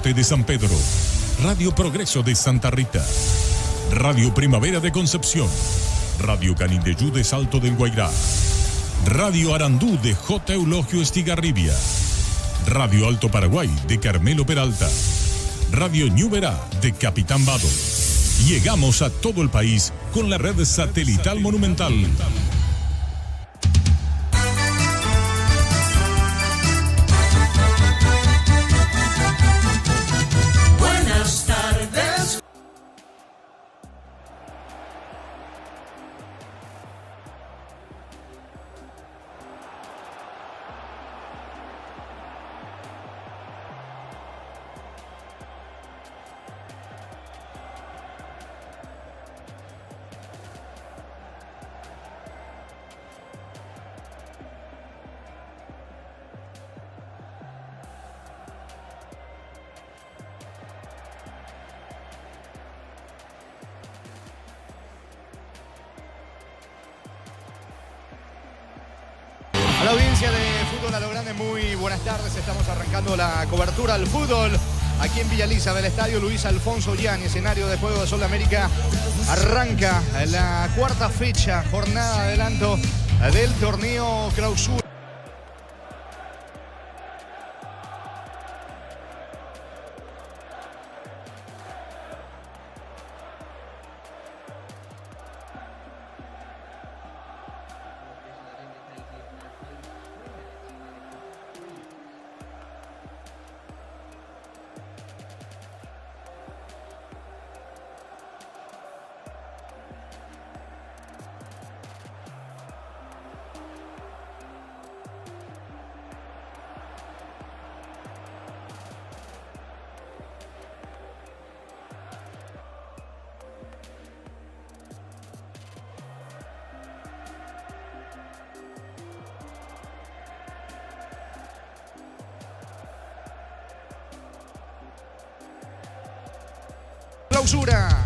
Monserrate de San Pedro, Radio Progreso de Santa Rita, Radio Primavera de Concepción, Radio Canindeyú de Salto del Guairá, Radio Arandú de J. Eulogio Estigarribia, Radio Alto Paraguay de Carmelo Peralta, Radio Ñuberá de Capitán Vado. Llegamos a todo el país con la red satelital Monumental. Buenas tardes. A la audiencia de Fútbol a lo Grande, muy buenas tardes. Estamos arrancando la cobertura al fútbol aquí en Villa Elisa del estadio Luis Alfonso Gianni, escenario de Juego de Sol de América. Arranca la cuarta fecha, jornada de adelanto del torneo Clausura. Clausura.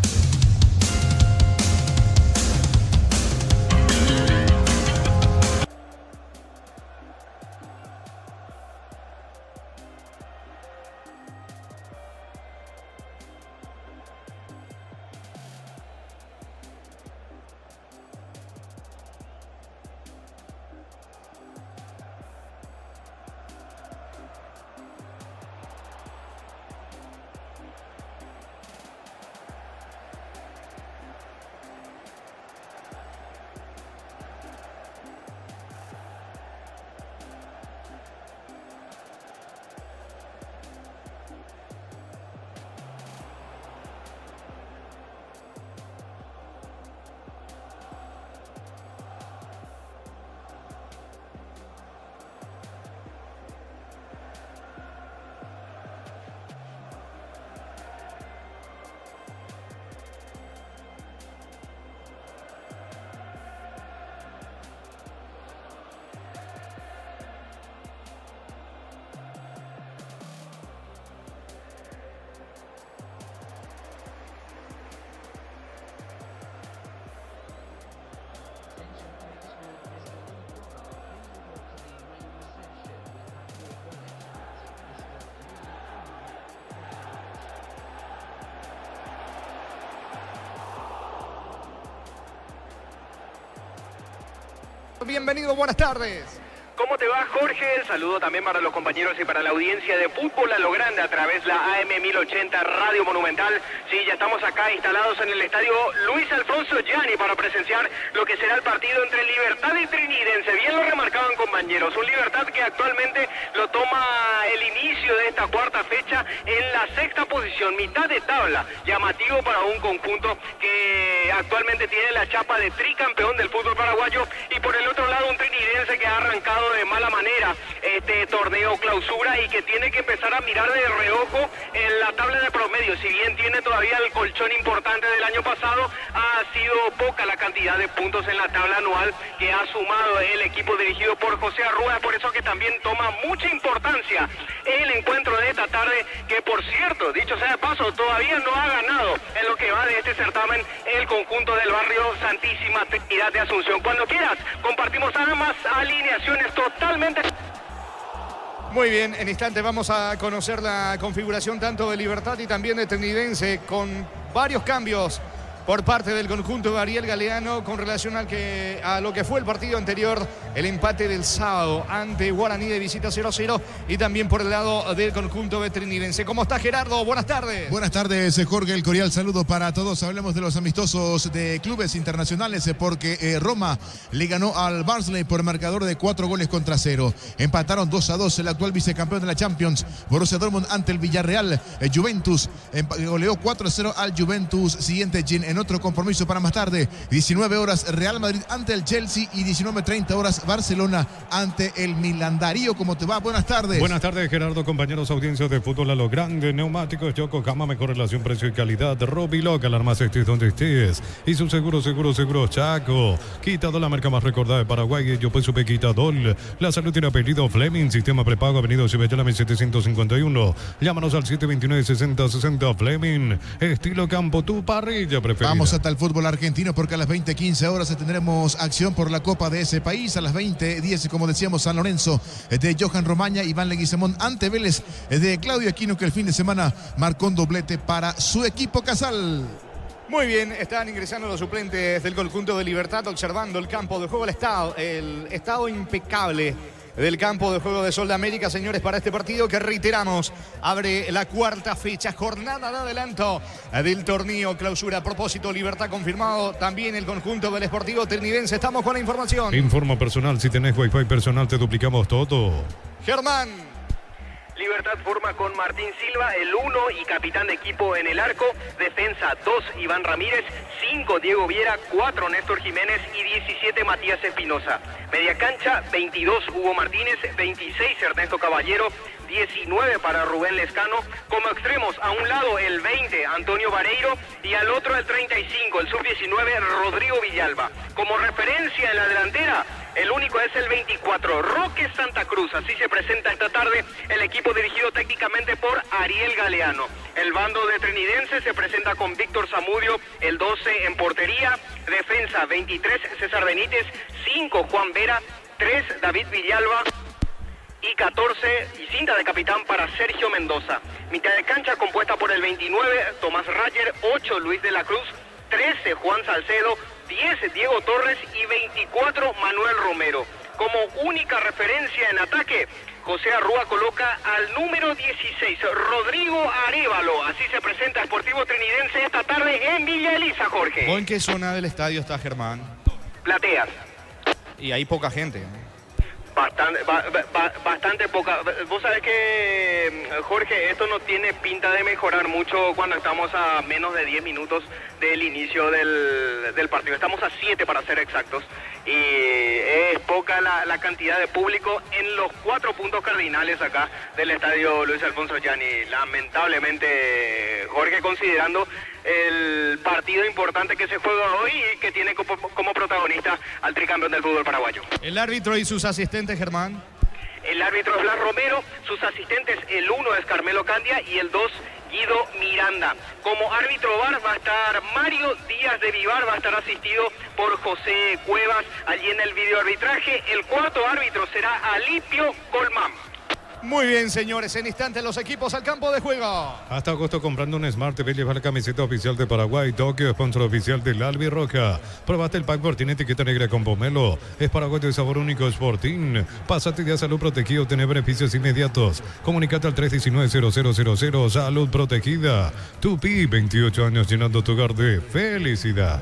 Bienvenido, buenas tardes. ¿Cómo te va, Jorge? El saludo también para los compañeros y para la audiencia de Fútbol a lo Grande a través de la AM 1080 Radio Monumental. Sí, ya estamos acá instalados en el estadio Luis Alfonso Gianni para presenciar lo que será el partido entre Libertad y Trinidense. Bien lo remarcaban, compañeros. Un Libertad que actualmente lo toma el inicio de esta cuarta fecha en la sexta posición, mitad de tabla. Llamativo para un conjunto que actualmente tiene la chapa de tricampeón del fútbol paraguayo, y por el otro lado un Trinidense que ha arrancado de mala manera este torneo Clausura y que tiene que empezar a mirar de reojo en la tabla de promedio. Si bien tiene todavía el colchón importante del año pasado, ha sido poca la cantidad de puntos en la tabla anual que ha sumado el equipo dirigido por José Arruda. Por eso que también toma mucha importancia el encuentro de esta tarde, que por cierto, dicho sea de paso, todavía no ha ganado en lo que va de este certamen el conjunto del barrio Santísima Trinidad de Asunción. Cuando quieras, compartimos además alineaciones totalmente... Muy bien, en instante vamos a conocer la configuración tanto de Libertad y también de Trinidense, con varios cambios por parte del conjunto de Ariel Galeano con relación a lo que fue el partido anterior, el empate del sábado ante Guaraní de visita 0-0, y también por el lado del conjunto de Trinidense. ¿Cómo está, Gerardo? Buenas tardes. Buenas tardes, Jorge. El cordial saludo para todos. Hablemos de los amistosos de clubes internacionales porque Roma le ganó al Barnsley por marcador de 4-0. Empataron 2-2 el actual vicecampeón de la Champions, Borussia Dortmund, ante el Villarreal. Juventus goleó 4-0 al Juventus. Siguiente en otro compromiso para más tarde, 19 horas Real Madrid ante el Chelsea y 19:30 horas Barcelona ante el Milan. Darío, ¿cómo te va? Buenas tardes. Buenas tardes, Gerardo, compañeros, audiencia de fútbol a lo grande. Neumáticos Yokohama, mejor relación precio y calidad. Robiloc, alarmas estés donde estés. Y su seguro Chaco. Quitado, la marca más recordada de Paraguay. Yo pues supe Quitadol. La salud tiene apellido Fleming. Sistema prepago, avenida Cibellana 751. Llámanos al 729-6060 Fleming. Estilo campo, tu parrilla preferida. Vamos hasta el fútbol argentino porque a las 20:15 horas tendremos acción por la Copa de ese país. A las 20:10, como decíamos, San Lorenzo de Johan Romaña, Iván Leguizamón ante Vélez de Claudio Aquino, que el fin de semana marcó un doblete para su equipo Casal. Muy bien, están ingresando los suplentes del conjunto de Libertad, observando el campo de juego, el estado impecable del campo de juego de Sol de América, señores, para este partido que, reiteramos, abre la cuarta fecha, jornada de adelanto del torneo clausura. A propósito, Libertad confirmado, también el conjunto del Sportivo Trinidense. Estamos con la información. Informo personal, si tenés Wi-Fi personal te duplicamos todo. Germán. Libertad forma con Martín Silva, el 1 y capitán de equipo en el arco. Defensa 2, Iván Ramírez. 5, Diego Viera. 4, Néstor Jiménez. Y 17, Matías Espinosa. Media cancha, 22, Hugo Martínez. 26, Ernesto Caballero. 19 para Rubén Lescano. Como extremos, a un lado el 20, Antonio Vareiro, y al otro el 35, el sub-19, Rodrigo Villalba. Como referencia en la delantera, el único es el 24, Roque Santa Cruz. Así se presenta esta tarde el equipo dirigido técnicamente por Ariel Galeano. El bando de Trinidense se presenta con Víctor Zamudio, el 12 en portería. Defensa 23, César Benítez. 5, Juan Vera. 3, David Villalba. Y 14, y cinta de capitán para Sergio Mendoza. Mitad de cancha compuesta por el 29, Tomás Rayer. 8, Luis de la Cruz. 13, Juan Salcedo. 10, Diego Torres. Y 24, Manuel Romero. Como única referencia en ataque, José Arrúa coloca al número 16, Rodrigo Arévalo. Así se presenta Sportivo Trinidense esta tarde en Villa Elisa, Jorge. ¿En qué zona del estadio está, Germán? Plateas. Y hay poca gente. Bastante poca. Vos sabés que, Jorge, esto no tiene pinta de mejorar mucho cuando estamos a menos de 10 minutos del inicio del partido. Estamos a 7 para ser exactos. Y es poca la cantidad de público en los 4 puntos cardinales acá del estadio Luis Alfonso Gianni. Lamentablemente, Jorge, considerando el partido importante que se juega hoy y que tiene como protagonista al tricampeón del fútbol paraguayo. El árbitro y sus asistentes, Germán. El árbitro es Blas Romero, sus asistentes, el 1 es Carmelo Candia y el 2 Guido Miranda. Como árbitro VAR va a estar Mario Díaz de Vivar, va a estar asistido por José Cuevas allí en el videoarbitraje. El cuarto árbitro será Alipio Colmán. Muy bien, señores, en instantes los equipos al campo de juego. Hasta agosto comprando un Smart TV lleva la camiseta oficial de Paraguay. Tokio, sponsor oficial del Albirroja. Probaste el pack por tiene etiqueta negra con pomelo. Es Paraguay de sabor único Sporting. Pásate de salud protegido, tener beneficios inmediatos. Comunicate al 319-0000. Salud protegida. Tupi, 28 años llenando tu hogar de felicidad.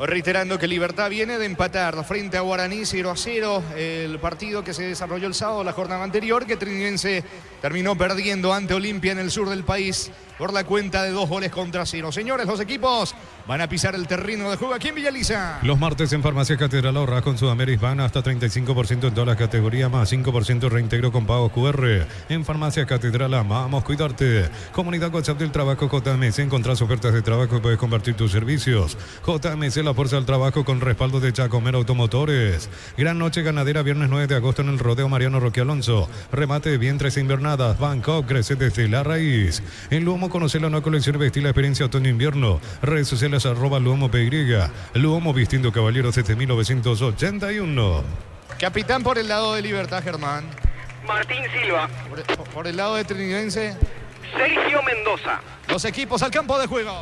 Reiterando que Libertad viene de empatar frente a Guaraní 0-0, el partido que se desarrolló el sábado, la jornada anterior, que Trinidense terminó perdiendo ante Olimpia en el sur del país por la cuenta de 2-0. Señores, los equipos van a pisar el terreno de juego aquí en Villa Elisa. Los martes en Farmacia Catedral ahorras con Sudamérica van hasta 35% en todas las categorías, más 5% reintegro con pagos QR. En Farmacia Catedral amamos cuidarte. Comunidad WhatsApp del Trabajo JMC, encontrás ofertas de trabajo y puedes compartir tus servicios. JMC, la fuerza del trabajo con respaldo de Chacomero Automotores. Gran noche ganadera, viernes 9 de agosto en el Rodeo Mariano Roque Alonso. Remate de vientres e invernadas. Bangkok crece desde la raíz. En Luomo, conocer la nueva colección y vestir la experiencia otoño-invierno. Redes sociales @LuomoPY. Luomo vistiendo caballeros desde 1981. Capitán por el lado de Libertad, Germán. Martín Silva. Por el lado de Trinidense, Sergio Mendoza. los equipos al campo de juego.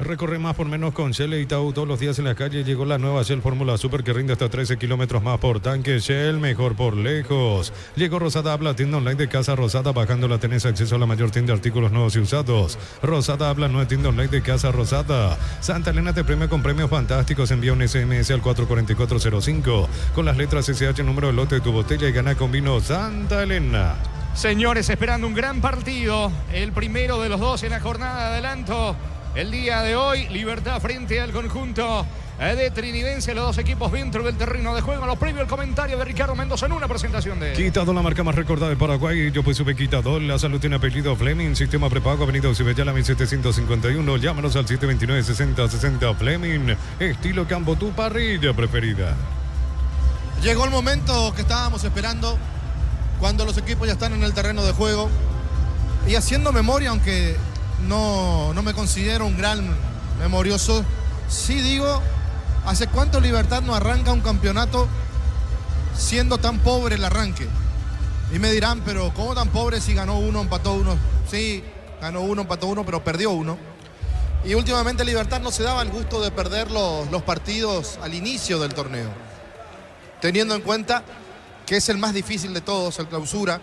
Recorre más por menos con Shell Itaú todos los días en la calle. Llegó la nueva Shell Fórmula Super que rinde hasta 13 kilómetros más por tanque. Shell, mejor por lejos. Llegó Rosada Habla, tienda online de Casa Rosada. Bajándola tenés acceso a la mayor tienda de artículos nuevos y usados. Rosada Habla, nueva tienda online de Casa Rosada. Santa Elena te premia con premios fantásticos. Envía un SMS al 44405 con las letras SH, número de lote de tu botella y gana con vino Santa Elena. Señores, esperando un gran partido. El primero de los dos en la jornada de adelanto. El día de hoy, Libertad frente al conjunto de Trinidense. Los dos equipos dentro del terreno de juego. Los previos, el comentario de Ricardo Mendoza en una presentación de... Quitador, la marca más recordada de Paraguay. Yo pues sube Quitador. La salud tiene apellido Fleming. Sistema prepago, avenida Ocibellala 1751. Llámanos al 729-6060 Fleming. Estilo campo, tu parrilla preferida. Llegó el momento que estábamos esperando, cuando los equipos ya están en el terreno de juego. Y haciendo memoria, aunque no me considero un gran memorioso, sí digo, ¿hace cuánto Libertad no arranca un campeonato siendo tan pobre el arranque? Y me dirán, pero ¿cómo tan pobre si ganó uno, empató uno? Sí, ganó uno, empató uno, pero perdió uno. Y últimamente Libertad no se daba el gusto de perder los partidos al inicio del torneo, teniendo en cuenta que es el más difícil de todos, el clausura,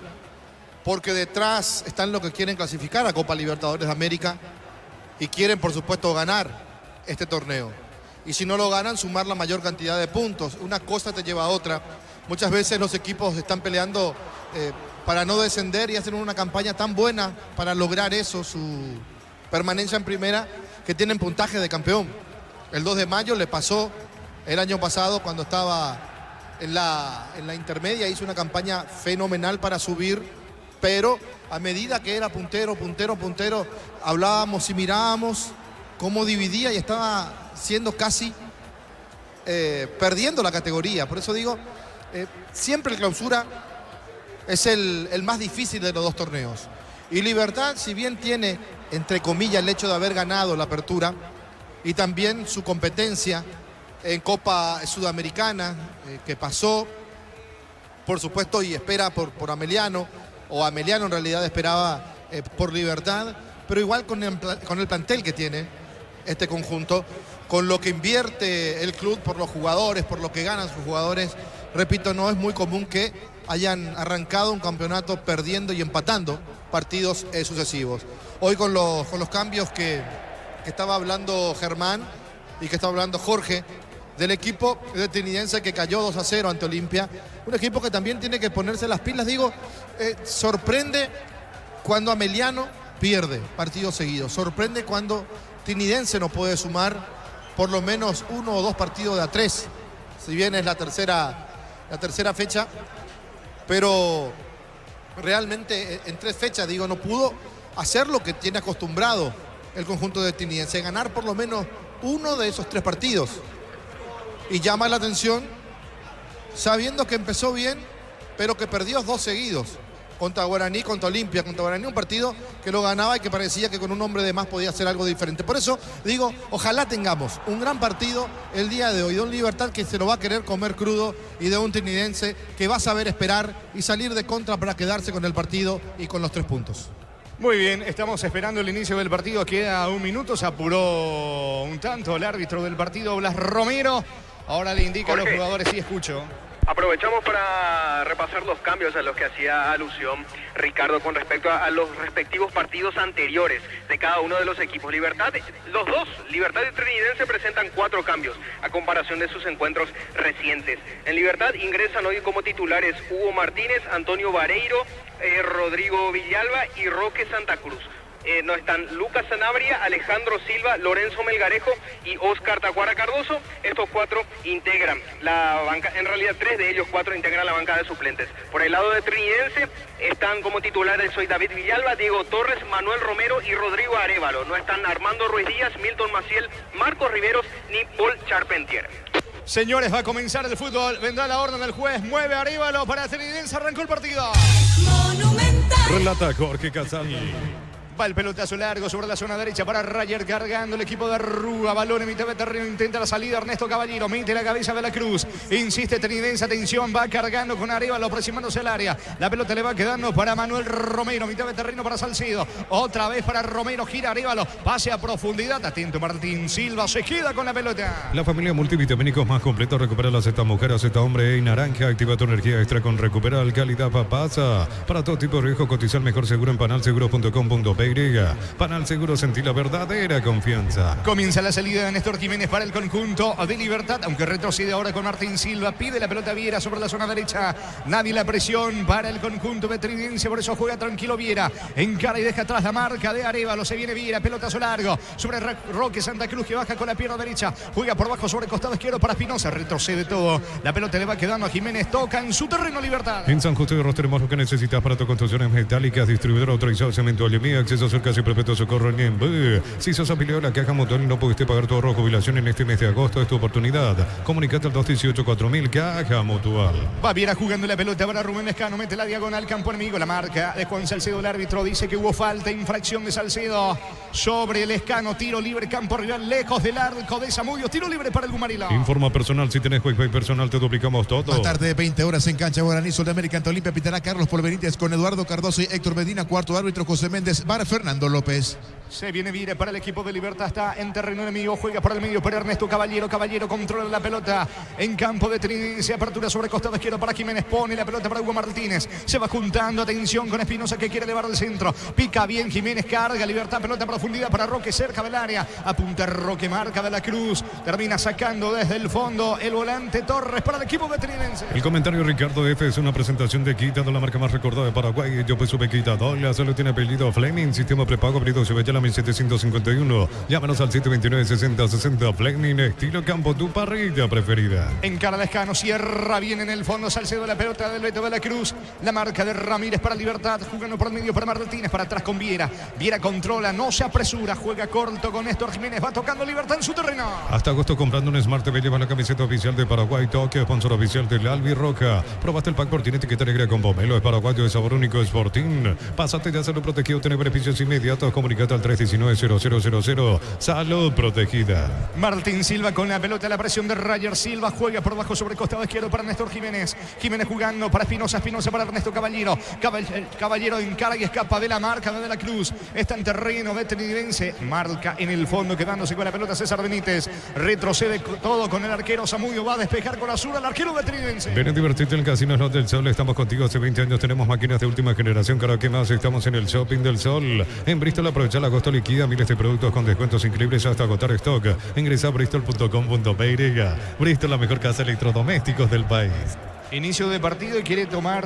porque detrás están los que quieren clasificar a Copa Libertadores de América y quieren, por supuesto, ganar este torneo. Y si no lo ganan, sumar la mayor cantidad de puntos. Una cosa te lleva a otra. Muchas veces los equipos están peleando para no descender y hacen una campaña tan buena para lograr eso, su permanencia en primera, que tienen puntaje de campeón. El 2 de mayo le pasó el año pasado cuando estaba en la intermedia, hizo una campaña fenomenal para subir, pero a medida que era puntero, hablábamos y mirábamos cómo dividía y estaba siendo casi perdiendo la categoría. Por eso digo, siempre el clausura es el más difícil de los dos torneos. Y Libertad, si bien tiene, entre comillas, el hecho de haber ganado la apertura y también su competencia en Copa Sudamericana, que pasó, por supuesto, y espera por Ameliano, o Ameliano en realidad esperaba por Libertad, pero igual con el plantel que tiene este conjunto, con lo que invierte el club por los jugadores, por lo que ganan sus jugadores, repito, no es muy común que hayan arrancado un campeonato perdiendo y empatando partidos sucesivos. Hoy con los cambios que estaba hablando Germán y que estaba hablando Jorge, del equipo de Trinidense que cayó 2-0 ante Olimpia, un equipo que también tiene que ponerse las pilas. Digo, sorprende cuando Ameliano pierde partidos seguidos, sorprende cuando Trinidense no puede sumar por lo menos 1 o 2 partidos de A3, si bien es la tercera fecha, pero realmente en 3 fechas, digo, no pudo hacer lo que tiene acostumbrado el conjunto de Trinidense, ganar por lo menos uno de esos 3 partidos. Y llama la atención, sabiendo que empezó bien, pero que perdió 2 seguidos. Contra Guaraní, contra Olimpia. Contra Guaraní, un partido que lo ganaba y que parecía que con un hombre de más podía hacer algo diferente. Por eso digo, ojalá tengamos un gran partido el día de hoy, de un Libertad que se lo va a querer comer crudo y de un Trinidense que va a saber esperar y salir de contra para quedarse con el partido y con los 3 puntos. Muy bien, estamos esperando el inicio del partido. Queda 1 minuto, se apuró un tanto el árbitro del partido, Blas Romero. Ahora le indica Jorge, a los jugadores, sí, escucho. Aprovechamos para repasar los cambios a los que hacía alusión Ricardo con respecto a los respectivos partidos anteriores de cada uno de los equipos. Libertad y Trinidense presentan 4 cambios a comparación de sus encuentros recientes. En Libertad ingresan hoy como titulares Hugo Martínez, Antonio Vareiro, Rodrigo Villalba y Roque Santa Cruz. No están Lucas Sanabria, Alejandro Silva, Lorenzo Melgarejo y Oscar Tacuara Cardoso. Estos 4 integran la banca, en realidad 3 de ellos 4 integran la banca de suplentes. Por el lado de Trinidense están como titulares hoy David Villalba, Diego Torres, Manuel Romero y Rodrigo Arévalo. No están Armando Ruiz Díaz, Milton Maciel, Marcos Riveros ni Paul Charpentier. Señores, va a comenzar el fútbol. Vendrá la orden del juez. Mueve Arévalo para Trinidense. Arrancó el partido. Relata Jorge Casani. Va el pelotazo largo sobre la zona derecha para Rayer, cargando el equipo de Arruga. Balón en mitad de terreno, intenta la salida Ernesto Caballero, mete la cabeza de la Cruz. Insiste Trinidense, atención, va cargando con Arévalo, aproximándose al área. La pelota le va quedando para Manuel Romero, mitad de terreno para Salcedo. Otra vez para Romero, gira Arévalo, pase a profundidad. Atento Martín Silva, se queda con la pelota. La familia multivitamínicos más completa recupera la Z Mujer, Z Hombre y Naranja. Activa tu energía extra con Recupera Calidad Papasa. Para todo tipo de riesgo, cotizar mejor seguro en panalseguro.com.py. Panal Seguro, sentí la verdadera confianza. Comienza la salida de Néstor Jiménez para el conjunto de Libertad, aunque retrocede ahora con Martín Silva. Pide la pelota Viera sobre la zona derecha. Nadie la presión para el conjunto veteriniense, por eso juega tranquilo Viera. Encara y deja atrás la marca de Arévalo. Se viene Viera, pelotazo largo sobre Roque Santa Cruz, que baja con la pierna derecha. Juega por bajo sobre el costado izquierdo para Espinosa. Retrocede todo. La pelota le va quedando a Jiménez. Toca en su terreno Libertad. En San José de Ros tenemos lo que necesitas para tu construcciones metálicas. Distribuidor autorizado Cemento Alemía. Acceso cerca y perpetuo socorro en Niembé. Si sos afiliado a la Caja Motor y no pudiste pagar tu ahorro de jubilación en este mes de agosto, es tu oportunidad. Comunicate al 218-4000 Caja Mutual. Va Viera jugando la pelota para Rubén Lescano. Mete la diagonal, campo enemigo. La marca de Juan Salcedo. El árbitro dice que hubo falta, infracción de Salcedo sobre Lescano. Tiro libre, campo rival, lejos del arco de Zamudio. Tiro libre para el Gumarilo. Informa personal. Si tenés Wi-Fi personal, te duplicamos todo. Más tarde de 20 horas en cancha Guaraní, Sol de América, ante Olimpia, pitará Carlos Polverites con Eduardo Cardoso y Héctor Medina. Cuarto árbitro José Méndez, VAR Fernando López. Se viene Viera para el equipo de Libertad. Está en terreno enemigo. Juega por el medio para Ernesto Caballero. Caballero controla la pelota en campo de Trinidense. Apertura sobre costado izquierdo para Jiménez. Pone la pelota para Hugo Martínez. Se va juntando. Atención con Espinosa, que quiere elevar al centro. Pica bien Jiménez. Carga Libertad. Pelota profundidad para Roque cerca del área. Apunta Roque. Marca de la Cruz. Termina sacando desde el fondo el volante Torres para el equipo de Trinidense. El comentario Ricardo F. es una presentación de Quita, de la marca más recordada de Paraguay. Yo peso Quita Dola. Solo tiene apellido Fleming. Sistema prepago. Abrido se veía la 1751. Llámanos al 729-6060. Fleming, estilo campo, tu parrilla preferida. Encara Lescano, cierra bien en el fondo. Salcedo, la pelota del Beto de la Cruz. La marca de Ramírez para Libertad. Jugando por medio para Martínez. Para atrás con Viera. Viera controla, no se apresura. Juega corto con Néstor Jiménez. Va tocando Libertad en su terreno. Hasta agosto comprando un Smart TV lleva la camiseta oficial de Paraguay. Toque, sponsor oficial del Albi Roja. Probaste el pack por tiene etiqueta negra con pomelo. Es paraguayo de sabor único, Sporting. Pásate de salud protegido, tener beneficios inmediatos. Comunicate al 319-0000. Salud protegida. Martín Silva con la pelota, la presión de Rayer. Silva juega por bajo sobre el costado izquierdo para Néstor Jiménez. Jiménez jugando para Espinosa. Espinosa para Ernesto Caballero. Caballero encara y escapa de la marca de la Cruz. Está en terreno de Trinidense. Marca en el fondo, quedándose con la pelota César Benítez. Retrocede todo con el arquero Zamudio. Va a despejar con Azul al arquero de Trinidense. Ven a divertirte en el Casino Slot del Sol. Estamos contigo hace 20 años. Tenemos máquinas de última generación. Claro que más. Estamos en el Shopping del Sol. En Bristol, aprovecha el agosto liquida. Miles de productos con descuentos increíbles hasta agotar stock. Ingresa a bristol.com.py. Bristol, la mejor casa de electrodomésticos del país. Inicio de partido y quiere tomar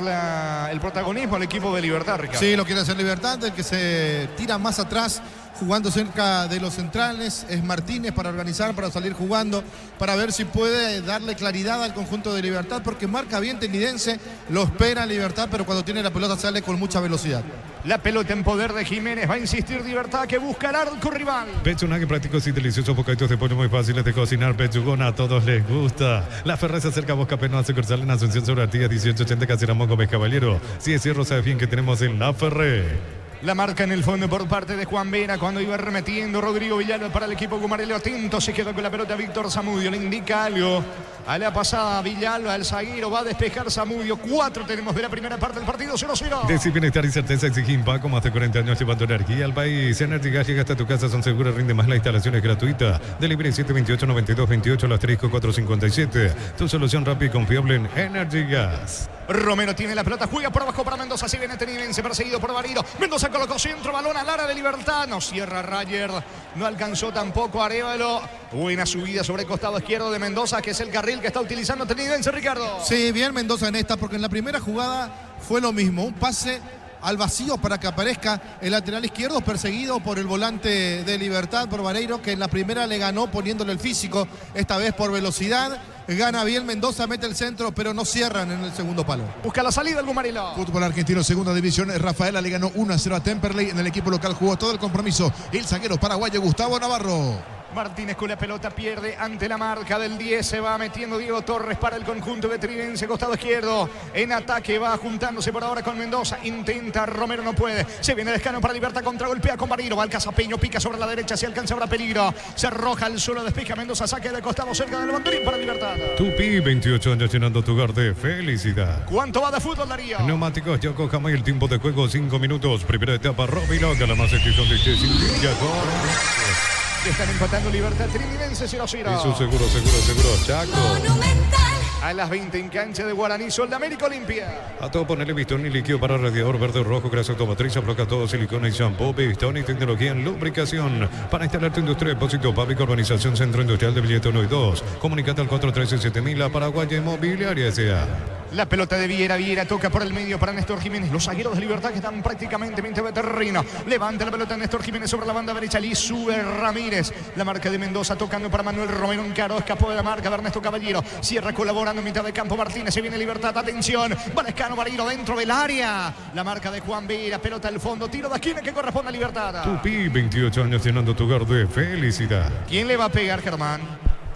el protagonismo el equipo de Libertad, Ricardo. Sí, lo quiere hacer Libertad, el que se tira más atrás, jugando cerca de los centrales, es Martínez para organizar, para salir jugando, para ver si puede darle claridad al conjunto de Libertad, porque marca bien Trinidense, lo espera Libertad, pero cuando tiene la pelota sale con mucha velocidad. La pelota en poder de Jiménez, va a insistir Libertad, que busca el arco rival. Pechunague, prácticos y deliciosos bocaditos de pollo muy fáciles de cocinar. Pechugona, a todos les gusta. La Ferrez se acerca a Bosca Peno, sucursal en Asunción sobre Artigas 1880, Caseramón Gómez Caballero. Si es cierro, sabe bien que tenemos en La Ferrez. La marca en el fondo por parte de Juan Vera cuando iba remetiendo Rodrigo Villalba para el equipo Gumarelo. Atento, se quedó con la pelota Víctor Zamudio. Le indica algo a la pasada Villalba, el zaguero. Va a despejar Zamudio. 4 tenemos de la primera parte del partido. 0-0. Decir bienestar y certeza exige Impaco. Más de 40 años llevando energía al país. Energy Gas llega hasta tu casa, son seguras, rinde más. La instalación es gratuita. Delivery 728-9228, asterisco 457. Tu solución rápida y confiable en Energy Gas. Romero tiene la pelota, juega por abajo para Mendoza. Si viene Trinidense, perseguido por Bariro. Mendoza colocó centro, balón al área de Libertad. No cierra Rayer, no alcanzó tampoco Arévalo. Buena subida sobre el costado izquierdo de Mendoza, que es el carril que está utilizando Trinidense, Ricardo. Sí, bien Mendoza en esta, porque en la primera jugada fue lo mismo. Un pase al vacío para que aparezca el lateral izquierdo, perseguido por el volante de Libertad, por Vareiro, que en la primera le ganó poniéndole el físico, esta vez por velocidad. Gana bien Mendoza, mete el centro, pero no cierran en el segundo palo. Busca la salida el Gumarelo. Fútbol argentino, segunda división. Rafaela le ganó 1-0 a Temperley. En el equipo local jugó todo el compromiso el zaguero paraguayo Gustavo Navarro. Martínez con la pelota pierde ante la marca del 10. Se va metiendo Diego Torres para el conjunto vetridense, costado izquierdo. En ataque va juntándose por ahora con Mendoza. Intenta Romero, no puede. Se viene Lescano para Libertad, contragolpea con Barilo. Va al Casapeño, pica sobre la derecha, se alcanza ahora peligro. Se arroja al suelo, despeja Mendoza, saque de costado cerca del banderín para Libertad. Tupi, 28 años llenando tu hogar de felicidad. ¿Cuánto va de fútbol, Darío? Neumáticos Yokohama y el tiempo de juego 5 minutos. Primera etapa, Robiloca, la más exigente de Chesingilla. Están empatando Libertad Trinidadeense 0-0. Eso seguro, Chaco. A las 20 en cancha de Guaraní, Sol de América Olimpia. A todo ponerle pistón y líquido para radiador verde o rojo, grasa automotriz, afloca todo, silicona y shampoo, pistón y tecnología en lubricación. Para instalar tu industria, depósito público, urbanización Centro Industrial de Billete 1 y 2. Comunicate al 413-7000, la Paraguaya Inmobiliaria S.A. La pelota de Viera toca por el medio para Néstor Jiménez. Los zagueros de Libertad que están prácticamente 20 de terreno. Levanta la pelota Néstor Jiménez sobre la banda derecha. Lee sube Ramírez. La marca de Mendoza tocando para Manuel Romero. Encaro, escapó de la marca de Ernesto Caballero. Cierra colaborando en mitad de campo Martínez. Se viene Libertad. Atención. Valescano Barilo dentro del área. La marca de Juan Viera. Pelota al fondo. Tiro de esquina que corresponde a Libertad. Tupi, 28 años llenando tu hogar de felicidad. ¿Quién le va a pegar, Germán?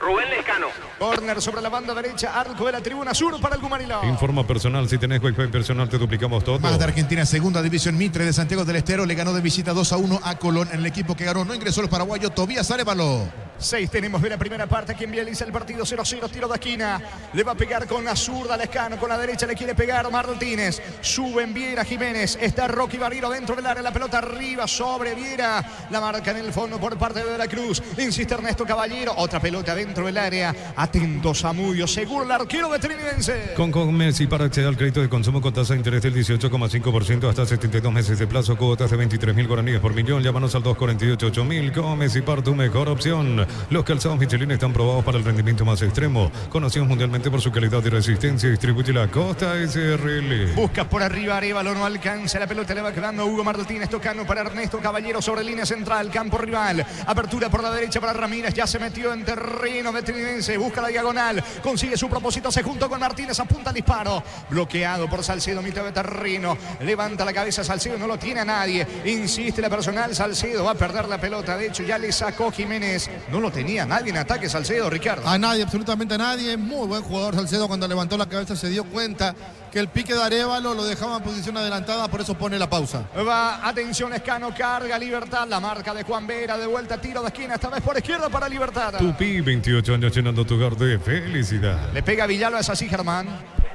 Rubén Lescano. Corner sobre la banda derecha, arco de la tribuna sur para el Gumariló. Informa personal, si tenés Wi-Fi personal te duplicamos todo. Más de Argentina, segunda división. Mitre de Santiago del Estero le ganó de visita 2-1 a Colón. En el equipo que ganó no ingresó el paraguayo Tobías Arévalo. 6 tenemos de la primera parte. Quien realiza el partido 0-0, tiro de esquina. Le va a pegar con la zurda Lescano, con la derecha le quiere pegar Martínez. Suben Viera Jiménez. Está Rocky Barilo dentro del área. La pelota arriba sobre Viera. La marca en el fondo por parte de la Cruz. Insiste Ernesto Caballero. Otra pelota dentro del área. Atento Zamudio, seguro el arquero de Trinidadeense. Con Messi para acceder al crédito de consumo con tasa de interés del 18,5% hasta 72 meses de plazo, cuotas de 23.000 guaraníes por millón. Llámanos al 248-8000. Con Messi para tu mejor opción. Los calzados Michelin están probados para el rendimiento más extremo. Conocidos mundialmente por su calidad y resistencia. Distribuye la Costa SRL. Busca por arriba Arévalo, no alcanza. La pelota le va quedando a Hugo Martínez, tocando para Ernesto Caballero sobre línea central, campo rival. Apertura por la derecha para Ramírez. Ya se metió en terreno de Trinidadeense. Busca la diagonal. Consigue su propósito. Se juntó con Martínez. Apunta al disparo. Bloqueado por Salcedo, mitad de terreno. Levanta la cabeza Salcedo. No lo tiene a nadie. Insiste la personal. Salcedo va a perder la pelota. De hecho, ya le sacó Jiménez. No lo tenía nadie en ataque Salcedo, Ricardo. A nadie, absolutamente a nadie. Muy buen jugador Salcedo. Cuando levantó la cabeza se dio cuenta que el pique de Arévalo lo dejaba en posición adelantada, por eso pone la pausa. Va, atención, Escano, carga Libertad, la marca de Juan Vera, de vuelta, tiro de esquina, esta vez por izquierda para Libertad. Tupi, 28 años llenando tu hogar de felicidad. Le pega Villalba, es así, Germán.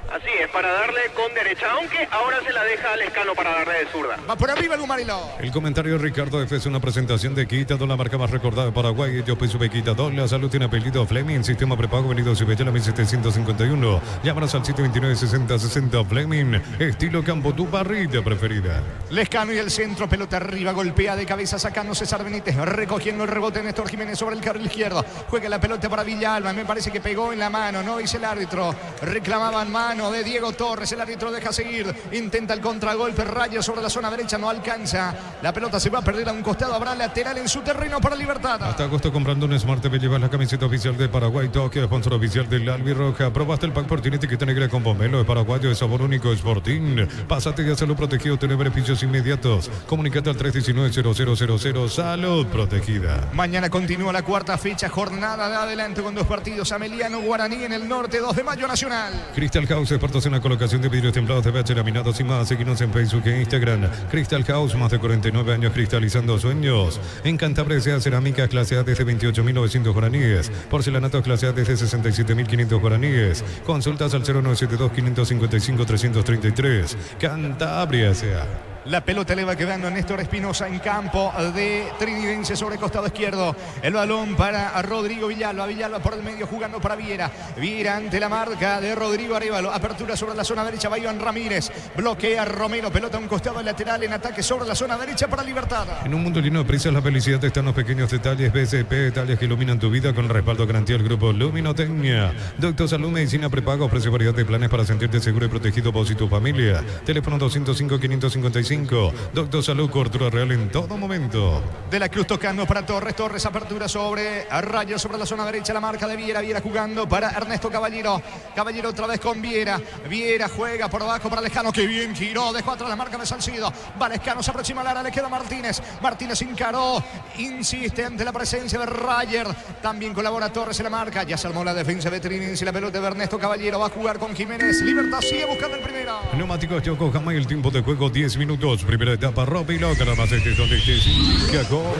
Así es, para darle con derecha, aunque ahora se la deja al Lescano para darle de zurda. Va por arriba el Gumariló. El comentario de Ricardo F es una presentación de Quitador, la marca más recordada de Paraguay. Yo soy Quitador, la salud tiene apellido Fleming, sistema prepago venido Cibella 1751. Llámanos al 729-6060 Fleming, estilo campo, tu barrita preferida. Lescano y el centro, pelota arriba, golpea de cabeza, sacando César Benítez, recogiendo el rebote de Néstor Jiménez sobre el carril izquierdo. Juega la pelota para Villalba, me parece que pegó en la mano, no dice el árbitro. Reclamaban mano de Diego Torres, el árbitro deja seguir, intenta el contragolpe, raya sobre la zona derecha, no alcanza, la pelota se va a perder a un costado, habrá lateral en su terreno para Libertad. Hasta agosto comprando un Smart TV llevas la camiseta oficial de Paraguay, Tokio, sponsor oficial del Albirroja. Probaste el pack por tiene etiqueta negra con pomelo de paraguayo de sabor único Sporting. Pásate y hazlo protegido, tener beneficios inmediatos. Comunicate al 319-0000, salud protegida. Mañana continúa la cuarta fecha, jornada de adelante con 2 partidos, Ameliano Guaraní en el norte, 2 de mayo Nacional. Crystal House, expertos en la colocación de vidrios templados de BH laminados y más. Seguinos en Facebook e Instagram. Crystal House, más de 49 años cristalizando sueños. En Cantabria sea cerámica clase A desde 28.900 guaraníes. Porcelanatos clase A desde 67.500 guaraníes. Consultas al 0972-555-333. Cantabria sea. La pelota le va quedando a Néstor Espinosa en campo de Trinidadeense sobre costado izquierdo. El balón para Rodrigo Villalba. Villalba por el medio jugando para Viera. Viera ante la marca de Rodrigo Arévalo. Apertura sobre la zona derecha. Va Iván Ramírez. Bloquea Romero. Pelota a un costado lateral en ataque sobre la zona derecha para Libertad. En un mundo lleno de prisas, la felicidad está en los pequeños detalles. BCP, detalles que iluminan tu vida con respaldo garantía del grupo Luminotecnia. Doctor Salud, Medicina Prepago ofrece variedad de planes para sentirte seguro y protegido vos y tu familia. Teléfono 205-555. 35. Doctor Salud, cobertura real en todo momento. De la Cruz tocando para Torres. Torres apertura sobre Rayos, sobre la zona derecha. La marca de Viera. Viera jugando para Ernesto Caballero. Caballero otra vez con Viera. Viera juega por abajo para Lescano. Que bien giró. Dejó atrás la marca de Salcido. Va Lescano, se aproxima al área. Le queda Martínez. Martínez encaró. Insiste ante la presencia de Rayer. También colabora Torres en la marca. Ya se armó la defensa de Trinense. La pelota de Ernesto Caballero. Va a jugar con Jiménez. Libertad sigue buscando el primero. Neumáticos Yokohama y el tiempo de juego 10 minutos. Primera etapa, Robilo. Más este donde esté Chicago.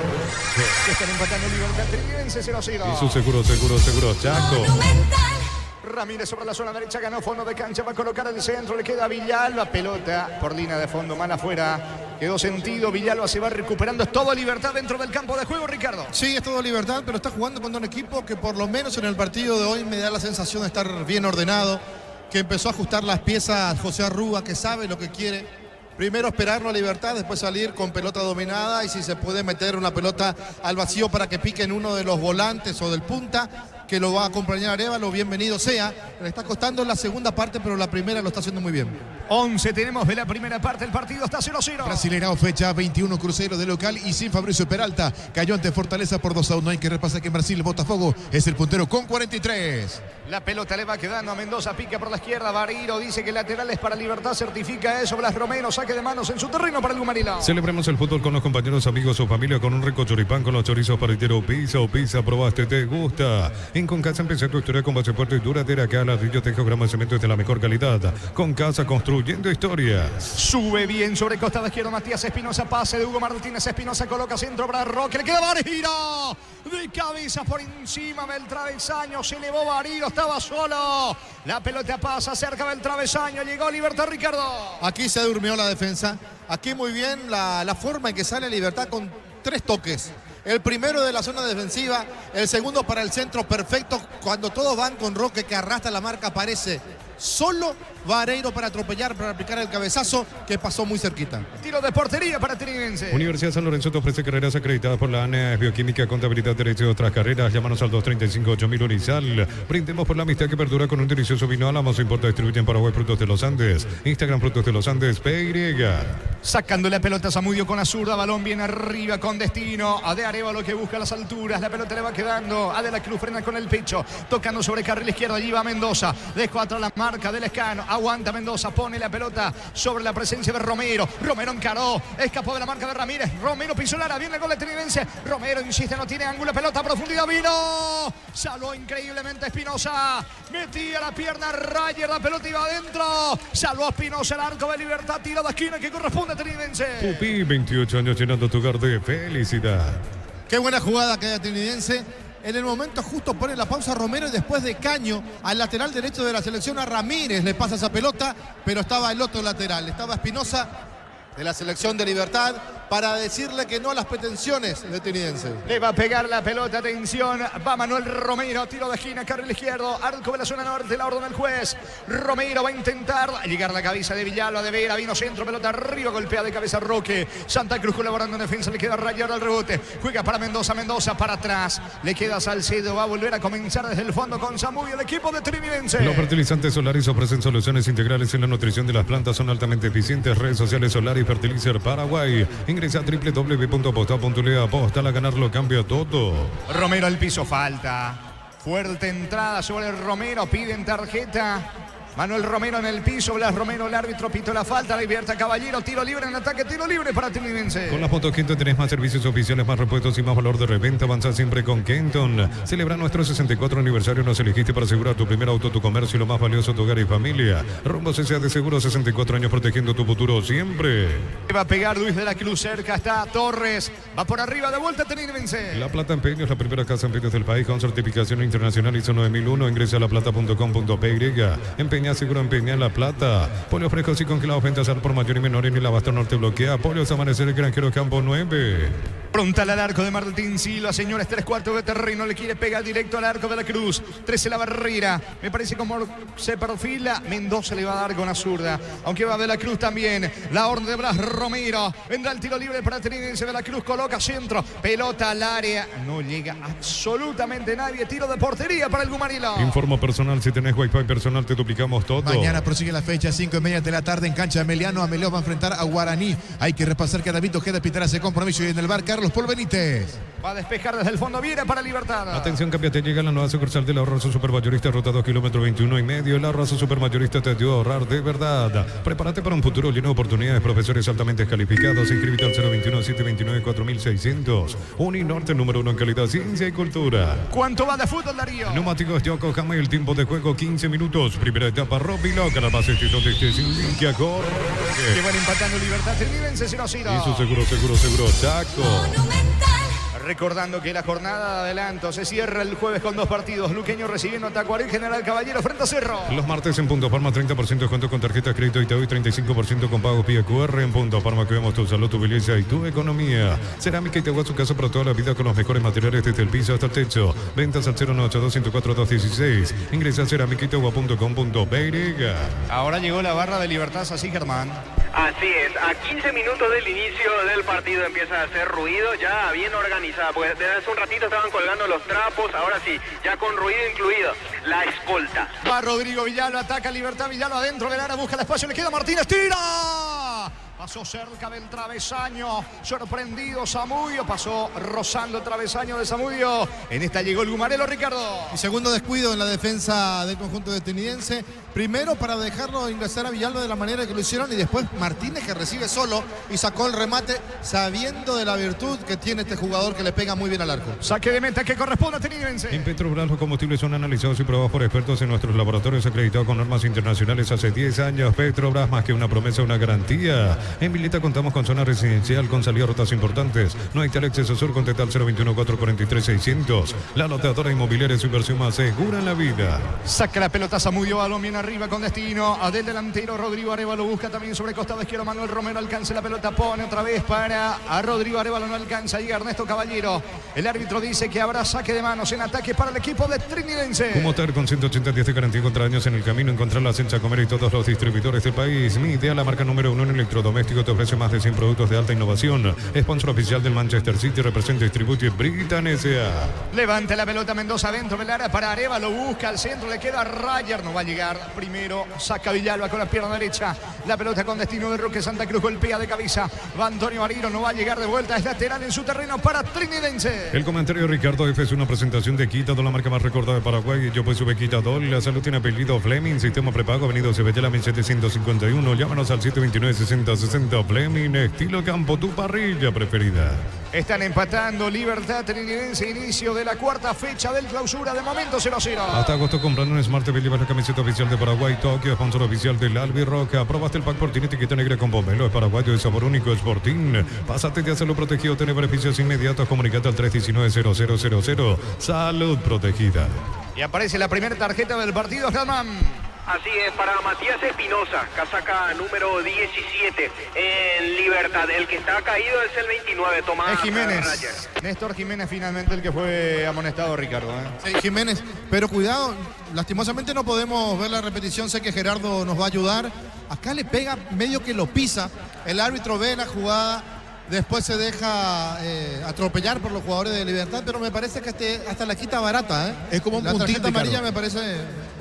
Están empatando Libertad Trinense 0-0. Y su seguro, Chaco. Ramírez sobre la zona derecha, ganó fondo de cancha, va a colocar el centro, le queda Villalba, pelota por línea de fondo, mal afuera, quedó sentido, Villalba se va recuperando, es todo Libertad dentro del campo de juego, Ricardo. Sí, es todo Libertad, pero está jugando contra un equipo que por lo menos en el partido de hoy me da la sensación de estar bien ordenado, que empezó a ajustar las piezas José Arrúa, que sabe lo que quiere. Primero esperarlo a Libertad, después salir con pelota dominada y si se puede meter una pelota al vacío para que pique en uno de los volantes o del punta, que lo va a acompañar Arévalo, bienvenido sea. Le está costando la segunda parte, pero la primera lo está haciendo muy bien. 11 tenemos de la primera parte, el partido está 0-0. Brasileirao fecha 21, Cruzeiro de local y sin Fabricio Peralta. Cayó ante Fortaleza por 2-1. Hay que repasar que en Brasil Botafogo es el puntero con 43. La pelota le va quedando a Mendoza, pica por la izquierda, Bariro dice que laterales para Libertad, certifica eso, Blas Romero, saque de manos en su terreno para el Gumarilao. Celebremos el fútbol con los compañeros, amigos o familia con un rico choripán con los chorizos paritero Pizza o Pizza, probaste, te gusta. En Concasa empecé tu historia con base fuerte y duradera, acá ladrillo, tejo, grama de cemento es de la mejor calidad. Concasa, construyendo historias. Sube bien sobre costado izquierdo Matías Espinosa, pase de Hugo Martínez, Espinosa coloca centro para Roque, le queda Bariro. De cabeza por encima del travesaño, se elevó Bariro, estaba solo. La pelota pasa cerca del travesaño, llegó Libertad, Ricardo. Aquí se durmió la defensa. Aquí muy bien la forma en que sale Libertad con 3 toques. El primero de la zona defensiva, el segundo para el centro, perfecto. Cuando todos van con Roque que arrastra la marca, aparece solo Vareiro para atropellar, para aplicar el cabezazo que pasó muy cerquita. Tiro de portería para Trinense. Universidad San Lorenzo te ofrece carreras acreditadas por la ANA, Bioquímica, Contabilidad, Derecho y otras carreras. Llámanos al 235-8000 Urizal. Brindemos por la amistad que perdura con un delicioso vino Álamos. Importa, distribuye en Paraguay Frutos de los Andes. Instagram Frutos de los Andes, PY. Sacando la pelota Zamudio con la zurda, balón bien arriba con destino a De Arévalo que busca las alturas, la pelota le va quedando a De la Cruz, frena con el pecho, tocando sobre carril izquierdo, allí va Mendoza, dejó atrás la marca del Lescano, aguanta Mendoza, pone la pelota sobre la presencia de Romero, Romero encaró, escapó de la marca de Ramírez, Romero pisó el área, viene el gol de Trinense, Romero insiste, no tiene ángulo, pelota a profundidad, vino, salvó increíblemente Espinosa, metía la pierna Rayer, la pelota iba adentro, salvó Espinosa, el arco de Libertad, tiro de esquina que corresponde a Trinense. Pupi, 28 años llenando tu hogar de felicidad. Qué buena jugada que hay Trinense. En el momento justo pone la pausa Romero y después de caño al lateral derecho de la selección a Ramírez le pasa esa pelota, pero estaba el otro lateral, estaba Espinosa de la selección de Libertad para decirle que no a las pretensiones de Trinense. Le va a pegar la pelota, atención, va Manuel Romero, tiro de esquina, carril izquierdo, arco de la zona norte, la orden del juez. Romero va a intentar llegar a la cabeza de Villalba, de Vera, vino centro, pelota arriba, golpea de cabeza Roque. Santa Cruz colaborando en defensa, le queda Rayer al rebote, juega para Mendoza, Mendoza para atrás, le queda Salcedo, va a volver a comenzar desde el fondo con Zamudio, el equipo de Trinense. Los fertilizantes Solaris ofrecen soluciones integrales en la nutrición de las plantas, son altamente eficientes. Redes sociales Solaris Fertilizer Paraguay. Ingresa a www.posta.le, aposta a ganar lo cambia todo. Romero al piso, falta. Fuerte entrada sobre el Romero, piden tarjeta. Manuel Romero en el piso, Blas Romero, el árbitro pitó la falta, Libertad Caballero, tiro libre en ataque, tiro libre para Trinense. Con las Motos Kenton tenés más servicios oficiales, más repuestos y más valor de reventa. Avanza siempre con Kenton. Celebra nuestro 64 aniversario, nos elegiste para asegurar tu primer auto, tu comercio y lo más valioso, tu hogar y familia. Rumbo CCA de Seguro, 64 años protegiendo tu futuro siempre. Va a pegar Luis de la Cruz, cerca está Torres, va por arriba, de vuelta Trinense. La Plata Empeños, la primera casa empeños del país con certificación internacional ISO 9001. Ingresa a laplata.com.py. Empeña seguro, empeña La Plata. Polios frescos y congelados, ventas al por mayor y menor en el Abasto Norte bloquea. Polios Amanecer, el Granjero Campo 9. Frontal al arco de Martín Silva, señores, 3/4 de terreno, le quiere pegar directo al arco de la Cruz. 13 la barrera, me parece como se perfila. Mendoza le va a dar con la zurda, aunque va de la Cruz también. La orden de Blas Romero, vendrá el tiro libre para Trinense. De la Cruz coloca centro, pelota al área, no llega absolutamente nadie. Tiro de portería para el Gumarilao. Informo personal, si tenés Wi-Fi personal te duplicamos tenemos todo. Mañana prosigue la fecha, 5:30 de la tarde en cancha de Meliano. Amelió va a enfrentar a Guaraní. Hay que repasar que David Ojeda pitará ese compromiso y en el bar Carlos Paul Benítez. Va a despejar desde el fondo, viene para Libertad. Atención, campeate, llega la nueva sucursal del Ahorrazo Supermayorista, ruta 2 kilómetros 21 y medio. El Ahorrazo Supermayorista te ayuda a ahorrar de verdad. Prepárate para un futuro lleno de oportunidades, profesores altamente calificados. Inscríbete al 021-729-4600. Uninorte, número 1 en calidad, ciencia y cultura. ¿Cuánto va de fútbol, Darío? Neumáticos Yokohama, el tiempo de juego 15 minutos. Primera etapa, Robilo, Carabacetito de Limpia, corre. Que van empatando Libertad, Trinidense 0-0. Eso seguro, Chaco. Recordando que la jornada de adelanto se cierra el jueves con 2 partidos. Luqueño recibiendo a Tacuarí, General Caballero frente a Cerro. Los martes en Punto Parma, 30% de descuento con tarjeta de crédito y te doy 35% con pagos vía QR. En Punto Parma cuidamos tu salud, tu belleza y tu economía. Cerámica y te su casa para toda la vida con los mejores materiales desde el piso hasta el techo. Ventas al 098-204-216. Ingresa a ceramicitagua.com.br. Ahora llegó la barra de Libertad, así Germán. Así es, a 15 minutos del inicio del partido empieza a hacer ruido, ya bien organizada, porque desde hace un ratito estaban colgando los trapos, ahora sí, ya con ruido incluido, la escolta. Va Rodrigo Villalba, ataca Libertad, Villalba adentro del área, busca el espacio, le queda Martínez, tira. Pasó cerca del travesaño, sorprendido Zamudio, pasó rozando el travesaño de Zamudio. En esta llegó el Gumarelo, Ricardo. Y segundo descuido en la defensa del conjunto de Trinidense. Primero para dejarlo ingresar a Villalba de la manera que lo hicieron y después Martínez que recibe solo y sacó el remate sabiendo de la virtud que tiene este jugador que le pega muy bien al arco. Saque de meta que corresponde a Trinidense. En Petrobras los combustibles son analizados y probados por expertos en nuestros laboratorios acreditados con normas internacionales hace 10 años. Petrobras, más que una promesa, una garantía. En Vileta contamos con zona residencial con salida a rutas importantes. No hay tal acceso sur, contacta al 021-443-600. La loteadora inmobiliaria es su inversión más segura en la vida. Saca la pelota Zamudio, balón bien arriba con destino del delantero Rodrigo Arevalo, busca también sobre costado izquierdo Manuel Romero, alcanza la pelota, pone otra vez para a Rodrigo Arevalo, no alcanza, llega Ernesto Caballero. El árbitro dice que habrá saque de manos en ataque para el equipo de Trinidense. Un motor con 180 días de garantía contra daños en el camino, encontrar la Sencha Comer y todos los distribuidores del país. Mi idea, la marca número 1 en electrodoméstico, te ofrece más de 100 productos de alta innovación. Sponsor oficial del Manchester City, representa y distribuye Britan S.A. Levanta la pelota Mendoza dentro del área para Arevalo, busca al centro, le queda Rayer, no va a llegar primero, saca Villalba con la pierna derecha, la pelota con destino de Roque Santa Cruz, golpea de cabeza, va Antonio Ariro, no va a llegar de vuelta, es lateral en su terreno para Trinidense. El comentario de Ricardo F es una presentación de Quitadol, la marca más recordada de Paraguay. Yo pues sube Quitadol, la salud tiene apellido Fleming, sistema prepago, Avenida Cebetela 1751, llámanos al 729-6060 Fleming, estilo campo, tu parrilla preferida. Están empatando Libertad Trinidense, inicio de la cuarta fecha del clausura, de momento 0-0. Hasta agosto comprando en Smart TV llevas la camiseta oficial de Paraguay, Tokio, sponsor oficial del Albi Roca. Aprobaste el pack por tiene etiqueta negra con pomelo, es paraguayo de sabor único, es Sportín. Pásate de hacerlo protegido, tener beneficios inmediatos, comunicate al 319-0000. Salud protegida. Y aparece la primera tarjeta del partido, Germán. Así es, para Matías Espinosa, casaca número 17 en Libertad. El que está caído es el 29, Tomás Jiménez. Rayer. Néstor Jiménez finalmente el que fue amonestado, Ricardo. Sí, Jiménez, pero cuidado, lastimosamente no podemos ver la repetición, sé que Gerardo nos va a ayudar. Acá le pega medio que lo pisa, el árbitro ve la jugada, después se deja atropellar por los jugadores de Libertad, pero me parece que hasta la quita barata. Es como un la puntín, tarjeta amarilla Ricardo. me parece,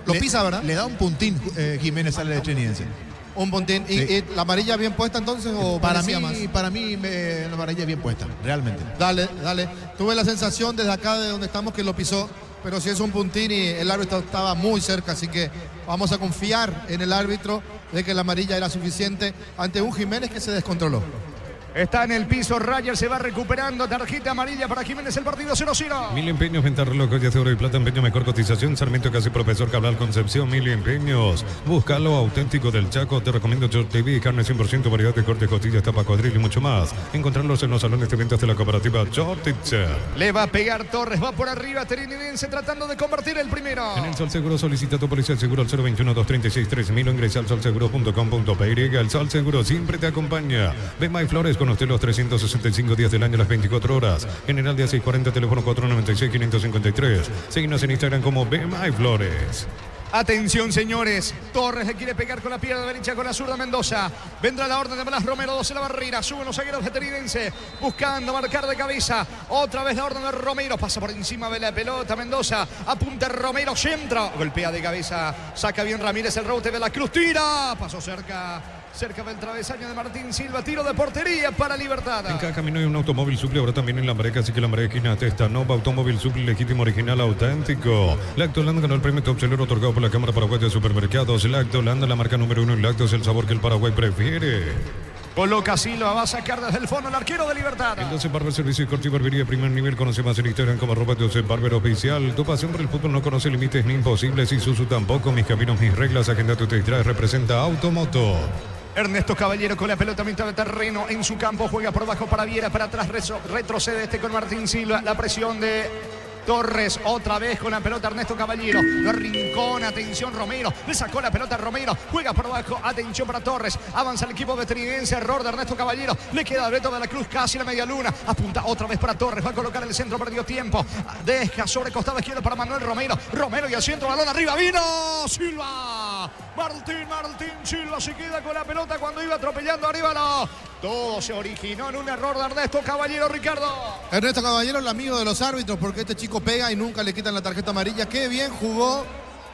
lo pisa, ¿verdad? Le da un puntín Jiménez al Trinidense. Un puntín. Sí. ¿Y la amarilla bien puesta entonces o Para parecía mí, más? la amarilla bien puesta, realmente. Dale. Tuve la sensación desde acá de donde estamos que lo pisó, pero si es un puntín y el árbitro estaba muy cerca, así que vamos a confiar en el árbitro de que la amarilla era suficiente ante un Jiménez que se descontroló. Está en el piso, Rayer se va recuperando, tarjeta amarilla para Jiménez, el partido 0-0. Mil empeños, venta reloj, joyas de oro y plata, empeño, mejor cotización, Sarmiento casi profesor Cabral Concepción, Mil empeños. Búscalo auténtico del Chaco, te recomiendo Short TV, carne 100%, variedad de corte, costillas, tapa, cuadril y mucho más. Encontrarlos en los salones de ventas de la cooperativa Shortitzer. Le va a pegar Torres, va por arriba Trinidense tratando de convertir el primero. En el Sol Seguro solicita tu policía seguro al 021-236-3000 o ingresa al solseguro.com.py. El Sol Seguro siempre te acompaña. Ve My Flores con usted los 365 días del año, las 24 horas. General de 640, teléfono 496-553. Síguenos en Instagram como Ve My Flores. Atención, señores. Torres le quiere pegar con la pierna derecha con la zurda Mendoza. Vendrá la orden de Blas Romero, 12 la barrera. Suben los zagueros de Trinidense buscando marcar de cabeza. Otra vez la orden de Romero. Pasa por encima de la pelota Mendoza. Apunta Romero, centra. Golpea de cabeza. Saca bien Ramírez el rebote de la Cruz. Tira. Pasó cerca del travesaño de Martín Silva. Tiro de portería para Libertad. En cada camino hay un automóvil Supli, ahora también en Lambareca, así que Lambareca Esquina Nova, automóvil Supli legítimo, original, auténtico. Lactolanda ganó el premio Top Seller otorgado por la Cámara Paraguaya de Supermercados. Lactolanda, la marca número 1 en lácteos, el sabor que el Paraguay prefiere. Coloca Silva, va a sacar desde el fondo el arquero de Libertad. El 12 Barber Servicio y Corte y Barbería primer nivel. Conoce más en Instagram como @12 Barber Oficial. Tu pasión por el fútbol no conoce límites ni imposibles. Y Susu tampoco. Mis caminos, mis reglas. Agenda tu te distrae. Representa Automoto. Ernesto Caballero con la pelota a mitad de terreno en su campo. Juega por abajo para Viera, para atrás retrocede con Martín Silva. La presión de Torres, otra vez con la pelota Ernesto Caballero. Lo arrincona, atención Romero. Le sacó la pelota a Romero. Juega por abajo, atención para Torres. Avanza el equipo veterinarense, error de Ernesto Caballero. Le queda Beto de la Cruz, casi la media luna. Apunta otra vez para Torres. Va a colocar el centro, perdió tiempo. Deja sobre costado izquierdo para Manuel Romero. Romero y al centro, balón arriba. ¡Vino Silva! Martín Silva se queda con la pelota cuando iba atropellando a Arévalo. Todo se originó en un error de Ernesto Caballero, Ricardo. Ernesto Caballero, el amigo de los árbitros, porque este chico pega y nunca le quitan la tarjeta amarilla. Qué bien jugó,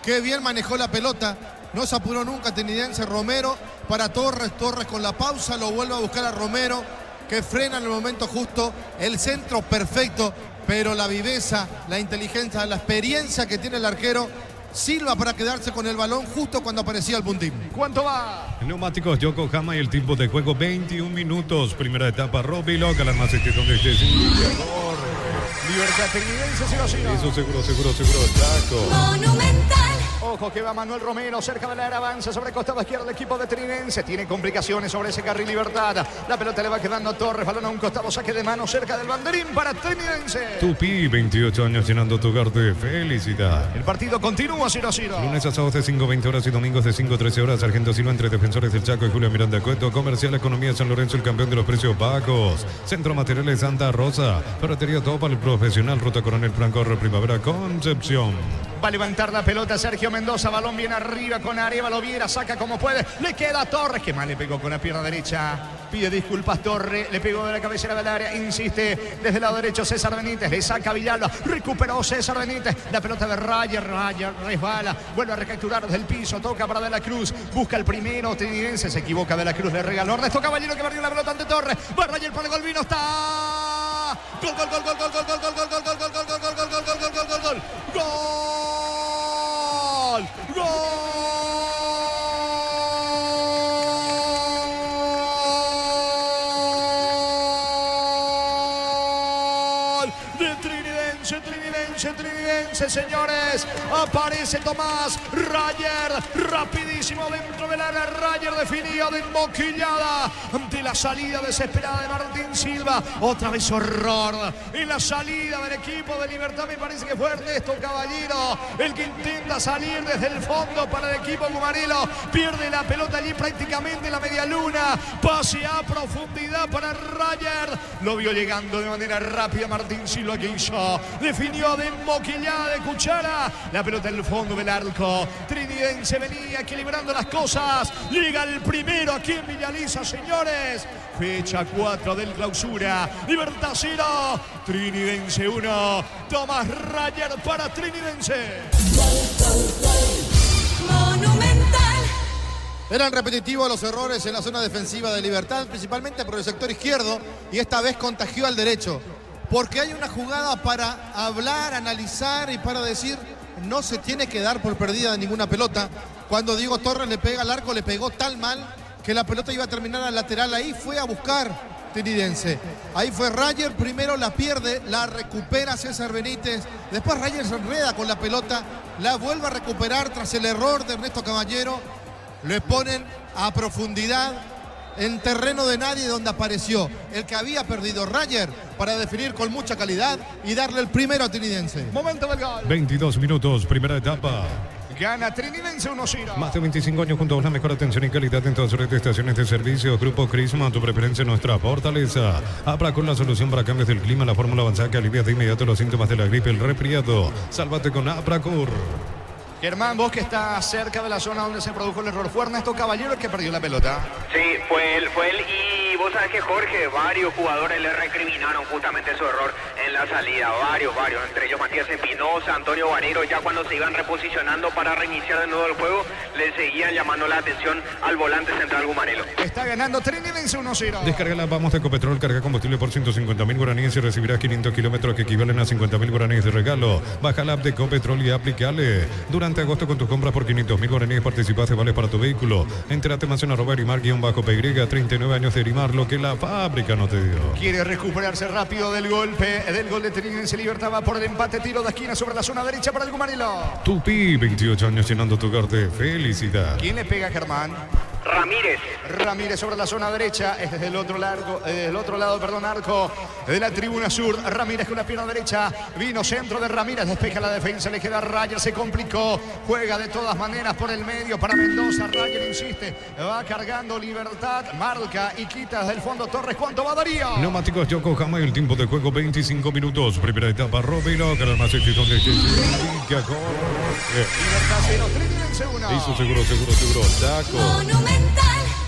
qué bien manejó la pelota. No se apuró nunca Trinidense. Romero para Torres. Torres con la pausa lo vuelve a buscar a Romero, que frena en el momento justo. El centro perfecto, pero la viveza, la inteligencia, la experiencia que tiene el arquero Silva para quedarse con el balón justo cuando aparecía el puntín. ¿Cuánto va? Neumáticos Yokohama y el tiempo de juego 21 minutos. Primera etapa, Roby Loca, la más extensión de este Libertad Trinidense 0-0. Eso seguro, Chaco. Monumental. Ojo que va Manuel Romero cerca del área, avanza sobre costado izquierdo el equipo de Trinidense. Tiene complicaciones sobre ese carril Libertad. La pelota le va quedando a Torres, balón a un costado, saque de mano cerca del banderín para Trinidense. Tupi, 28 años llenando tu hogar de felicidad. El partido continúa 0-0. Lunes a sábados de 5:20 horas y domingos de 5:13 horas. Sargento Silva entre Defensores del Chaco y Julio Miranda Cueto. Comercial Economía San Lorenzo, el campeón de los precios bajos. Centro Materiales Santa Rosa. Ferretería todo para el profesional. Ruta Coronel Franco, Primavera Concepción. Va a levantar la pelota Sergio Mendoza, balón bien arriba con Arévalo Viera, saca como puede, le queda a Torres, que mal le pegó con la pierna derecha, pide disculpas Torres, le pegó de la cabecera del área, insiste desde el lado derecho César Benítez, le saca Villalba, recuperó César Benítez, la pelota de Rayer resbala, vuelve a recapturar desde el piso, toca para De la Cruz, busca el primero, Trinidense, se equivoca De la Cruz, le regaló Ernesto Caballero que perdió la pelota ante Torres, va Rayer para el gol, vino, está... Gol. De Trinidense, señores. Aparece Tomás Rayer, rapidísimo dentro del área. Rayer definía de moquillada ante la salida desesperada de Martín Silva. Otra vez horror en la salida del equipo de Libertad. Me parece que fue Ernesto Caballero el que intenta salir desde el fondo para el equipo Gumarelo. Pierde la pelota allí prácticamente en la media luna. Pase a profundidad para Rayer. Lo vio llegando de manera rápida Martín Silva, que hizo. Definió de moquillada, de cuchara. La pelota en el fondo del arco. Trinidense venía equilibrando las cosas. Llega el primero aquí en Villaliza, señores. Fecha 4 del clausura. Libertad 0, Trinidense 1. Tomás Rayer para Trinidense. Monumental. Eran repetitivos los errores en la zona defensiva de Libertad, principalmente por el sector izquierdo, y esta vez contagió al derecho. Porque hay una jugada para hablar, analizar y para decir no se tiene que dar por perdida de ninguna pelota. Cuando Diego Torres le pega al arco, le pegó tan mal que la pelota iba a terminar al lateral. Ahí fue a buscar Trinidense. Ahí fue Rayer, primero la pierde, la recupera César Benítez. Después Rayer se enreda con la pelota, la vuelve a recuperar tras el error de Ernesto Caballero. Le ponen a profundidad en terreno de nadie, donde apareció el que había perdido Rayer para definir con mucha calidad y darle el primero a Trinidense. Momento del gol. 22 minutos, primera etapa. Gana Trinidense 1-0. Más de 25 años junto a la mejor atención y calidad en todas sus estaciones de servicio. Grupo Crisma, tu preferencia, nuestra fortaleza. Abra con la solución para cambios del clima, la fórmula avanzada que alivia de inmediato los síntomas de la gripe, el resfriado. Sálvate con Abracur. Germán, vos que estás cerca de la zona donde se produjo el error, ¿fue Ernesto Caballero el que perdió la pelota? Sí, fue él, y vos sabés que Jorge, varios jugadores le recriminaron justamente su error en la salida, varios, entre ellos Matías Espinosa, Antonio Vareiro, ya cuando se iban reposicionando para reiniciar de nuevo el juego, le seguían llamando la atención al volante central Gumarelo. Está ganando Trinidense 1-0. Descarga la Vamos de Ecopetrol, carga combustible por 150.000 guaraníes y recibirás 500 kilómetros que equivalen a 50.000 guaraníes de regalo. Baja la app de Ecopetrol y aplicale. Durante agosto con tus compras por 500.000 guaraníes participas de vales para tu vehículo. Entérate más en @Erimar_PY, 39 años de Erimar, lo que la fábrica no te dio. Quiere recuperarse rápido del golpe, del gol de Trinidense. Libertad va por el empate, tiro de esquina sobre la zona derecha para el Gumarelo. Tupi, 28 años llenando tu hogar de felicidad. ¿Quién le pega a Germán? Ramírez sobre la zona derecha, es desde el otro lado, arco de la tribuna sur. Ramírez con la pierna derecha, vino centro de Ramírez, despeja la defensa, le queda Rayer, se complicó, juega de todas maneras por el medio para Mendoza. Rayer insiste, va cargando Libertad, marca y quita desde el fondo Torres. ¿Cuánto va Darío? Neumáticos Yokohama y el tiempo de juego 25 minutos. Primera etapa, Robilo, que era el más exitoso de este. Libertad 0, Trinidense 1. Hizo seguro. Saco.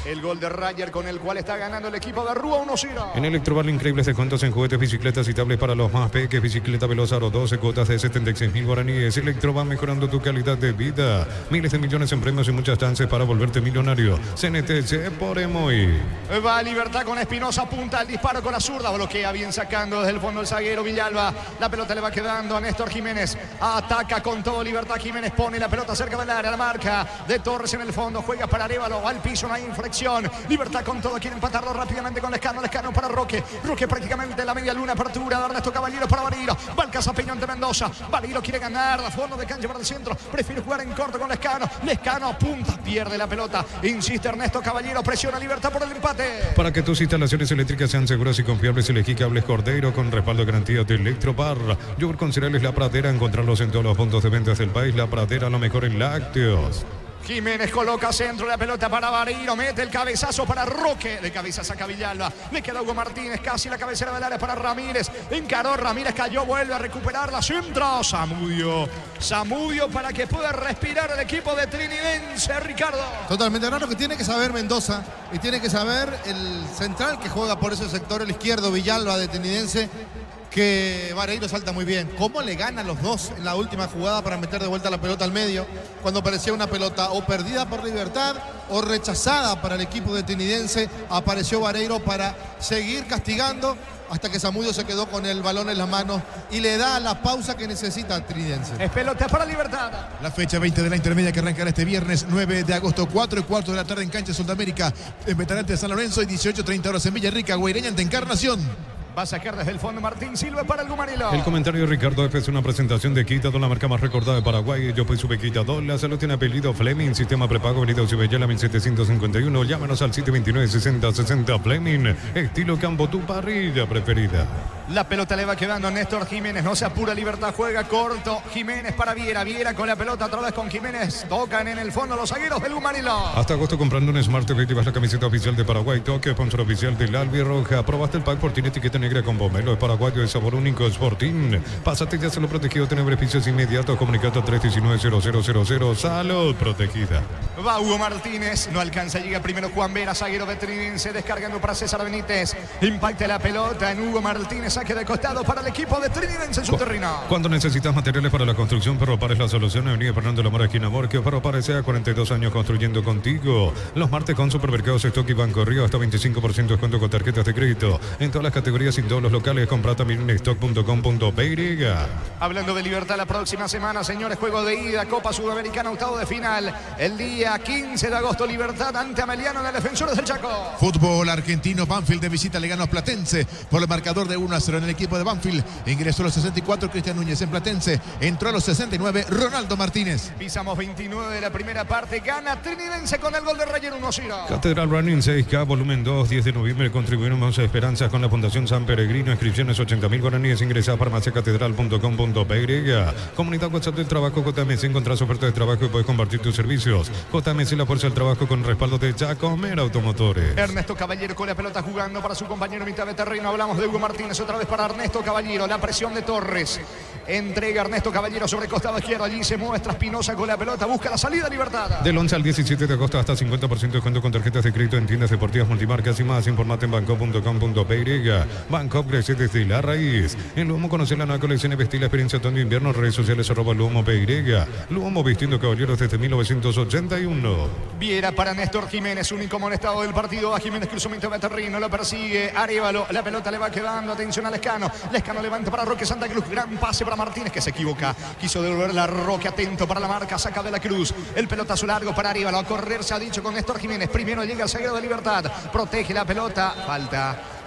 El gol de Rayer con el cual está ganando el equipo de Rúa 1-0. En Electrobar, increíbles descuentos en juguetes, bicicletas y tablets para los más peques. Bicicleta Veloz Aro 12, cuotas de 76.000 guaraníes. Electrobar, mejorando tu calidad de vida. Miles de millones en premios y muchas chances para volverte millonario. CNTC por Emoy. Va Libertad con Espinosa, apunta el disparo con la zurda, bloquea bien sacando desde el fondo el zaguero Villalba. La pelota le va quedando a Néstor Jiménez. Ataca con todo Libertad. Jiménez pone la pelota cerca del área, la marca de Torres en el fondo. Juega para Arévalo, va al piso, no hay infracción. Libertad con todo, quiere empatarlo rápidamente con Lescano para Roque prácticamente la media luna, apertura de Ernesto Caballero para Vareiro, va el Cazapeñón de Mendoza. Vareiro quiere ganar, a fondo de cancha para el centro, prefiere jugar en corto con Lescano apunta, pierde la pelota, insiste Ernesto Caballero, presiona Libertad por el empate. Para que tus instalaciones eléctricas sean seguras y confiables, elegí Cables Cordero con respaldo de garantía de Electropar. Yogur con cereales La Pradera, encontrarlos en todos los puntos de ventas del país. La Pradera, lo mejor en lácteos. Jiménez coloca centro de la pelota para Vareiro, mete el cabezazo para Roque, de cabeza saca Villalba, le queda Hugo Martínez, casi la cabecera del área para Ramírez, encaró Ramírez, cayó, vuelve a recuperarla, centro, Zamudio para que pueda respirar el equipo de Trinidense, Ricardo. Totalmente raro, que tiene que saber Mendoza y tiene que saber el central que juega por ese sector, el izquierdo, Villalba de Trinidense, que Vareiro salta muy bien. ¿Cómo le ganan los dos en la última jugada para meter de vuelta la pelota al medio? Cuando parecía una pelota o perdida por Libertad o rechazada para el equipo de Trinidense, apareció Vareiro para seguir castigando hasta que Zamudio se quedó con el balón en las manos y le da la pausa que necesita a Trinidense. Es pelota para Libertad. La fecha 20 de la intermedia que arrancará este viernes 9 de agosto, 4:15 de la tarde en cancha Sudamérica, en Veterante de San Lorenzo, y 18:30 horas en Villarrica, Guaireña ante Encarnación. Va a sacar desde el fondo Martín Silva para el Gumarelo. El comentario de Ricardo F. es una presentación de Quitadol, la marca más recordada de Paraguay. Yo pues supe Quitadol, la salud tiene apellido Fleming, sistema prepago, avenida Cibellala 1751. Llámanos al 729-6060 Fleming, estilo campo, tu parrilla preferida. La pelota le va quedando a Néstor Jiménez, no se apura, Libertad juega corto, Jiménez para Viera con la pelota otra vez con Jiménez, tocan en el fondo los zagueros del Gumarelo. Hasta agosto comprando un Smart TV llevas la camiseta oficial de Paraguay, Toque, sponsor oficial del Albirroja. Probaste el pack por tiene etiqueta negra con pomelo, es paraguayo de sabor único, Sporting. Pásate ya, se lo protegido, tiene beneficios inmediatos, comunicado a 319-0000, salud protegida. Va Hugo Martínez, no alcanza, llega primero Juan Vera, zaguero de Trinidense, descargando para César Benítez, impacta la pelota en Hugo Martínez, saque de costado para el equipo de Trinidense en su terreno. Cuando necesitas materiales para la construcción, Ferropar es la solución. Avenida Fernando Lamora, esquina Borquio. Ferropar sea 42 años construyendo contigo. Los martes con supermercados Stock y Banco Río, hasta 25% de descuento con tarjetas de crédito en todas las categorías y en todos los locales. Compra también en stock.com.py. Hablando de Libertad, la próxima semana, señores, juego de ida, Copa Sudamericana, octavo de final, el día 15 de agosto, Libertad ante Ameliano de Defensores del Chaco. Fútbol argentino, Banfield de visita le ganó a Platense por el marcador de 1-0 en el equipo de Banfield. Ingresó a los 64 Cristian Núñez en Platense, entró a los 69 Ronaldo Martínez. Pisamos 29 de la primera parte, gana Trinidense con el gol de Rayer 1-0. Catedral Running 6K, volumen 2, 10 de noviembre, contribuimos a esperanzas con la Fundación San Peregrino, inscripciones 80.000 guaraníes, ingresa a farmaciacatedral.com.py. Comunidad WhatsApp del Trabajo JMC, encontrás ofertas de trabajo y puedes compartir tus servicios. JMC, la fuerza del trabajo con respaldo de Chacomer Automotores. Ernesto Caballero con la pelota jugando para su compañero mitad de terreno, hablamos de Hugo Martínez, otra vez para Ernesto Caballero, la presión de Torres. Entrega Ernesto Caballero sobre costado izquierdo. Allí se muestra Espinosa con la pelota. Busca la salida Libertad. Del 11 al 17 de agosto hasta 50% de descuento con tarjetas de crédito en tiendas deportivas multimarcas y más. Informate en banco.com.py. Banco crece desde la raíz. En Luomo conocer la nueva colección y vestir la experiencia otoño-invierno. Redes sociales @LuomoPY. Luomo vistiendo caballeros desde 1981. Viera para Néstor Jiménez, único molestado del partido. A Jiménez cruzamiento de Beterrino, lo persigue Arévalo. La pelota le va quedando. Atención a Lescano. Lescano levanta para Roque Santa Cruz. Gran pase para Martínez que se equivoca. Quiso devolverla a Roque, atento para la marca. Saca de la Cruz. El pelotazo largo para Arévalo. A correr se ha dicho con Néstor Jiménez. Primero llega el zaguero de Libertad. Protege la pelota.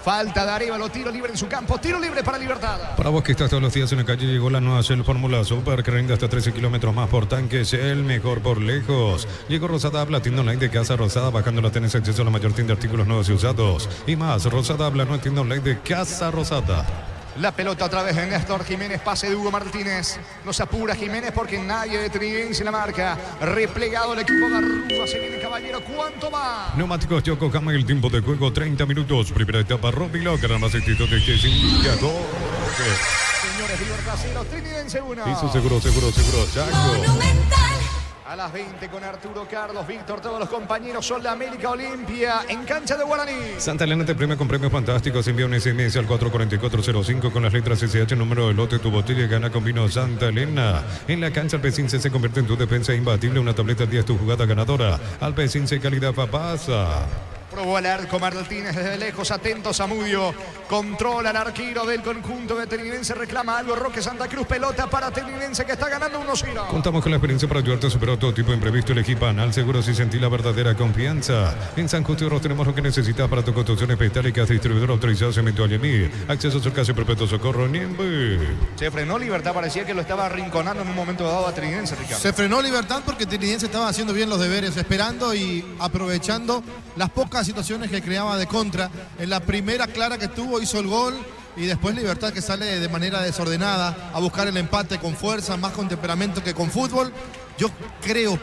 Falta de Arévalo, tiro libre en su campo, tiro libre para Libertad. Para vos que estás todos los días en la calle, llegó la nueva Shell Fórmula Super que rinde hasta 13 kilómetros más por tanque. Shell, mejor por lejos. Llegó Rosada Habla, tienda online de Casa Rosada. Bajándola tenés acceso a la mayor tienda de artículos nuevos y usados. Y más, Rosada Habla, no tienda online de Casa Rosada. La pelota otra vez de Néstor Jiménez, pase de Hugo Martínez. No se apura Jiménez porque nadie de Trinidense la marca. Replegado el equipo de Arrua, se viene Caballero, ¿cuánto más? Neumáticos Yokohama, el tiempo de juego 30 minutos. Primera etapa, Robilo, que era más éxito de que Sindicato. Señores, Libertad 0, Trinidense 1. Hizo seguro, Chaco. A las 20 con Arturo Carlos, Víctor, todos los compañeros son la América Olimpia en cancha de Guaraní. Santa Elena te premia con premios fantásticos. Envía un SMS al 44405 con las letras SH, número de lote, tu botella gana con vino Santa Elena. En la cancha Alpecince se convierte en tu defensa imbatible. Una tableta al día es tu jugada ganadora. Alpecince, calidad papasa. Probó al arco Martínez desde lejos, atento Zamudio. Controla al arquero del conjunto de Trinidense, reclama algo Roque Santa Cruz, pelota para Trinidense que está ganando 1-0. Contamos con la experiencia para ayudarte a superar todo tipo de imprevisto. Elegí Panal Seguros y sentí la verdadera confianza. En San Justo tenemos lo que necesitas para tu construcción metálicas, distribuidor autorizado Cemento Allemí. Acceso a su casa y perpetuo socorro Niembe. Se frenó Libertad, parecía que lo estaba arrinconando en un momento dado a Trinidense, Ricardo. Se frenó Libertad porque Trinidense estaba haciendo bien los deberes, esperando y aprovechando las pocas situaciones que creaba de contra. En la primera clara que tuvo hizo el gol y después Libertad que sale de manera desordenada a buscar el empate con fuerza, más con temperamento que con fútbol. Yo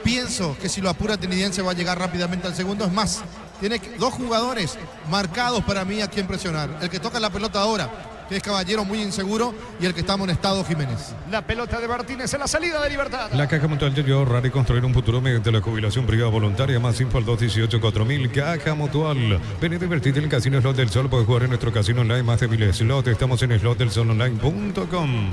pienso que si lo apura Trinidense va a llegar rápidamente al segundo. Es más, tiene dos jugadores marcados para mí a quien presionar. El que toca la pelota ahora, que es Caballero, muy inseguro, y el que está amonestado, Jiménez. La pelota de Martínez en la salida de Libertad. La Caja Mutual te ayuda a ahorrar y construir un futuro mediante la jubilación privada voluntaria. Más info al 218-4000. Caja Mutual. Ven a divertirte en el Casino Slot del Sol. Puedes jugar en nuestro casino online más de 1000 slots. Estamos en slotdelsolonline.com.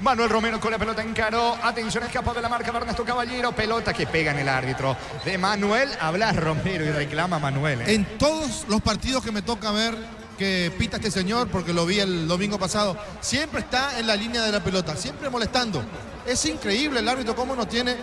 Manuel Romero con la pelota encaró. Atención, escapa de la marca de Ernesto Caballero. Pelota que pega en el árbitro. De Manuel habla Romero y reclama Manuel. En todos los partidos que me toca ver que pita este señor, porque lo vi el domingo pasado, siempre está en la línea de la pelota, siempre molestando. Es increíble el árbitro cómo no tiene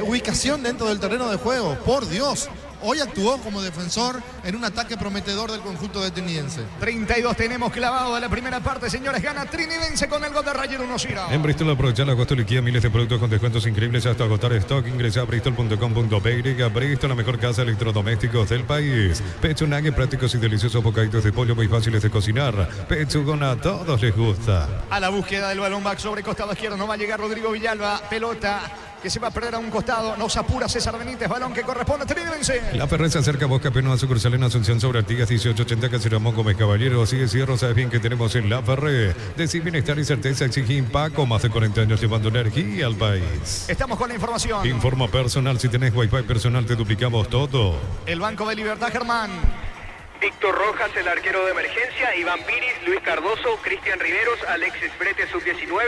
ubicación dentro del terreno de juego. Por Dios. Hoy actuó como defensor en un ataque prometedor del conjunto de Trinidense. 32 tenemos clavado de la primera parte, señores. Gana Trinidense con el gol de Rayer 1-0. En Bristol aprovechar la agosto liquida miles de productos con descuentos increíbles hasta agotar stock. Ingresa a bristol.com.py. Bristol, la mejor casa de electrodomésticos del país. Pechunague, prácticos y deliciosos bocaditos de pollo muy fáciles de cocinar. Pechugón, a todos les gusta. A la búsqueda del balón back sobre costado izquierdo. No va a llegar Rodrigo Villalba. Pelota que se va a perder a un costado. Nos apura César Benítez. Balón que corresponde a Trinidense. La Ferrer se acerca a Bosca Peno a sucursal en Asunción sobre Artigas 1880 Caseramón Gómez Caballero. Sigue Cierro, sabes bien que tenemos en La Ferrer. Decir bienestar y certeza exige Impaco. Más de 40 años llevando energía al país. Estamos con la información. Informa personal. Si tenés Wi-Fi personal te duplicamos todo. El Banco de Libertad, Germán. Víctor Rojas, el arquero de emergencia, Iván Piris, Luis Cardoso, Cristian Riveros, Alexis Brete, sub-19,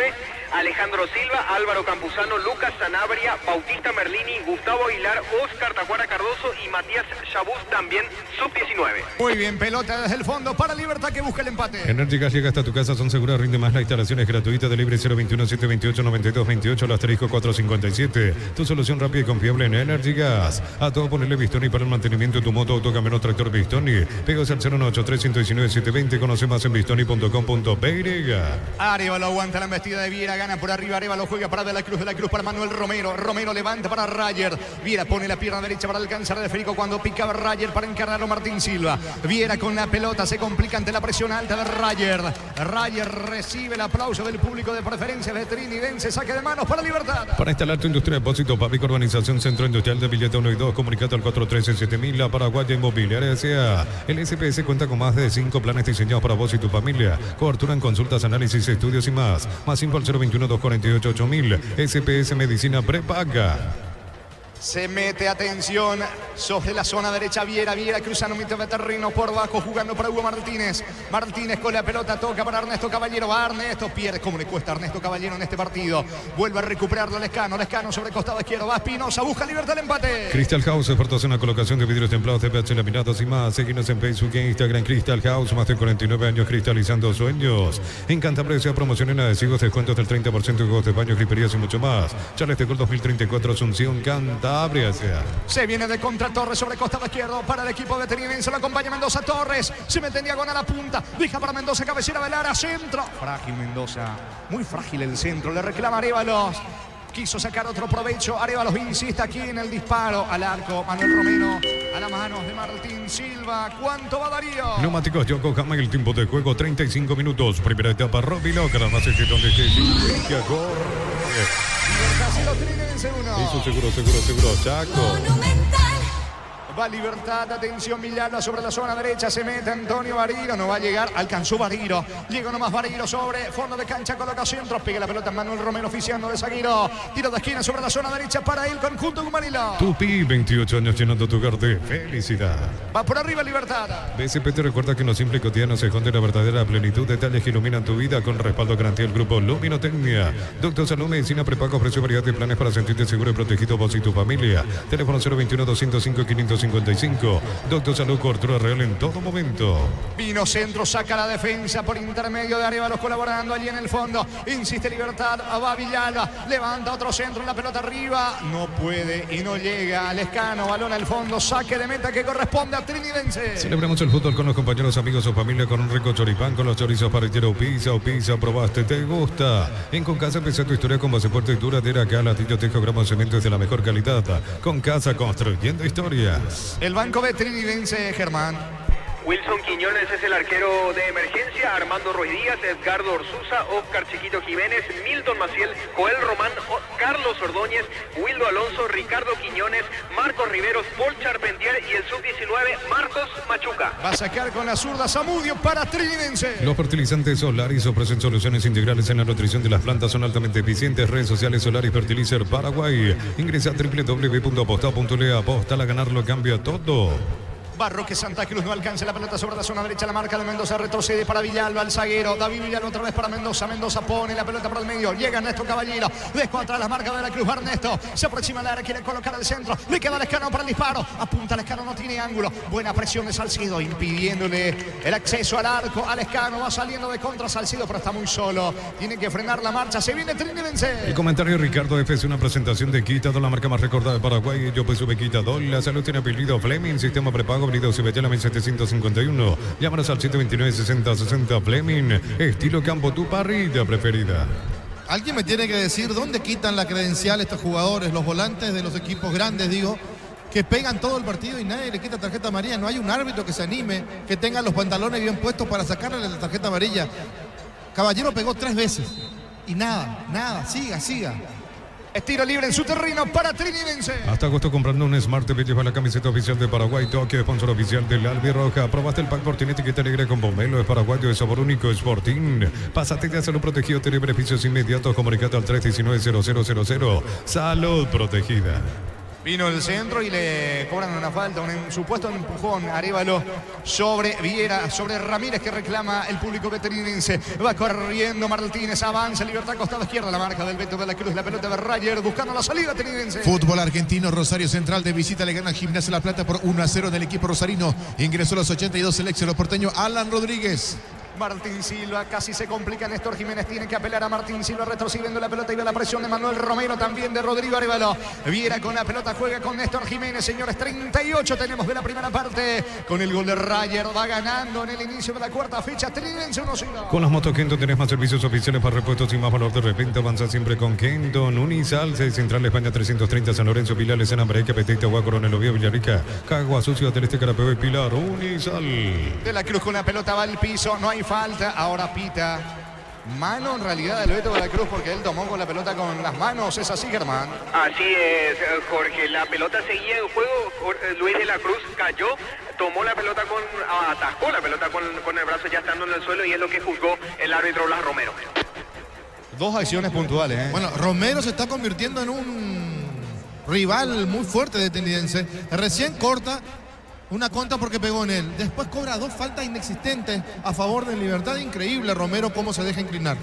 Alejandro Silva, Álvaro Campuzano, Lucas Sanabria, Bautista Merlini, Gustavo Aguilar, Oscar Tacuara Cardoso y Matías Chabuz, también sub-19. Muy bien, pelota desde el fondo para Libertad que busca el empate. Enérgicas llega hasta tu casa, son seguras, rinde más. La instalación es gratuita, de libre 021-728-9228, el asterisco 457. Tu solución rápida y confiable en Enérgicas. A todo ponerle Bistoni para el mantenimiento de tu moto, auto, camión o tractor Bistoni. Pegos al 093-119-720. Conoce más en bistoni.com.py. Arévalo aguanta la embestida de Viera, gana por arriba. Arévalo juega para de la Cruz para Manuel Romero. Romero levanta para Rayer. Viera pone la pierna derecha para alcanzar de Federico cuando picaba Rayer para encargarlo Martín Silva. Viera con la pelota, se complica ante la presión alta de Rayer. Rayer recibe el aplauso del público de preferencia de Trinidense. Saque de manos para Libertad. Para instalar tu industria de depósito, Público Urbanización Centro Industrial de Villeta 1 y 2, comunicate al 413-7000. La Paraguaya Inmobiliaria S.A. El SPS cuenta con más de 5 planes diseñados para vos y tu familia. Cobertura en consultas, análisis, estudios y más. Más info al 021-248-8000. SPS Medicina Prepaga. Se mete, atención, sobre la zona derecha, Viera cruzando mitad de terreno por abajo, jugando para Hugo Martínez. Martínez con la pelota, toca para Ernesto Caballero, va Ernesto, pierde, ¿cómo le cuesta a Ernesto Caballero en este partido? Vuelve a recuperarlo Lescano sobre costado izquierdo, va Espinosa, busca Libertad el empate. Crystal House, expertos en la colocación de vidrios templados, TPH, laminados y más. Seguinos en Facebook e Instagram, Crystal House, más de 49 años cristalizando sueños. En Cantabria sea promoción en adhesivos, descuentos del 30%, juegos de baños, griperías y mucho más. Charles de Gol 2034, Asunción, Cantabria. Se viene de contra Torres sobre costado izquierdo para el equipo de Trinense. Lo acompaña Mendoza Torres. Se mete en diagonal a la punta. Deja para Mendoza, cabecera Velara, centro. Frágil Mendoza. Muy frágil el centro. Le reclama Arévalos. Quiso sacar otro provecho. Arévalos insiste aquí en el disparo al arco. Manuel Romero a las manos de Martín Silva. ¿Cuánto va Darío? Neumáticos Yokohama, el tiempo de juego 35 minutos. Primera etapa, Robilo, cada más es donde que corre. Libertad, Trinense 1. Eso seguro, Chaco. Va Libertad, atención Villalba sobre la zona derecha, se mete Antonio Bariro, no va a llegar, alcanzó Bariro, llegó nomás Bariro sobre fondo de cancha, coloca centro, pega la pelota Manuel Romero oficiando de zaguero, tiro de esquina sobre la zona derecha para el conjunto Gumarilo. Tupi, 28 años llenando tu hogar de felicidad. Va por arriba Libertad. BSP te recuerda que en lo simple y cotidiano se esconde la verdadera plenitud, detalles que iluminan tu vida con respaldo garantía del grupo Luminotecnia. Doctor Salud Medicina Prepago ofrece variedad de planes para sentirte seguro y protegido vos y tu familia. Teléfono 021-205-555. Doctor Salud, cobertura real en todo momento. Vino centro, saca la defensa por intermedio de Arévalos colaborando allí en el fondo. Insiste Libertad, va Villalba, levanta otro centro, la pelota arriba. No puede y no llega. Lescano, balón al fondo, saque de meta que corresponde a Trinidense. Celebramos el fútbol con los compañeros, amigos o familia con un rico choripán, con los chorizos parrillero Pizza, probaste, te gusta. En Concasa empezó tu historia con base fuerte y duradera, acá ladrillo, tejo, gramo, cemento es de la mejor calidad. Concasa, construyendo historias. El banco de Trinidense, Germán. Wilson Quiñones es el arquero de emergencia, Armando Ruiz Díaz, Edgardo Orsuza, Oscar Chiquito Jiménez, Milton Maciel, Joel Román, Carlos Ordóñez, Wildo Alonso, Ricardo Quiñones, Marcos Riveros, Paul Charpentier y el sub-19 Marcos Machuca. Va a sacar con la zurda Zamudio para Trinidense. Los fertilizantes Solaris ofrecen soluciones integrales en la nutrición de las plantas, son altamente eficientes. Redes sociales Solaris Fertilizer Paraguay. Ingresa a www.aposta.le. Aposta a ganarlo, cambia todo. Roque Santa Cruz no alcanza la pelota sobre la zona derecha, la marca de Mendoza, retrocede para Villalba, el zaguero, David Villalba otra vez para Mendoza pone la pelota por el medio, llega Ernesto Caballero, dejó atrás la marca de la Cruz, Ernesto, se aproxima al área, quiere colocar al centro, le queda Lescano para el disparo, apunta Lescano, no tiene ángulo, buena presión de Salcido, impidiéndole el acceso al arco, a Lescano, va saliendo de contra Salcido, pero está muy solo, tiene que frenar la marcha, se viene Trinidense. El comentario de Ricardo F es una presentación de Quitadol, la marca más recordada de Paraguay. Yo pues sube Quitadol, la salud tiene apellido Fleming, sistema prepago, venido Cibetela 1751. Llámanos al 729-6060 Fleming, estilo campo, tu parrilla preferida. Alguien me tiene que decir dónde quitan la credencial estos jugadores, los volantes de los equipos grandes, digo, que pegan todo el partido y nadie le quita tarjeta amarilla. No hay un árbitro que se anime, que tenga los pantalones bien puestos para sacarle la tarjeta amarilla. Caballero pegó 3 veces y nada, siga. Estiro libre en su terreno para Trinidense. Hasta agosto comprando un Smart TV lleva la camiseta oficial de Paraguay, Tokio, sponsor oficial del Albirroja. Probaste el pack por tiene etiqueta negra con pomelo, es paraguayo de sabor único, Sporting. Pásate de salud protegido, tiene beneficios inmediatos, comunicate al 319-0000. Salud protegida. Vino el centro y le cobran una falta, un supuesto empujón a Arévalo sobre Viera, sobre Ramírez que reclama el público veterinense. Va corriendo Martínez, avanza, Libertad costado izquierda, la marca del Beto de la Cruz, la pelota de Rayer buscando la salida Trinense. Fútbol argentino, Rosario Central de visita le gana al Gimnasia La Plata por 1-0 del equipo rosarino. Ingresó a los 82 el ex porteño Alan Rodríguez. Martín Silva, casi se complica Néstor Jiménez, tiene que apelar a Martín Silva retrocediendo la pelota y ve la presión de Manuel Romero, también de Rodrigo Arévalo. Viera con la pelota, juega con Néstor Jiménez, señores, 38 tenemos de la primera parte, con el gol de Rayer, va ganando en el inicio de la cuarta fecha, Trinense 1-0. Con las motos Kenton tenés más servicios oficiales para repuestos y más valor de repente, avanza siempre con Kenton. Unisal, 6 Central España 330, San Lorenzo, Pilales, en Ambreque, Petita, Agua, Coronel Oviedo, Villarrica, Cagua, Sucio, Celeste, Carapeo y Pilar. Unisal. De la Cruz con la pelota va al piso, no hay falta, ahora pita mano en realidad del Beto de la Cruz porque él tomó con la pelota con las manos, ¿es así, Germán? Así es, Jorge, la pelota seguía en juego, Luis de la Cruz cayó, tomó la pelota atajó la pelota con el brazo ya estando en el suelo, y es lo que juzgó el árbitro Blas Romero. Dos acciones puntuales, ¿eh? Bueno, Romero se está convirtiendo en un rival muy fuerte de Trinidense. Recién corta una contra porque pegó en él. Después cobra dos faltas inexistentes a favor de Libertad. Increíble Romero cómo se deja inclinar.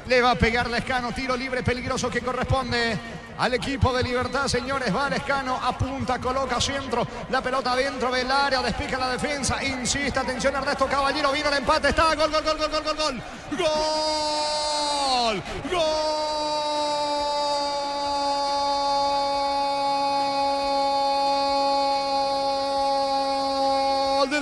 Le va a pegar Lescano, tiro libre peligroso que corresponde al equipo de Libertad, señores. Va Lescano, apunta, coloca centro, la pelota dentro del área, despeja la defensa, insiste, atención Ernesto Caballero, vino el empate, está, gol, gol, gol, gol, gol, gol, gol, gol, gol de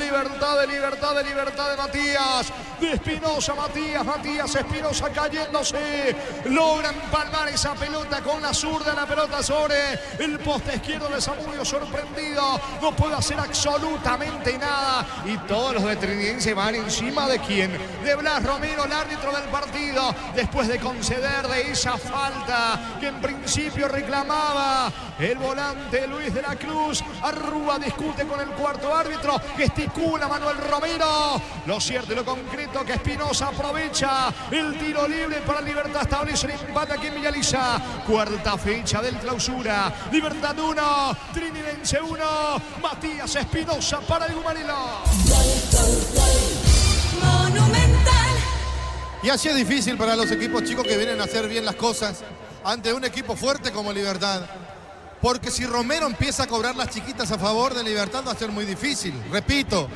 Libertad de Matías, de Espinosa, Matías Espinosa cayéndose, logran palmar esa pelota con la zurda, la pelota sobre el poste izquierdo de Zamudio, sorprendido, no puede hacer absolutamente nada, y todos los de Trinidense van encima de quién, de Blas Romero, el árbitro del partido, después de conceder de esa falta que en principio reclamaba el volante Luis de la Cruz. Arrúa discute con el cuarto árbitro, gesticula Manuel Romero, lo cierto y lo concreto que Espinosa aprovecha el tiro libre para Libertad, establece el empate aquí en Villaliza. Cuarta fecha del clausura, Libertad 1, Trinidense 1, Matías Espinosa para el Gumarilo. Monumental. Y así es difícil para los equipos chicos que vienen a hacer bien las cosas ante un equipo fuerte como Libertad. Porque si Romero empieza a cobrar las chiquitas a favor de Libertad va a ser muy difícil. Repito,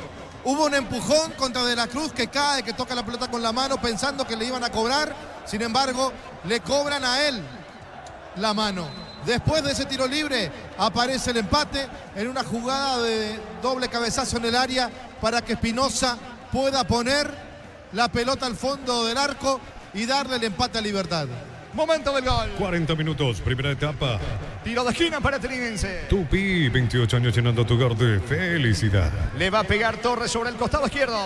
hubo un empujón contra De la Cruz que cae, que toca la pelota con la mano pensando que le iban a cobrar. Sin embargo, le cobran a él la mano. Después de ese tiro libre aparece el empate en una jugada de doble cabezazo en el área para que Espinosa pueda poner la pelota al fondo del arco y darle el empate a Libertad. Momento del gol. 40 minutos, primera etapa. Tiro de esquina para Trinidense. Tupi, 28 años llenando tu hogar de felicidad. Le va a pegar Torres sobre el costado izquierdo.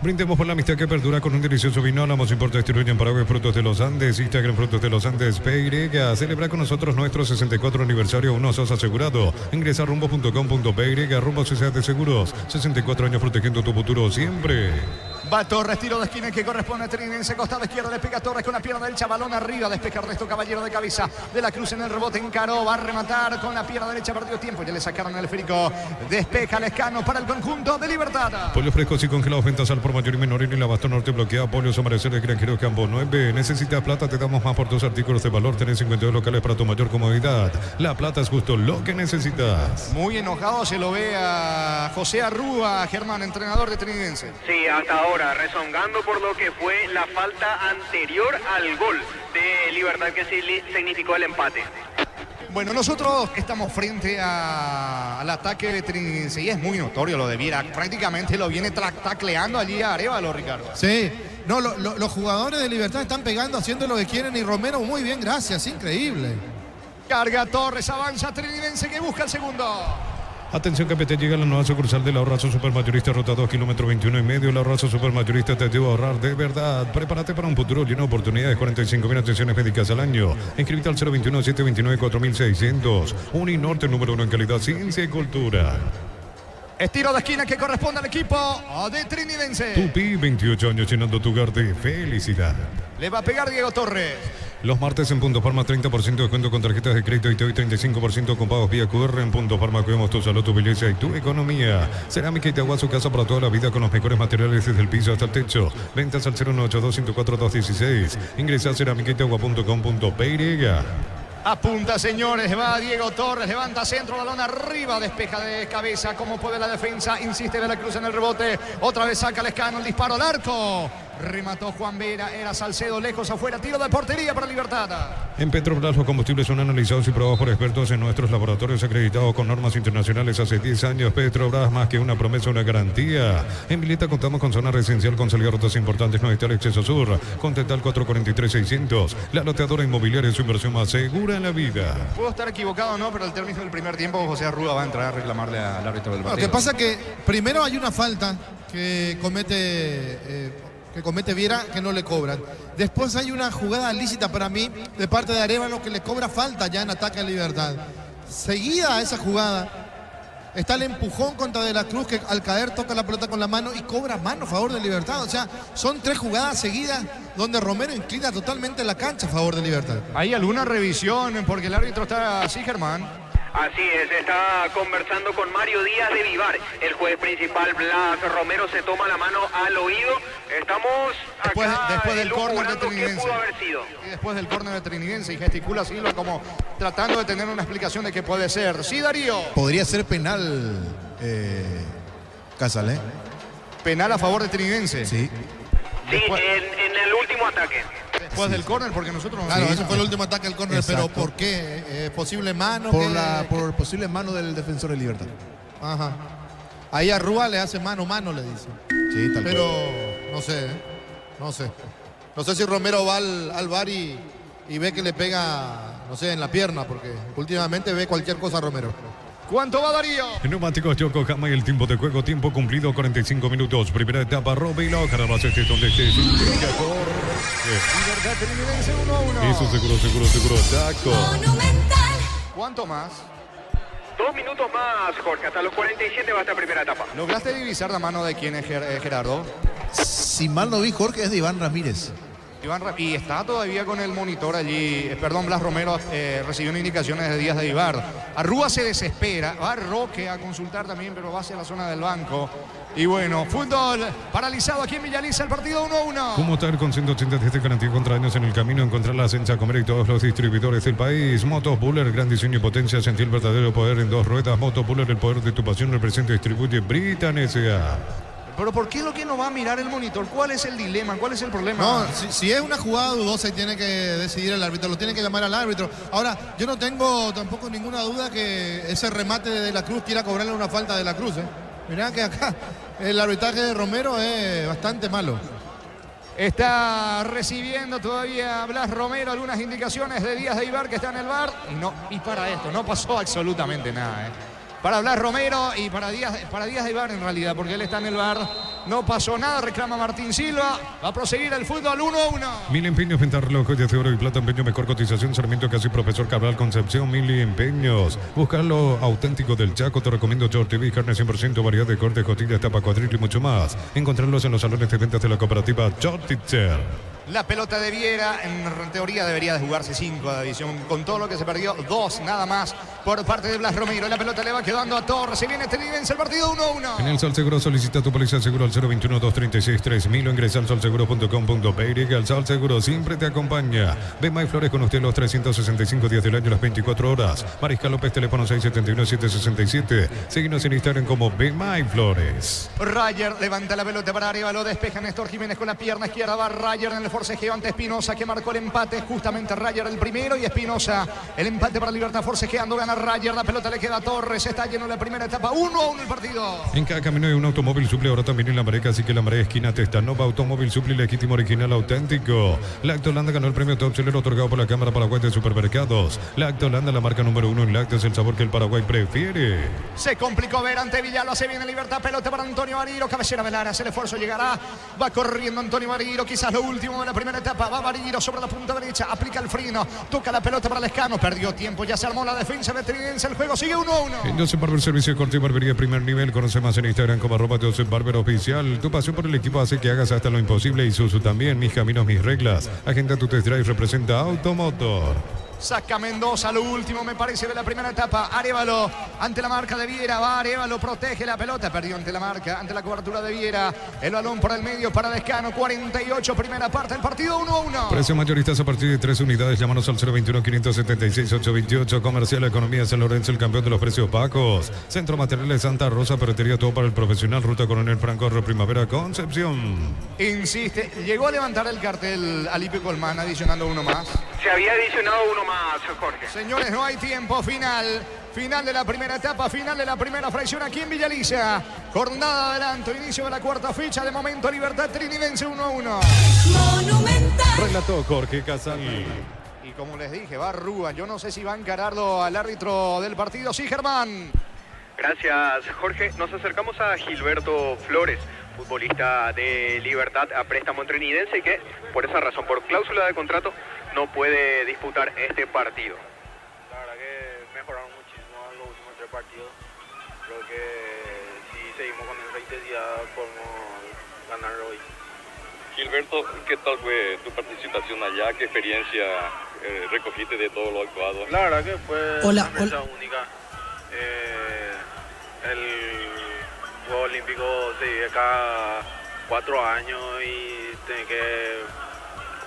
Brindemos por la amistad que perdura con un delicioso vino. Hablamos importa distribuye en Paraguay Frutos de los Andes. Instagram Frutos de los Andes. PY. Celebra con nosotros nuestro 64 aniversario. Uno sos asegurado. Ingresa a rumbo.com.py. Rumbo Sociedad de Seguros. 64 años protegiendo tu futuro siempre. Va Torres, tiro de esquina que corresponde a Trinidense, costado izquierdo, le pega Torres con la pierna derecha, balón arriba, despeja Ernesto Caballero de cabeza, De la Cruz en el rebote, encaró, va a rematar con la pierna derecha, perdió tiempo, ya le sacaron el esférico, despeja Lescano para el conjunto de Libertad. Pollos frescos y congelados, ventas al por mayor y menor, y la Bastón Norte bloquea, Pollos Amanecer de Granjero Campo 9, necesitas plata, te damos más por tus artículos de valor, tenés 52 locales para tu mayor comodidad, La Plata es justo lo que necesitas. Muy enojado se lo ve a José Arrúa, Germán, entrenador de Trinidense. Sí, hasta ahora, rezongando por lo que fue la falta anterior al gol de Libertad que sí significó el empate. Bueno, nosotros estamos frente al ataque de Trinidense y es muy notorio lo de Viera. Prácticamente lo viene tacleando allí a Arévalo, Ricardo. Sí, no, los jugadores de Libertad están pegando, haciendo lo que quieren y Romero muy bien, gracias, increíble. Carga Torres, avanza Trinidense que busca el segundo. Atención, Capete, llega la nueva sucursal de la Ahorrazo Supermayorista, ruta 2, kilómetro 21,5. La Ahorrazo Supermayorista te debe ahorrar de verdad. Prepárate para un futuro lleno de oportunidades. 45.000 atenciones médicas al año. Inscríbete al 021-729-4600. Uninorte, número 1 en calidad, ciencia y cultura. Estiro de esquina que corresponde al equipo de Trinidense. Tupi, 28 años llenando tu hogar de felicidad. Le va a pegar Diego Torres. Los martes en Punto Farma, 30% de descuento con tarjetas de crédito y te doy 35% con pagos vía QR. En Punto Farma cuidamos tu salud, tu belleza y tu economía. Cerámica y te agua su casa para toda la vida con los mejores materiales desde el piso hasta el techo. Ventas al 018214216. Ingresa a cerámicaiteagua.com.py. Apunta, señores, va Diego Torres, levanta centro, balón arriba, despeja de cabeza, como puede la defensa, insiste De la Cruz en el rebote, otra vez saca Lescano, el disparo al arco, remató Juan Vera, era Salcedo, lejos afuera, tiro de portería para Libertad. En Petrobras los combustibles son analizados y probados por expertos en nuestros laboratorios acreditados con normas internacionales hace 10 años. Petrobras, más que una promesa, una garantía. En Vileta contamos con zona residencial con salida a rutas importantes, no está el exceso sur, contenta al 443-600. La loteadora inmobiliaria es su inversión más segura en la vida. Puedo estar equivocado o no, pero al término del primer tiempo José Arruda va a entrar a reclamarle al árbitro del partido. Lo que pasa es que primero hay una falta que comete Viera que no le cobran. Después hay una jugada lícita para mí de parte de Arévalo que le cobra falta ya en ataque a Libertad. Seguida a esa jugada Está el empujón contra De la Cruz, que al caer toca la pelota con la mano y cobra mano a favor de Libertad. O sea, son 3 jugadas seguidas donde Romero inclina totalmente la cancha a favor de Libertad. ¿Hay alguna revisión? Porque el árbitro está así, Germán. Así es, está conversando con Mario Díaz de Vivar. El juez principal, Blas Romero, se toma la mano al oído. Estamos después del córner de elucubrando qué Trinidense. pudo haber sido. Y después del córner de Trinidense y gesticula Silva como tratando de tener una explicación de qué puede ser. Sí, Darío. Podría ser penal, Casal, ¿eh? Penal a favor de Trinidense. Sí. Sí, en el último ataque. Después del córner, porque nosotros no. Claro, Sí, ese fue el último ataque al córner, exacto. pero ¿por qué? ¿Posible mano? Por posible mano del defensor de Libertad. Ajá. Ahí a Rúa le hace mano, le dice. Sí, tal Pero cual. no sé, no sé. No sé si Romero va al VAR y ve que le pega, no sé, en la pierna, porque últimamente ve cualquier cosa Romero. ¿Cuánto va, Darío? Neumáticos Yokohama y el tiempo de juego, tiempo cumplido 45 minutos. Primera etapa, Robilo, Carabas, donde estés. Libertad Trinidense 1-1. Eso seguro, taco. Monumental. ¿Cuánto más? 2 minutos más, Jorge. Hasta los 47 va esta primera etapa. ¿Lograste divisar la mano de quién es Gerardo? Si mal no vi, Jorge, es de Iván Ramírez. Y está todavía con el monitor allí. Blas Romero recibió indicaciones de Díaz de Vivar. Arrúa se desespera. Va Roque a consultar también, pero va hacia la zona del banco. Y bueno, fútbol paralizado aquí en Villaliza, el partido 1-1. ¿Cómo estar con 187 garantía contra daños en el camino? Encontrar la Senza Comer y todos los distribuidores del país. Motos Buller, gran diseño y potencia. Sentí el verdadero poder en 2 ruedas. Motos Buller, el poder de tu pasión. Representa y distribuye Britan S.A. Pero ¿por qué lo que no va a mirar el monitor? ¿Cuál es el dilema? ¿Cuál es el problema? No, si es una jugada dudosa y tiene que decidir el árbitro, lo tiene que llamar al árbitro. Ahora, yo no tengo tampoco ninguna duda que ese remate de la Cruz quiera cobrarle una falta de la Cruz. Mirá que acá el arbitraje de Romero es bastante malo. Está recibiendo todavía Blas Romero algunas indicaciones de Díaz de Vivar, que está en el VAR. Y para esto no pasó absolutamente nada. Para Blas Romero y para Díaz de Vivar en realidad, porque él está en el VAR. No pasó nada, reclama Martín Silva. Va a proseguir el fútbol 1-1. Mil empeños, venta reloj, joyas de oro y plata, empeño, mejor cotización, Sarmiento, casi Profesor Cabral, Concepción, Mil empeños. Buscar lo auténtico del Chaco, te recomiendo Short TV, carne 100%, variedad de cortes, costillas, tapa, cuadril y mucho más. Encontrarlos en los salones de ventas de la cooperativa Short Teacher. La pelota de Viera, en teoría debería de jugarse 5 de división. Con todo lo que se perdió, 2 nada más por parte de Blas Romero. La pelota le va quedando a Torres. Se viene Trinidense, el partido 1-1. En el Sol Seguro solicita tu póliza seguro al 021-236-3000 o ingresa al solseguro.com.py. El Sol Seguro siempre te acompaña. Ve May Flores con usted los 365 días del año, las 24 horas. Mariscal López, teléfono 671-767. Síguenos en Instagram como Ve May Flores. Rayer levanta la pelota para arriba, lo despeja Néstor Jiménez con la pierna izquierda. Va Rayer en el forcejeo ante Espinosa, que marcó el empate. Justamente Rayer el primero y Espinosa el empate para Libertad, forcejeando. Gana Rayer, la pelota le queda a Torres. Está lleno la primera etapa, 1-1 el partido. En cada camino hay un automóvil Supli, ahora también en la Mareca, así que la Marea esquina Testanova, automóvil Supli, legítimo, original, auténtico. Lactolanda ganó el premio Top Seller otorgado por la Cámara Paraguay de Supermercados. Lactolanda, la marca número 1 en lácteos, el sabor que el Paraguay prefiere. Se complicó ver ante Villalba, se viene Libertad, pelota para Antonio Bariro, cabecera Velara, el esfuerzo llegará, va corriendo Antonio Bariro, quizás lo último de la primera etapa. Va Bariro sobre la punta derecha, aplica el freno, toca la pelota para Lescano, perdió tiempo, ya se armó la defensa de Trinidense, el juego sigue 1-1. En Joseph Barber, servicio de corte y barbería primer nivel. Conoce más en Instagram como @Joseph Barber Oficial. Tu pasión por el equipo hace que hagas hasta lo imposible. Isuzu también, mis caminos, mis reglas. Agenda tu test drive, representa Automotor. Saca Mendoza, lo último me parece de la primera etapa. Arévalo ante la marca de Viera. Va Arévalo, protege la pelota. Perdió ante la marca, ante la cobertura de Viera. El balón por el medio para Lescano. 48, primera parte del partido 1-1. Precios mayoristas a partir de 3 unidades. Llámanos al 021-576-828. Comercial Economía San Lorenzo, el campeón de los precios bajos. Centro Materiales Santa Rosa, ferretería todo para el profesional. Ruta Coronel Franco, Primavera, Concepción. Insiste, llegó a levantar el cartel Alipio Colmán, adicionando uno más. Se había adicionado uno más, Jorge. Señores, no hay tiempo. Final de la primera etapa, final de la primera fracción aquí en Villaliza. Jornada de adelanto, inicio de la cuarta fecha. De momento, Libertad Trinidense 1-1. Monumental. Relató Jorge Casal. Y como les dije, va Rúa. Yo no sé si va a encararlo al árbitro del partido. Sí, Germán. Gracias, Jorge. Nos acercamos a Gilberto Flores, futbolista de Libertad a préstamo trinidense, que por esa razón, por cláusula de contrato, no puede disputar este partido. La verdad que mejoraron muchísimo en los últimos 3 partidos. Creo que si seguimos con esa intensidad podemos ganar hoy. Gilberto, ¿qué tal fue tu participación allá? ¿Qué experiencia recogiste de todo lo actuado? La verdad que fue una experiencia única. El Juego Olímpico se vive cada 4 años y tiene que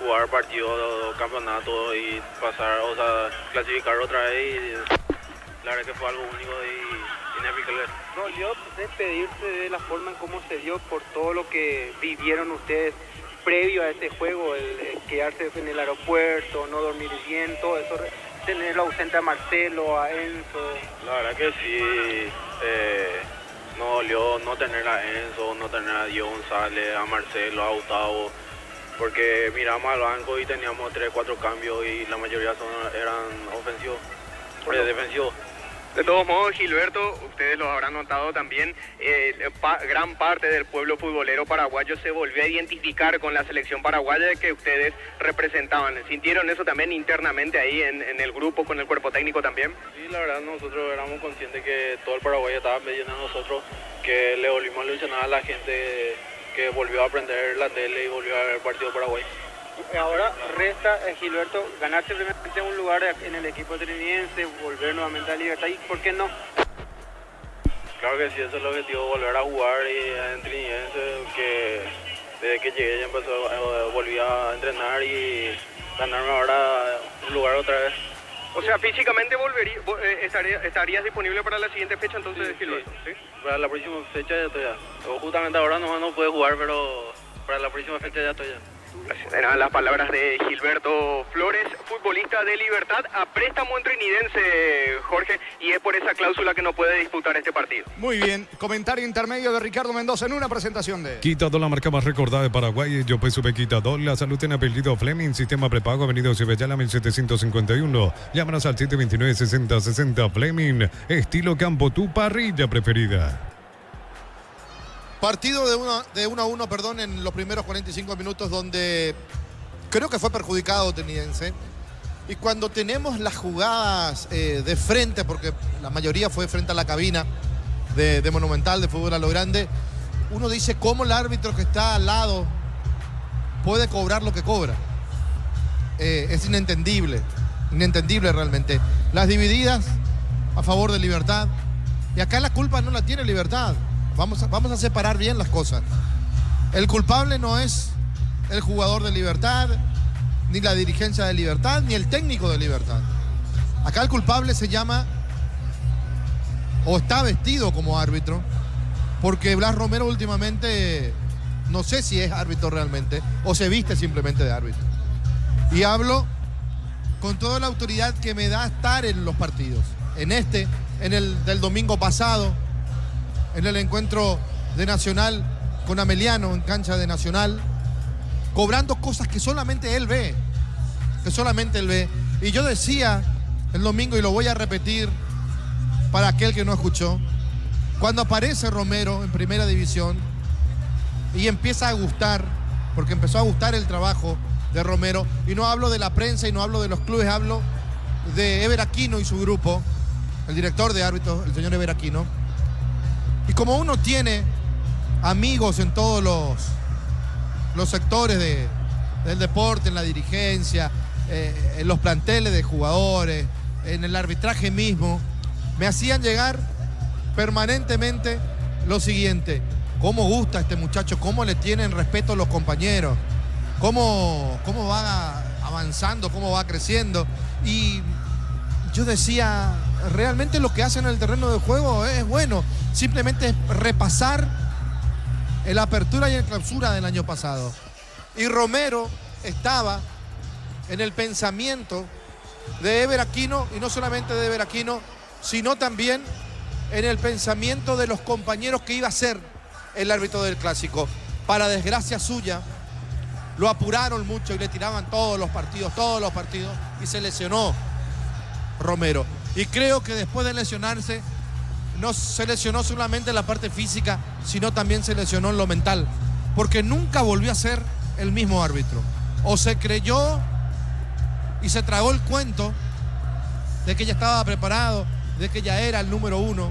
jugar partidos, campeonatos y pasar, o sea, clasificar otra vez. Y la verdad que fue algo único y inexplicable. ¿Dolió despedirse de la forma en cómo se dio por todo lo que vivieron ustedes previo a este juego, el quedarse en el aeropuerto, no dormir bien, todo eso, tenerlo ausente a Marcelo, a Enzo? La verdad que sí, no dolió no tener a Enzo, no tener a Diego González, a Marcelo, a Gustavo, porque miramos al banco y teníamos 3, 4 cambios y la mayoría eran ofensivos, defensivos. De todos modos, Gilberto, ustedes lo habrán notado también, gran parte del pueblo futbolero paraguayo se volvió a identificar con la selección paraguaya que ustedes representaban. ¿Sintieron eso también internamente ahí en el grupo, con el cuerpo técnico también? Sí, la verdad nosotros éramos conscientes que todo el Paraguay estaba pidiendo a nosotros, que le volvimos a ilusionar a la gente que volvió a aprender la tele y volvió a ver el partido Paraguay. Ahora resta, Gilberto, ganar simplemente un lugar en el equipo trinidense, volver nuevamente a Libertad, y ¿por qué no? Claro que sí, eso es el objetivo, volver a jugar en trinidense, que desde que llegué ya volví a entrenar y ganarme ahora un lugar otra vez. O sea, físicamente estarías disponible para la siguiente fecha entonces, sí, Gilberto, ¿sí? Para la próxima fecha ya estoy ya. Justamente ahora no puedo jugar, pero para la próxima fecha ya estoy ya. Eran las palabras de Gilberto Flores, futbolista de Libertad, a préstamo en trinidense, Jorge, y es por esa cláusula que no puede disputar este partido. Muy bien, comentario intermedio de Ricardo Mendoza en una presentación de... Quitador, la marca más recordada de Paraguay. Yo pues supe Quitador, la salud en apellido Fleming, sistema prepago, Avenida Cibellala 1751. Llámanos al 729-6060 Fleming, estilo campo, tu parrilla preferida. Partido de 1-1, perdón, en los primeros 45 minutos, donde creo que fue perjudicado Trinidense. Y cuando tenemos las jugadas de frente, porque la mayoría fue frente a la cabina de Monumental, de fútbol a lo grande, uno dice cómo el árbitro que está al lado puede cobrar lo que cobra. Es inentendible realmente. Las divididas a favor de Libertad. Y acá la culpa no la tiene Libertad. Vamos a separar bien las cosas. El culpable no es el jugador de Libertad, ni la dirigencia de Libertad, ni el técnico de Libertad. Acá el culpable se llama, o está vestido como árbitro, porque Blas Romero últimamente, no sé si es árbitro realmente, o se viste simplemente de árbitro. Y hablo con toda la autoridad que me da estar en los partidos. En el del domingo pasado, en el encuentro de Nacional con Ameliano en cancha de Nacional, cobrando cosas que solamente él ve, Y yo decía el domingo, y lo voy a repetir para aquel que no escuchó, cuando aparece Romero en primera división y empieza a gustar, porque empezó a gustar el trabajo de Romero, y no hablo de la prensa y no hablo de los clubes, hablo de Ever Aquino y su grupo, el director de árbitros, el señor Ever Aquino. Y como uno tiene amigos en todos los sectores del deporte, en la dirigencia, en los planteles de jugadores, en el arbitraje mismo, me hacían llegar permanentemente lo siguiente: cómo gusta este muchacho, cómo le tienen respeto a los compañeros, cómo va avanzando, cómo va creciendo. Y yo decía, realmente lo que hacen en el terreno de juego es bueno. Simplemente es repasar el apertura y el clausura del año pasado. Y Romero estaba en el pensamiento de Ever Aquino, y no solamente de Ever Aquino, sino también en el pensamiento de los compañeros que iba a ser el árbitro del clásico. Para desgracia suya, lo apuraron mucho y le tiraban todos los partidos, y se lesionó Romero. Y creo que después de lesionarse, no se lesionó solamente en la parte física, sino también se lesionó en lo mental, porque nunca volvió a ser el mismo árbitro. O se creyó y se tragó el cuento de que ya estaba preparado, de que ya era el número 1,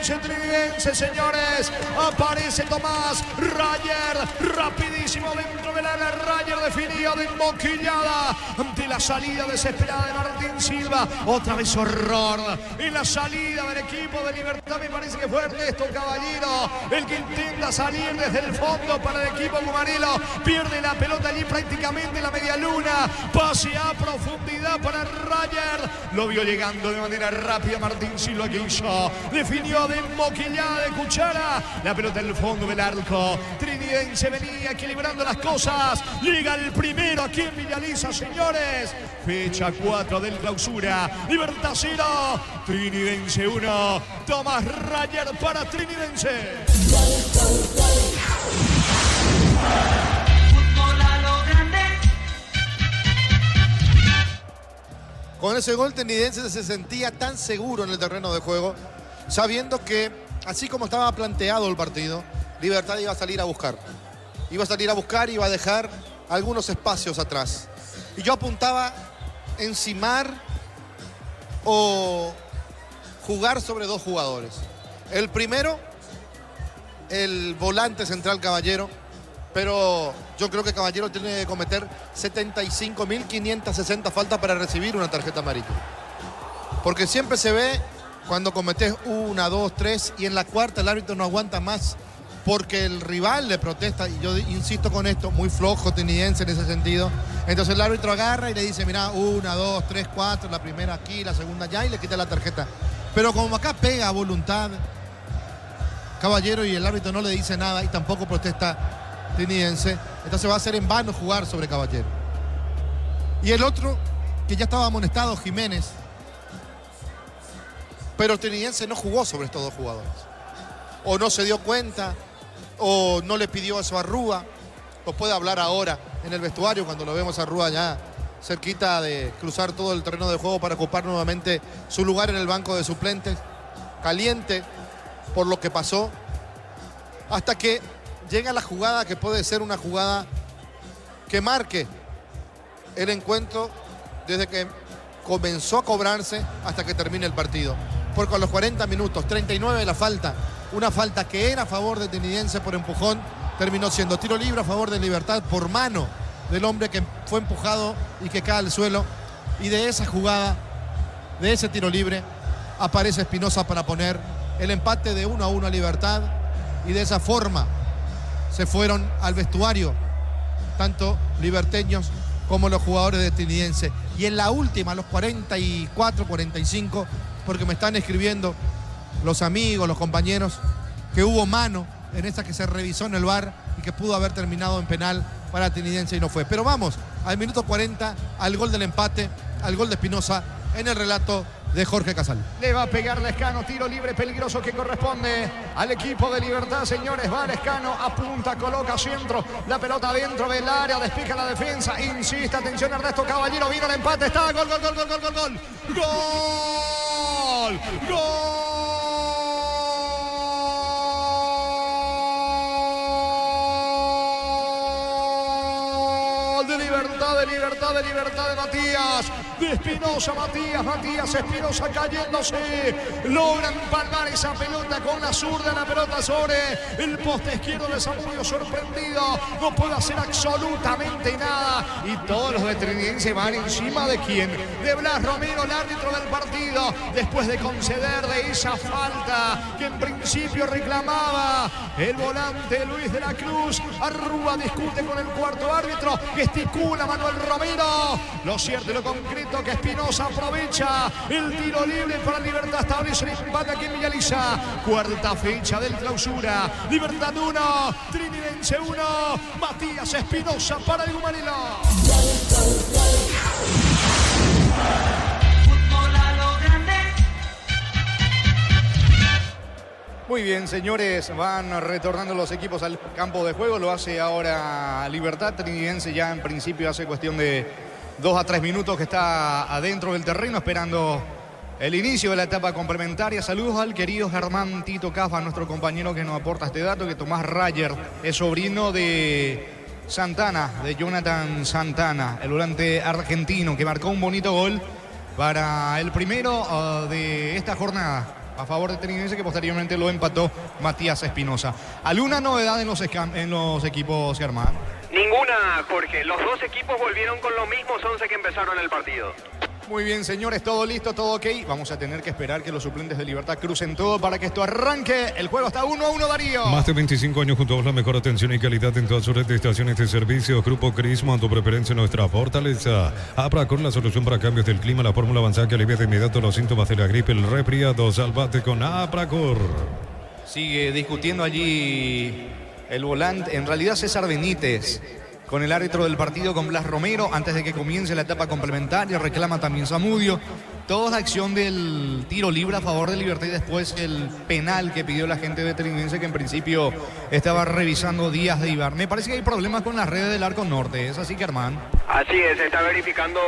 Trinidense, señores. Aparece Tomás Rayer, rapidísimo dentro del área. Rayer definido de moquillada ante la salida desesperada de Martín Silva. Otra vez horror en la salida del equipo de Libertad. Me parece que fue Ernesto Caballero el que intenta salir desde el fondo para el equipo cumarelo. Pierde la pelota allí prácticamente en la media luna. Pase a profundidad para Rayer. Lo vio llegando de manera rápida Martín Silva, que hizo. Definió de moquillada, de cuchara. La pelota en el fondo del arco. Trinidense venía equilibrando las cosas. Llega el primero aquí en Villaliza, señores. Fecha 4 del clausura. Libertad 0, Trinidense 1. Tomás Rayer para Trinidense. Con ese gol Trinidense se sentía tan seguro en el terreno de juego, sabiendo que, así como estaba planteado el partido, Libertad iba a salir a buscar. Iba a salir a buscar y iba a dejar algunos espacios atrás. Y yo apuntaba encimar o jugar sobre dos jugadores. El primero, el volante central Caballero, pero yo creo que Caballero tiene que cometer 75.560 faltas para recibir una tarjeta amarilla. Porque siempre se ve cuando cometes 1, 2, 3 y en la cuarta el árbitro no aguanta más porque el rival le protesta, y yo insisto con esto, muy flojo Trinidense en ese sentido. Entonces el árbitro agarra y le dice, mira, 1, 2, 3, 4, la primera aquí, la segunda allá, y le quita la tarjeta. Pero como acá pega a voluntad Caballero y el árbitro no le dice nada y tampoco protesta Trinidense, entonces va a ser en vano jugar sobre Caballero. Y el otro, que ya estaba amonestado, Jiménez, pero Trinidense no jugó sobre estos dos jugadores. O no se dio cuenta, o no le pidió eso a Rúa. Lo puede hablar ahora en el vestuario cuando lo vemos a Rúa ya cerquita de cruzar todo el terreno de juego para ocupar nuevamente su lugar en el banco de suplentes, caliente por lo que pasó, hasta que llega la jugada que puede ser una jugada que marque el encuentro desde que comenzó a cobrarse hasta que termine el partido. Porque a los 40 minutos, 39 de la falta, una falta que era a favor de Trinidense por empujón, terminó siendo tiro libre a favor de Libertad por mano del hombre que fue empujado y que cae al suelo. Y de esa jugada, de ese tiro libre, aparece Espinosa para poner el empate de 1-1 a Libertad, y de esa forma se fueron al vestuario tanto liberteños como los jugadores de Trinidense. Y en la última, a los 44, 45, porque me están escribiendo los amigos, los compañeros, que hubo mano en esa que se revisó en el VAR y que pudo haber terminado en penal para Trinidense y no fue. Pero vamos al minuto 40, al gol del empate, al gol de Espinosa, en el relato de Jorge Casal. Le va a pegar Lescano, tiro libre peligroso que corresponde al equipo de Libertad, señores. Va Lescano, apunta, coloca centro, la pelota dentro del área, despeja la defensa, insiste, atención Ernesto Caballero, vino el empate, está, gol, gol, gol, gol, gol, gol, gol, gol, gol. De libertad de Matías, de Espinosa, Matías Espinosa cayéndose, logran palmar esa pelota con la zurda, la pelota sobre el poste izquierdo de Zamudio, sorprendido, no puede hacer absolutamente nada, y todos los de Trinidense van encima de quién, de Blas Romero, el árbitro del partido, después de conceder de esa falta que en principio reclamaba el volante Luis de la Cruz. Arrúa discute con el cuarto árbitro, gesticula Manuel Romero. Lo cierto y lo concreto que Espinosa aprovecha el tiro libre para Libertad, establece el empate aquí en Villaliza. Cuarta fecha del clausura. Libertad 1, Trinidense 1. Matías Espinosa para el Gumarilo. Muy bien, señores, van retornando los equipos al campo de juego. Lo hace ahora Libertad. Trinidense ya en principio hace cuestión de 2 a 3 minutos que está adentro del terreno esperando el inicio de la etapa complementaria. Saludos al querido Germán Tito Cafa, nuestro compañero que nos aporta este dato, que Tomás Rayer es sobrino de Santana, de Jonathan Santana, el volante argentino que marcó un bonito gol para el primero de esta jornada. a favor de Trinidad, que posteriormente lo empató Matías Espinosa. ¿Alguna novedad en los equipos, Germán? Ninguna, Jorge. Los dos equipos volvieron con los mismos 11 que empezaron el partido. Muy bien, señores, todo listo, todo ok. Vamos a tener que esperar que los suplentes de Libertad crucen todo para que esto arranque. El juego está 1-1, Darío. Más de 25 años junto a vos, la mejor atención y calidad en todas sus red de estaciones de servicio. Grupo Crismo, tu preferencia, nuestra fortaleza. Apracor, la solución para cambios del clima, la fórmula avanzada que alivia de inmediato los síntomas de la gripe, el resfriado. Salvate con Apracor. Sigue discutiendo allí el volante, en realidad César Benítez, con el árbitro del partido, con Blas Romero, antes de que comience la etapa complementaria. Reclama también Zamudio. Toda la acción del tiro libre a favor de Libertad y después el penal que pidió la gente de Trinidad, que en principio estaba revisando Díaz de Ibar. Me parece que hay problemas con las redes del arco norte, ¿es así, Germán? Así es, está verificando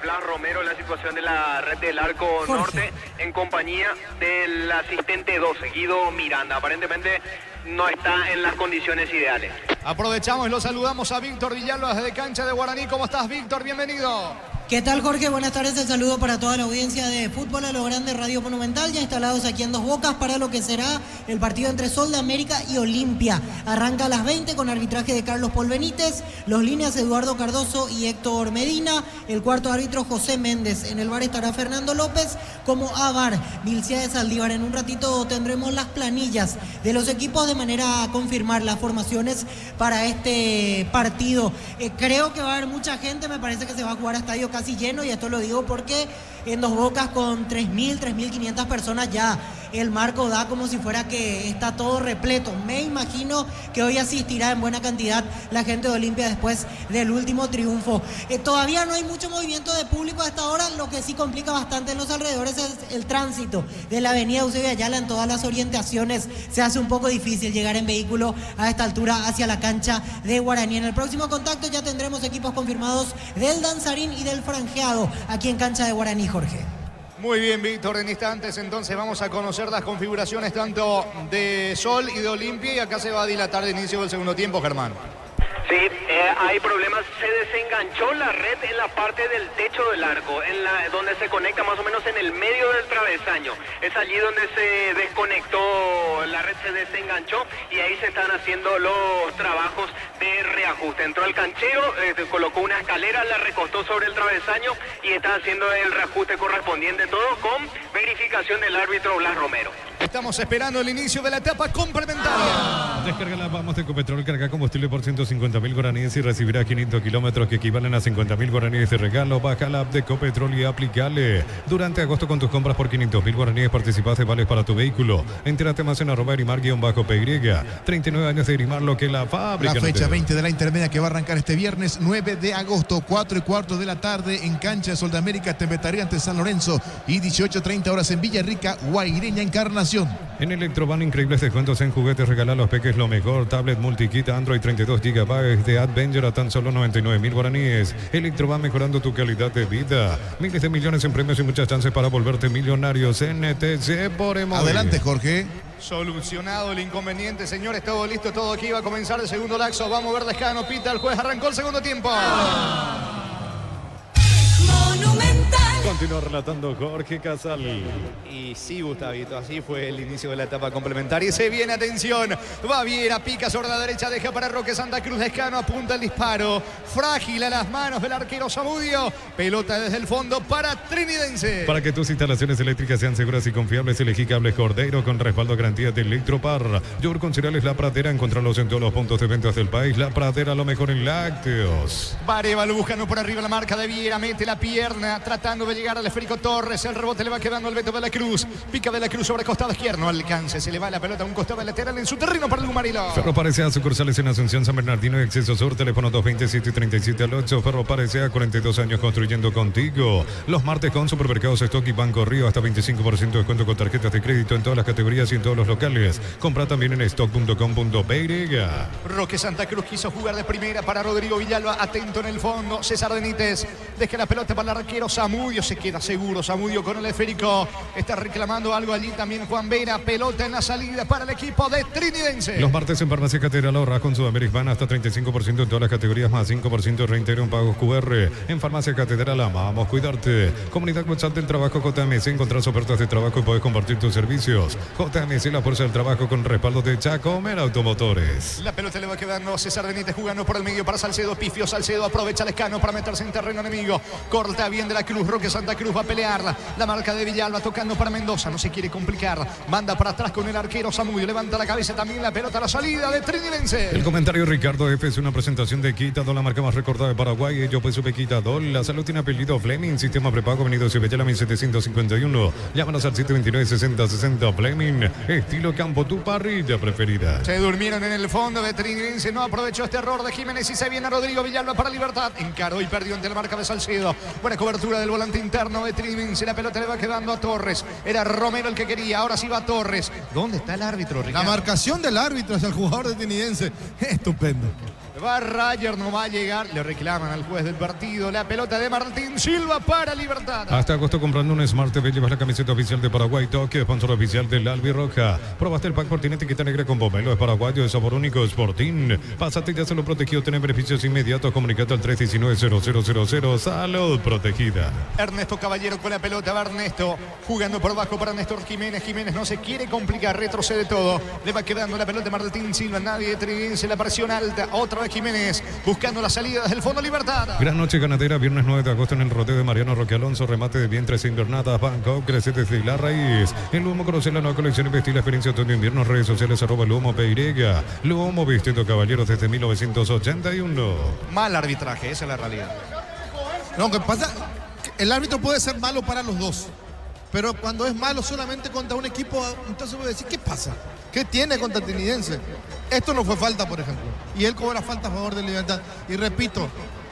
Blas Romero la situación de la red del arco norte en compañía del asistente 12, Guido Miranda. Aparentemente no está en las condiciones ideales. Aprovechamos y lo saludamos a Víctor Villalba desde cancha de Guaraní. ¿Cómo estás, Víctor? Bienvenido. ¿Qué tal, Jorge? Buenas tardes, el saludo para toda la audiencia de Fútbol a lo Grande Radio Monumental, ya instalados aquí en Dos Bocas para lo que será el partido entre Sol de América y Olimpia. Arranca a las 20 con arbitraje de Carlos Paul Benítez, los líneas Eduardo Cardoso y Héctor Medina, el cuarto árbitro José Méndez. En el bar estará Fernando López como AVAR, Vilcia de Saldívar. En un ratito tendremos las planillas de los equipos de manera a confirmar las formaciones para este partido. Creo que va a haber mucha gente, me parece que se va a jugar a estadio casi lleno, y esto lo digo porque en Dos Bocas con 3.000, 3.500 personas ya el marco da como si fuera que está todo repleto. Me imagino que hoy asistirá en buena cantidad la gente de Olimpia después del último triunfo. Todavía no hay mucho movimiento de público a esta hora, lo que sí complica bastante en los alrededores es el tránsito de la avenida Eusebio Ayala. En todas las orientaciones se hace un poco difícil llegar en vehículo a esta altura hacia la cancha de Guaraní. En el próximo contacto ya tendremos equipos confirmados del danzarín y del franjeado aquí en cancha de Guaraní, Jorge. Muy bien, Víctor, en instantes entonces vamos a conocer las configuraciones tanto de Sol y de Olimpia, y acá se va a dilatar el inicio del segundo tiempo, Germán. Sí, hay problemas. Se desenganchó la red en la parte del techo del arco, donde se conecta más o menos en el medio del travesaño. Es allí donde se desconectó, la red se desenganchó y ahí se están haciendo los trabajos de reajuste. Entró el canchero, colocó una escalera, la recostó sobre el travesaño y está haciendo el reajuste correspondiente, todo con verificación del árbitro Blas Romero. Estamos esperando el inicio de la etapa complementaria. Descarga la Vamos de Ecopetrol, carga combustible por 150.000 guaraníes y recibirá 500 kilómetros que equivalen a 50.000 guaraníes de regalo. Baja la app de Ecopetrol y aplicale. Durante agosto con tus compras por 500.000 guaraníes participas de vales para tu vehículo. Entérate más en @erimar_py. 39 años de Erimar, lo que la fábrica. La fecha 20 de la intermedia que va a arrancar este viernes 9 de agosto, 4:15 de la tarde en cancha de Sol de América, Tembetaría ante San Lorenzo, y 18:30 horas en Villarrica, Guaireña Encarnación. En Electroban, increíbles descuentos en juguetes. Regala a los peques lo mejor. Tablet multikit Android 32 GB de Adventure a tan solo 99.000 guaraníes. Electroban, mejorando tu calidad de vida. Miles de millones en premios y muchas chances para volverte millonarios. NTC por Emoy. Adelante, Jorge. Solucionado el inconveniente, señores, todo listo, todo aquí. Va a comenzar el segundo laxo. Vamos a ver Lescano, pita el juez, arrancó el segundo tiempo. Monumental. Continúa relatando Jorge Casal. Y sí, Gustavito, así fue el inicio de la etapa complementaria. Y se viene, atención, va Viera, pica sobre la derecha, deja para Roque Santa Cruz, Lescano apunta el disparo. Frágil a las manos del arquero Zamudio. Pelota desde el fondo para Trinidense. Para que tus instalaciones eléctricas sean seguras y confiables, elegí cables Cordero con respaldo a garantía de Electropar. Yogur con cereales La Pradera, encontrarlos en todos los puntos de ventas del país. La Pradera, lo mejor en lácteos. Varela buscando por arriba la marca de Viera, mete la pierna, tratando de llegar al esférico Torres. El rebote le va quedando al Beto de la Cruz. Pica de la Cruz sobre costado izquierdo, no alcance. Se le va la pelota a un costado lateral en su terreno para el Gumarilo. Ferro Parecea, sucursales en Asunción, San Bernardino y Exceso Sur. Teléfono 227-37 Ferro Parecea, 42 años construyendo contigo. Los martes con Supermercados Stock y Banco Río, hasta 25% de descuento con tarjetas de crédito en todas las categorías y en todos los locales. Compra también en stock.com.py. Roque Santa Cruz quiso jugar de primera para Rodrigo Villalba. Atento en el fondo. César Benítez deja la pelota para el arquero Zamudio. se queda seguro Zamudio con el esférico. Está reclamando algo allí también Juan Vera. Pelota en la salida para el equipo de Trinidense. Los martes en Farmacia Catedral ahorras con Sudamérica van hasta 35% en todas las categorías, más 5% de reintegro en pagos QR. En Farmacia Catedral amamos cuidarte. Comunidad WhatsApp del Trabajo JMC. Encontrás ofertas de trabajo y podés compartir tus servicios. JMC, la fuerza del trabajo con respaldo de Chacomer Automotores. La pelota le va quedando César Benítez jugando por el medio para Salcedo. Pifio Salcedo aprovecha el escano para meterse en terreno enemigo. Corta bien de la Cruz. Roque Santa Cruz va a pelear. La marca de Villalba tocando para Mendoza. No se quiere complicar. Manda para atrás con el arquero Zamudio. Levanta la cabeza también la pelota a la salida de Trinidense. El comentario Ricardo F. es una presentación de Quitadol, la marca más recordada de Paraguay. Yo pues supe Quitadol. La salud tiene apellido Fleming. Sistema prepago venido Cibellala 1751. Llámanos al 729-6060 Fleming. Estilo campo, tu parrilla preferida. Se durmieron en el fondo de Trinidense. No aprovechó este error de Jiménez y se viene Rodrigo Villalba para Libertad. Encaró y perdió ante la marca de Salcedo. Buena cobertura del volante interno de Trinidense. La pelota le va quedando a Torres. Era Romero el que quería. Ahora sí va Torres. ¿Dónde está el árbitro, Ricardo? La marcación del árbitro hacia el jugador de Trinidense. Estupendo. Va Rayer, no va a llegar. Le reclaman al juez del partido. La pelota de Martín Silva para Libertad. Hasta agosto comprando un Smart TV llevas la camiseta oficial de Paraguay Toque, sponsor oficial del Albirroja. Probaste el pack por etiqueta negra con pomelo. Es paraguayo, de sabor único, Sportín. Pásate, ya se lo protegió. Tener beneficios inmediatos. Comunicate al 319-0000. Salud protegida. Ernesto Caballero con la pelota. Va Ernesto jugando por abajo para Néstor Jiménez. Jiménez no se quiere complicar. Retrocede todo. Le va quedando la pelota de Martín Silva. Nadie de Trinidense. La presión alta. Otra vez Jiménez buscando la salida desde el fondo Libertad. Gran noche ganadera, viernes 9 de agosto en el rodeo de Mariano Roque Alonso. Remate de vientres e invernadas. Bangkok crece desde la raíz. El Luomo conoce la nueva colección y vestir la experiencia otoño-invierno. Redes sociales @Luomo Peirega. Luomo vistiendo caballeros desde 1981. Mal arbitraje, esa es la realidad. No, que pasa, el árbitro puede ser malo para los dos. Pero cuando es malo solamente contra un equipo, entonces voy a decir, ¿qué pasa? ¿Qué tiene contra Trinidense? Esto no fue falta, por ejemplo. Y él cobra falta a favor de Libertad. Y repito,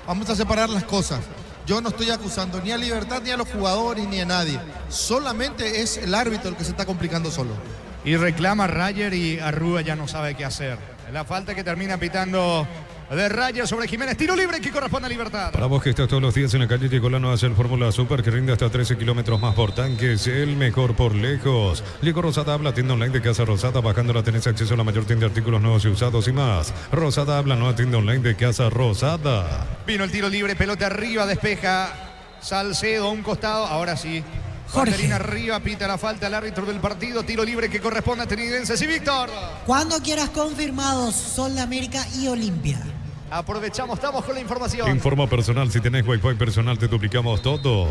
vamos a separar las cosas. Yo no estoy acusando ni a Libertad, ni a los jugadores, ni a nadie. Solamente es el árbitro el que se está complicando solo. Y reclama Rayer y Arrúa ya no sabe qué hacer. La falta que termina pitando de Rayer sobre Jiménez. Tiro libre que corresponde a Libertad. Para vos que estás todos los días en la calle, llegó la nueva Shell Fórmula Super que rinde hasta 13 kilómetros más por tanque. Es el mejor por lejos. Llegó Rosada Habla, tienda online de Casa Rosada. Bajándola tenés acceso a la mayor tienda de artículos nuevos y usados y más. Rosada Habla, nueva tienda online de Casa Rosada. Vino el tiro libre, pelota arriba, despeja Salcedo a un costado. Ahora sí. Jorge. Banderina arriba, pita la falta al árbitro del partido. Tiro libre que corresponde a Trinidense. Sí, Víctor. Cuando quieras confirmados, Sol de América y Olimpia. Aprovechamos, estamos con la información. Informa personal, si tenés Wi-Fi personal te duplicamos todo.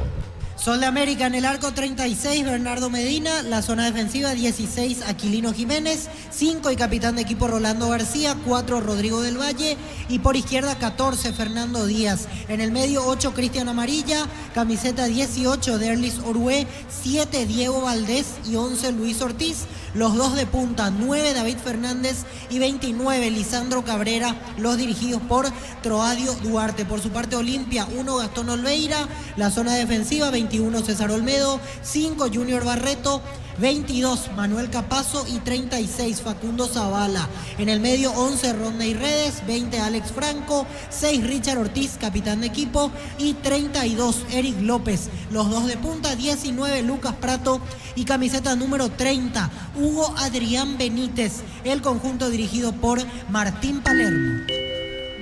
Sol de América en el arco 36, Bernardo Medina. La zona defensiva 16, Aquilino Jiménez. 5 y capitán de equipo Rolando García. 4, Rodrigo del Valle. Y por izquierda 14, Fernando Díaz. En el medio 8, Cristian Amarilla. Camiseta 18, Derlis Orué. 7, Diego Valdés. Y 11, Luis Ortiz. Los dos de punta, 9, David Fernández. Y 29, Lisandro Cabrera. Los dirigidos por Troadio Duarte. Por su parte, Olimpia 1, Gastón Olveira. La zona defensiva 21, César Olmedo. 5, Junior Barreto. 22, Manuel Capazo. Y 36, Facundo Zavala. En el medio 11, Rodney Redes. 20, Alex Franco. 6, Richard Ortiz, capitán de equipo. Y 32, Eric López. Los dos de punta, 19, Lucas Prato. Y camiseta número 30, Hugo Adrián Benítez. El conjunto dirigido por Martín Palermo.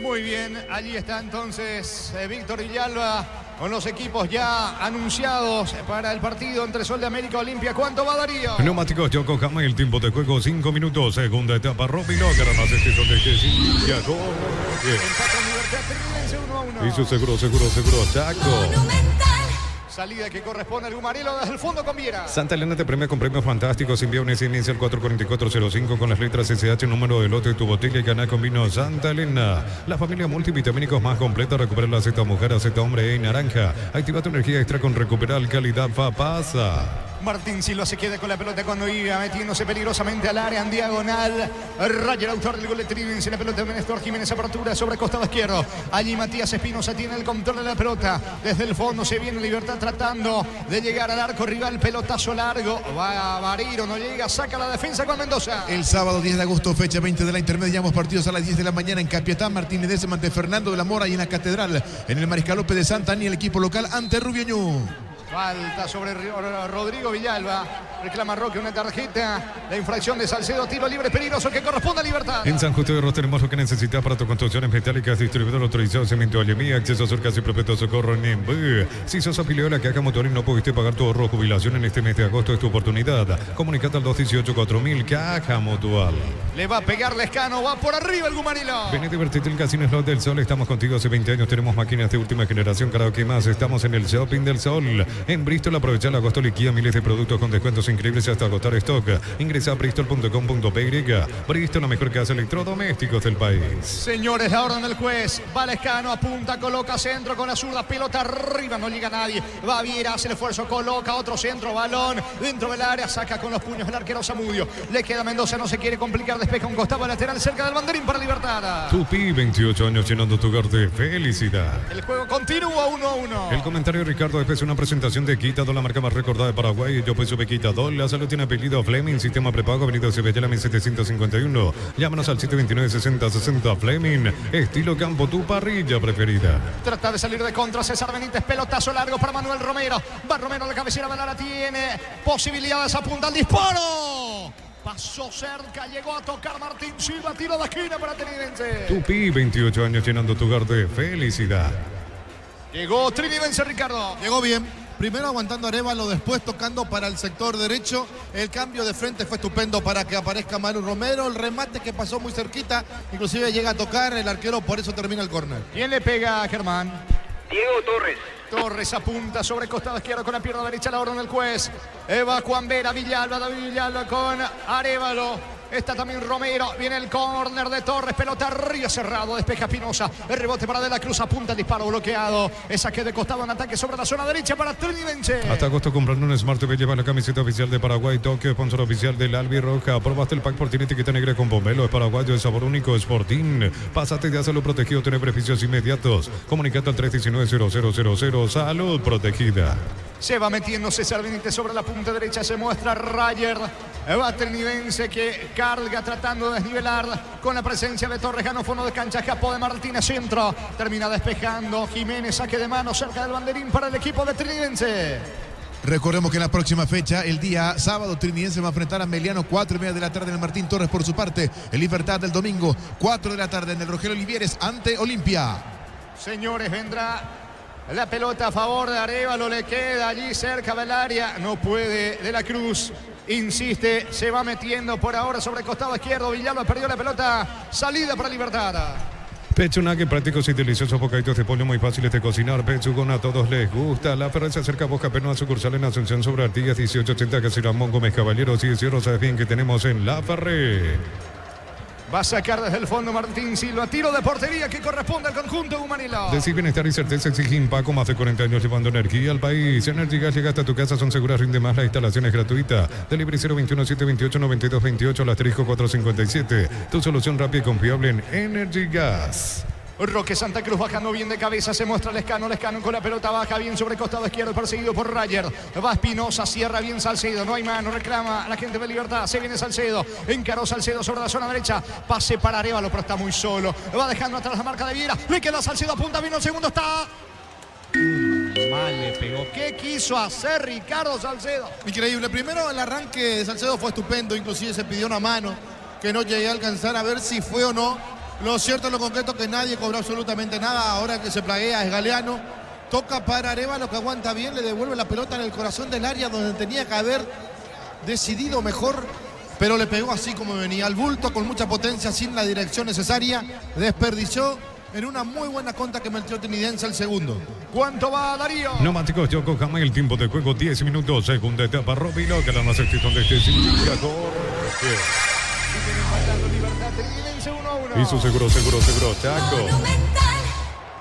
Muy bien, allí está entonces Víctor Villalba con los equipos ya anunciados para el partido entre Sol de América y Olimpia. ¿Cuánto va, Darío? Neumáticos Yokohama, el tiempo de juego 5 minutos. Segunda etapa, Robino, más este son de que Chaco. Empate en Libertad, Trinidense 1-1. Y su seguro, Chaco. Monumental. Salida que corresponde al Gumarelo desde el fondo con Viera. Santa Elena te premia con premios fantásticos. Envía un SMS al 44405 con las letras SH, número de lote de tu botella y gana con vino Santa Elena. La familia multivitamínicos más completa. Recupera la Z mujer, Z hombre y naranja. Activa tu energía extra con recuperar calidad Fapasa. Martín Silva se queda con la pelota cuando iba metiéndose peligrosamente al área en diagonal. Rayer, autor del gol de Trinidense. La pelota de Néstor Jiménez, apertura sobre costado izquierdo. Allí Matías Espinosa tiene el control de la pelota. Desde el fondo se viene Libertad tratando de llegar al arco rival. Pelotazo largo. Va a Bariro, no llega. Saca la defensa con Mendoza. El sábado 10 de agosto, fecha 20 de la intermedia. Ambos partidos a las 10 de la mañana en Capiatá. Martín Ledesma ante Fernando de la Mora y en la Catedral. En el Mariscal López de Santa Ani, el equipo local ante Rubiañú. Falta sobre Rodrigo Villalba. Reclama Roque una tarjeta. La infracción de Salcedo. Tiro libre peligroso que corresponde a Libertad. En San Justo de Ros tenemos lo que necesitas para tus construcciones metálicas. Distribuidor autorizado Cemento Allemí. Acceso a Surcas y Propeto Socorro Nembu. Si sos afiliado a la Caja Motor y no pudiste pagar tu ahorro o jubilación en este mes de agosto, es tu oportunidad. Comunicate al 218-4000 Caja Mutual. Le va a pegar Lescano. Va por arriba el Gumarilo. Ven y divertirte en el Casino Slot del Sol. Estamos contigo hace 20 años. Tenemos máquinas de última generación. Karaoke más. Estamos en el Shopping del Sol. En Bristol, aprovecha el agosto, liquida miles de productos con descuentos increíbles hasta agotar stock. Ingresa a bristol.com.py. Bristol, la mejor casa electrodomésticos del país. Señores, la orden del juez. Va Lescano, apunta, coloca centro con la zurda, pelota arriba, no llega nadie. Va Viera, hace el esfuerzo, coloca otro centro, balón dentro del área, saca con los puños el arquero Zamudio. Le queda Mendoza, no se quiere complicar, despeja un costado lateral cerca del banderín para Libertad. Tupi, 28 años llenando tu hogar de felicidad. El juego continúa 1-1. El comentario de Ricardo es una presentación de Quitadol, la marca más recordada de Paraguay. Yo pues supe Quitadol. La salud tiene apellido Fleming, sistema prepago, avenida Cebellala 1751. Llámanos al 729-6060 Fleming. Estilo campo, tu parrilla preferida. Trata de salir de contra César Benítez, pelotazo largo para Manuel Romero. Va Romero, la cabecera, la tiene. Posibilidades, apunta al disparo. Pasó cerca, llegó a tocar Martín Silva, tiro de esquina para Trinidense. Tupi, 28 años llenando tu hogar de felicidad. Llegó Trinidense, Ricardo. Llegó bien. Primero aguantando a Arévalo, después tocando para el sector derecho. El cambio de frente fue estupendo para que aparezca Manu Romero. El remate que pasó muy cerquita, inclusive llega a tocar el arquero, por eso termina el córner. ¿Quién le pega a Germán? Diego Torres. Torres apunta sobre costado izquierdo con la pierna derecha, la orden del juez. Eva Cuambera, Villalba, David Villalba con Arévalo. Está también Romero, viene el córner de Torres, pelota arriba cerrado, despeja Espinosa, el rebote para De la Cruz, apunta el disparo bloqueado, es saque de costado en ataque sobre la zona derecha para Trinidense. Hasta agosto comprando un Smart TV, lleva la camiseta oficial de Paraguay, Tokio, sponsor oficial del Albirroja. Probaste el pack por tiene etiqueta negra con pomelo, es paraguayo, es sabor único, Sporting. Pásate de hacerlo protegido, tener beneficios inmediatos. Comunicate al 319-0000, salud protegida. Se va metiendo César Benítez sobre la punta derecha, se muestra Rayer. Va Trinidense que carga tratando de desnivelar con la presencia de Torres, ganó fondo de cancha, escapó de Martínez, centro. Termina despejando Jiménez, saque de mano cerca del banderín para el equipo de Trinidense. Recordemos que en la próxima fecha, el día sábado, Trinidense va a enfrentar a Meliano, 4:30 de la tarde en el Martín Torres por su parte. El Libertad del domingo, 4 de la tarde en el Rogelio Olivieres ante Olimpia. Señores, vendrá la pelota a favor de Arévalo, le queda allí cerca del área, no puede De la Cruz, insiste, se va metiendo por ahora sobre el costado izquierdo, Villalba perdió la pelota, salida para Libertad. Pechunague, prácticos y deliciosos bocaditos de pollo muy fáciles de cocinar. Pechugón a todos les gusta. La Ferrer se acerca a Boca Perno, sucursal en Asunción sobre Artigas 1880, que será Gómez Caballeros. Y cierro, sabes bien que tenemos en La Ferrer. Va a sacar desde el fondo Martín Silva, tiro de portería que corresponde al conjunto Humanilo. Decir bienestar y certeza exige Impaco, más de 40 años llevando energía al país. Energy Gas llega hasta tu casa, son seguras, rinde más, la instalación es gratuita. Delivery 021-728-9228, al asterisco 457. Tu solución rápida y confiable en Energy Gas. Roque Santa Cruz bajando bien de cabeza, se muestra Lescano con la pelota baja bien sobre el costado izquierdo, perseguido por Rayer. Va Espinosa, cierra bien Salcedo, no hay mano, reclama a la gente de Libertad, se viene Salcedo, encaró Salcedo sobre la zona derecha, pase para Arévalo, pero está muy solo, va dejando atrás la marca de Viera, le queda Salcedo, apunta bien, el segundo está... Mal le pegó. ¿Qué quiso hacer Ricardo Salcedo? Increíble. Primero el arranque de Salcedo fue estupendo, inclusive se pidió una mano que no llegué a alcanzar a ver si fue o no. Lo cierto, lo concreto, que nadie cobró absolutamente nada. Ahora que se plaguea es Galeano. Toca para Arévalo, que aguanta bien, le devuelve la pelota en el corazón del área donde tenía que haber decidido mejor, pero le pegó así como venía, al bulto, con mucha potencia, sin la dirección necesaria. Desperdició en una muy buena contra que metió Trinidense el segundo. ¿Cuánto va, Darío? Neumáticos Yokohama, el tiempo de juego 10 minutos, segunda etapa, Robilo, que la más exitosa de este sindicato. Y su seguro, Chaco.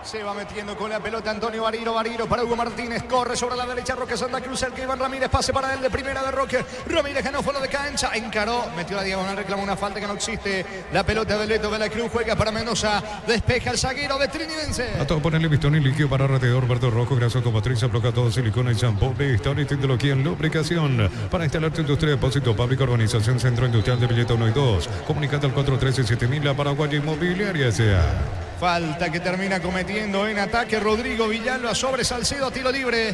Se va metiendo con la pelota Antonio Bariro para Hugo Martínez, corre sobre la derecha Roque Santa Cruz, el que Iván Ramírez, pase para él de primera de Roque. Ramírez ganó fuera de cancha, encaró, metió la diagonal, reclamó una falta que no existe. La pelota de Leto de la Cruz juega para Mendoza, despeja el zaguero de Trinidense. A todo ponerle pistón y líquido para radiador verde rojo, grasa automotriz, aplica todo silicona y shampoo, historia y tecnología en lubricación. Para instalar tu industria de depósito público, organización Centro Industrial de Villeta 1 y 2. Comunicate al 413-7000, la Paraguaya Inmobiliaria S.A. Falta que termina cometiendo en ataque Rodrigo Villalba sobre Salcedo, tiro libre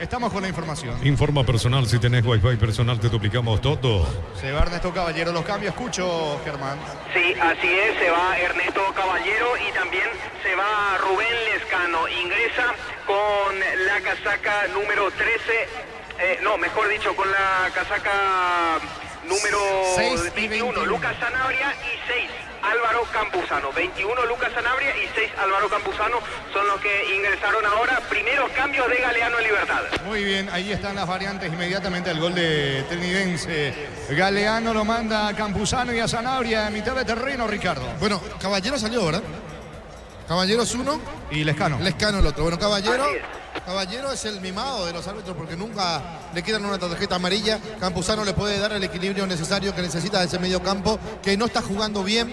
Estamos con la información. Informa personal, si tenés Wi-Fi personal te duplicamos todo. Se va Ernesto Caballero, los cambios, escucho, Germán. Sí, así es, se va Ernesto Caballero y también se va Rubén Lescano. Ingresa con la casaca número 13, mejor dicho, con la casaca número 21, Lucas Sanabria, y 6, Álvaro Campuzano. 21 Lucas Sanabria y 6 Álvaro Campuzano son los que ingresaron ahora. Primeros cambios de Galeano en Libertad. Muy bien, ahí están las variantes inmediatamente al gol de Trinidense. Galeano lo manda a Campuzano y a Sanabria a mitad de terreno, Ricardo. Bueno, Caballero salió, ¿verdad? Caballero es uno. Y Lescano. Lescano el otro. Bueno, Caballero es el mimado de los árbitros porque nunca le quitan una tarjeta amarilla. Campuzano le puede dar el equilibrio necesario que necesita de ese medio campo, que no está jugando bien,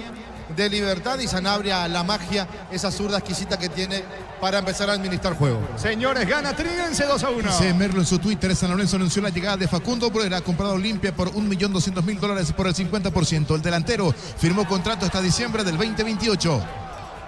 de Libertad, y Sanabria la magia, esa zurda exquisita que tiene para empezar a administrar juego. Señores, gana Trinidense 2-1. Dice Merlo en su Twitter, San Lorenzo anunció la llegada de Facundo Bruera, comprado a Olimpia por $1.200.000 por el 50%. El delantero firmó contrato hasta diciembre del 2028.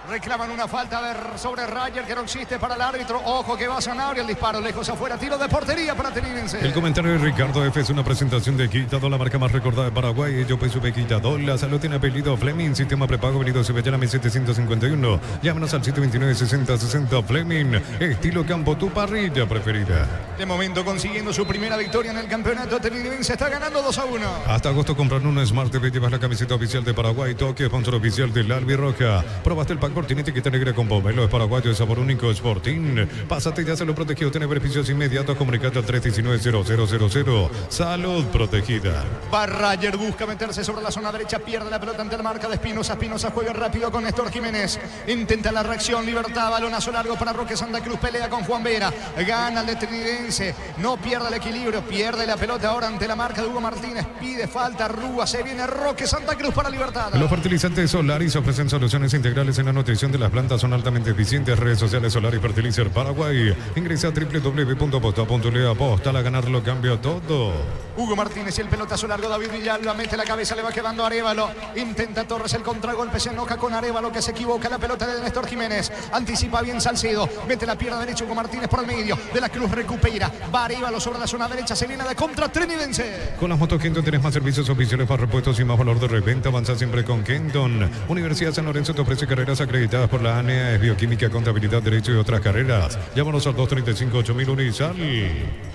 Reclaman una falta sobre Rayer que no existe para el árbitro. Ojo que va Sanabria, el disparo lejos afuera, tiro de portería para Trinidense. El comentario de Ricardo F. es una presentación de Quitador, la marca más recordada de Paraguay. Yo peso Quitador, la salud tiene apellido Fleming, sistema prepago, venido Sevillana 1751. Llámanos al 729-6060 Fleming, estilo campo, tu parrilla preferida. De momento consiguiendo su primera victoria en el campeonato, Trinidense está ganando 2-1. Hasta agosto comprar una Smart TV, llevas la camiseta oficial de Paraguay, Tokio, sponsor oficial del Albirroja. Probaste el pack tiene etiqueta negra con pomelo, es paraguayo de sabor único, Sporting. Pásate, ya se lo protegido, tiene beneficios inmediatos, comunicate al 319-0000. Salud protegida. Rayer busca meterse sobre la zona derecha, pierde la pelota ante la marca de Espinosa. Espinosa juega rápido con Néstor Jiménez. Intenta la reacción, Libertad, balonazo largo para Roque Santa Cruz, pelea con Juan Vera. Gana el de Trinidense, no pierde el equilibrio, pierde la pelota ahora ante la marca de Hugo Martínez. Pide falta, Rúa, se viene Roque Santa Cruz para Libertad. Los fertilizantes Solaris ofrecen soluciones integrales en la nutrición de las plantas, son altamente eficientes. Redes sociales Solaris Fertilizer Paraguay. Ingresa a www.posta.le. Aposta a ganar lo cambia todo. Hugo Martínez y el pelotazo largo, David Villalba mete la cabeza, le va quedando Arévalo. Intenta Torres el contragolpe, se enoja con Arévalo que se equivoca. La pelota de Néstor Jiménez, anticipa bien Salcedo, mete la pierna derecha Hugo Martínez por el medio. De la Cruz recupera, va Arévalo sobre la zona derecha, se viene de contra Trinidense. Con las motos Kenton tenés más servicios oficiales para repuestos y más valor de reventa. Avanza siempre con Kenton. Universidad San Lorenzo te ofrece carreras acreditadas por la ANEA, es bioquímica, contabilidad, derecho y otras carreras. Llámanos al 235-8000 y sal.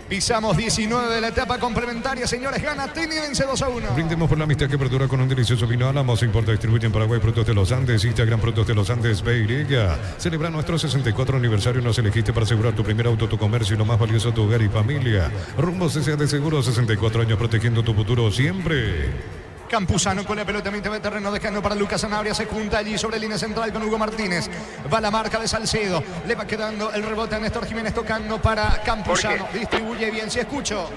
Pisamos 19 de la etapa complementaria, señores, gana Trinidense 2-1. Brindemos por la amistad que perdura con un delicioso vino Álamos. Importa, distribuye en Paraguay Frutos de los Andes. Instagram Frutos de los Andes BY. Celebra nuestro 64 aniversario. Nos elegiste para asegurar tu primer auto, tu comercio y lo más valioso, tu hogar y familia. Rumbo CCA de Seguros, 64 años protegiendo tu futuro siempre. Campuzano con la pelota a mitad de terreno, dejando para Lucas Sanabria, se junta allí sobre línea central con Hugo Martínez. Va la marca de Salcedo, le va quedando el rebote a Néstor Jiménez, tocando para Campuzano. Distribuye bien, si escucho.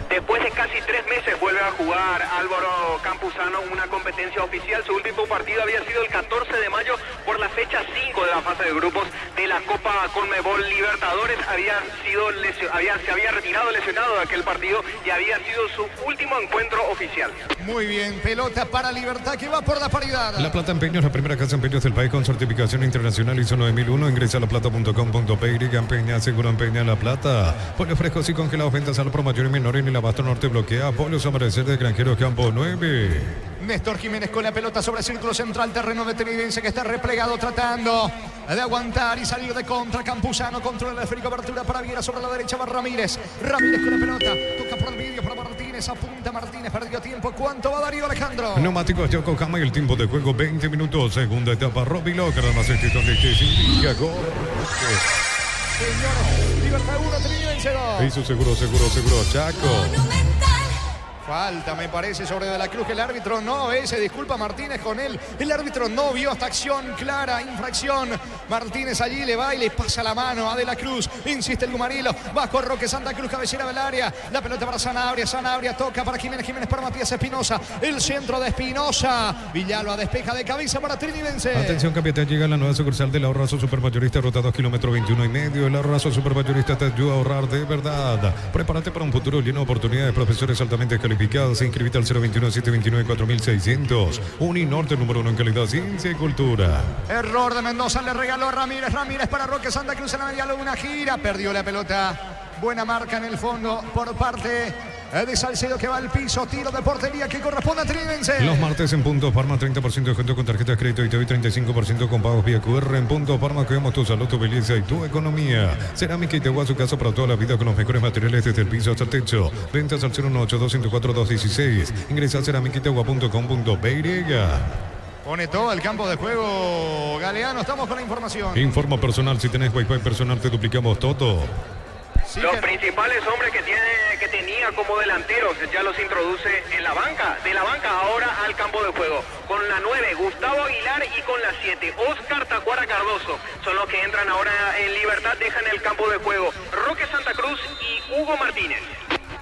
Después de casi 3 meses vuelve a jugar Álvaro Campuzano una competencia oficial. Su último partido había sido el 14 de mayo por la fecha 5 de la fase de grupos de la Copa Conmebol Libertadores. Se había retirado lesionado de aquel partido y había sido su último encuentro oficial. Muy bien, pelota para Libertad que va por la paridad. La Plata Empeños, la primera casa empeños del país con certificación internacional ISO 9001. Ingresa a laplata.com.py. Empeña, seguro empeña La Plata. Pollos frescos y congelados, ventas al pro mayor y menor en el Abasto Norte bloquea. Pollos Amanecer de Granjero Campo 9. Néstor Jiménez con la pelota sobre el círculo central, terreno de Trinidense que está replegado tratando de aguantar y salir de contra. Campuzano controla el esférico, abertura para Viera sobre la derecha, va Ramírez. Ramírez con la pelota, toca por el medio para Martínez, apunta Martínez, perdió tiempo. ¿Cuánto va Darío Alejandro? Neumáticos Yokohama y el tiempo de juego 20 minutos. Segunda etapa, Robbie Locker, además donde este indica gol. Señores, Libertad 1, Trinidense 2. Hizo seguro, Chaco. Falta, me parece, sobre De la Cruz, que el árbitro no ve, se disculpa Martínez con él. El árbitro no vio esta acción clara, infracción. Martínez allí le va y le pasa la mano a De la Cruz. Insiste el Gumarilo, bajo Roque Santa Cruz, cabecera del área. La pelota para Sanabria, Sanabria toca para Jiménez, Jiménez para Matías Espinosa. El centro de Espinosa. Villalba despeja de cabeza para Trinidense. Atención, capitán, llega la nueva sucursal del Ahorrazo Supermayorista, ruta 2 kilómetros 21,5. El Ahorrazo Supermayorista te ayuda a ahorrar de verdad. Prepárate para un futuro lleno de oportunidades, profesores altamente calificados. Inscríbete al 021-729-4600. Uninorte, número 1 en calidad, ciencia y cultura. Error de Mendoza, le regaló a Ramírez. Ramírez para Roque Santa Cruz en la media luna, gira. Perdió la pelota Buena marca en el fondo por parte de Salcedo, que va al piso. Tiro de portería que corresponde a Trinense. Los martes en Punto Farma, 30% de descuento con tarjetas de crédito y te doy 35% con pagos vía QR. En Punto Farma cuidamos tu salud, tu belleza y tu economía. Cerámica Itagua, su casa para toda la vida con los mejores materiales desde el piso hasta el techo. Ventas al 018-204-216. Ingresa a cerámicaitagua.com.py. Pone todo el campo de juego Galeano. Estamos con la información. Informa personal, si tenés Wi-Fi personal te duplicamos todo. Sí, los principales hombres que tenía como delanteros ya los introduce en la banca, de la banca ahora al campo de juego. Con la 9, Gustavo Aguilar, y con la 7, Oscar Tacuara Cardoso. Son los que entran ahora en Libertad, dejan el campo de juego. Roque Santa Cruz y Hugo Martínez.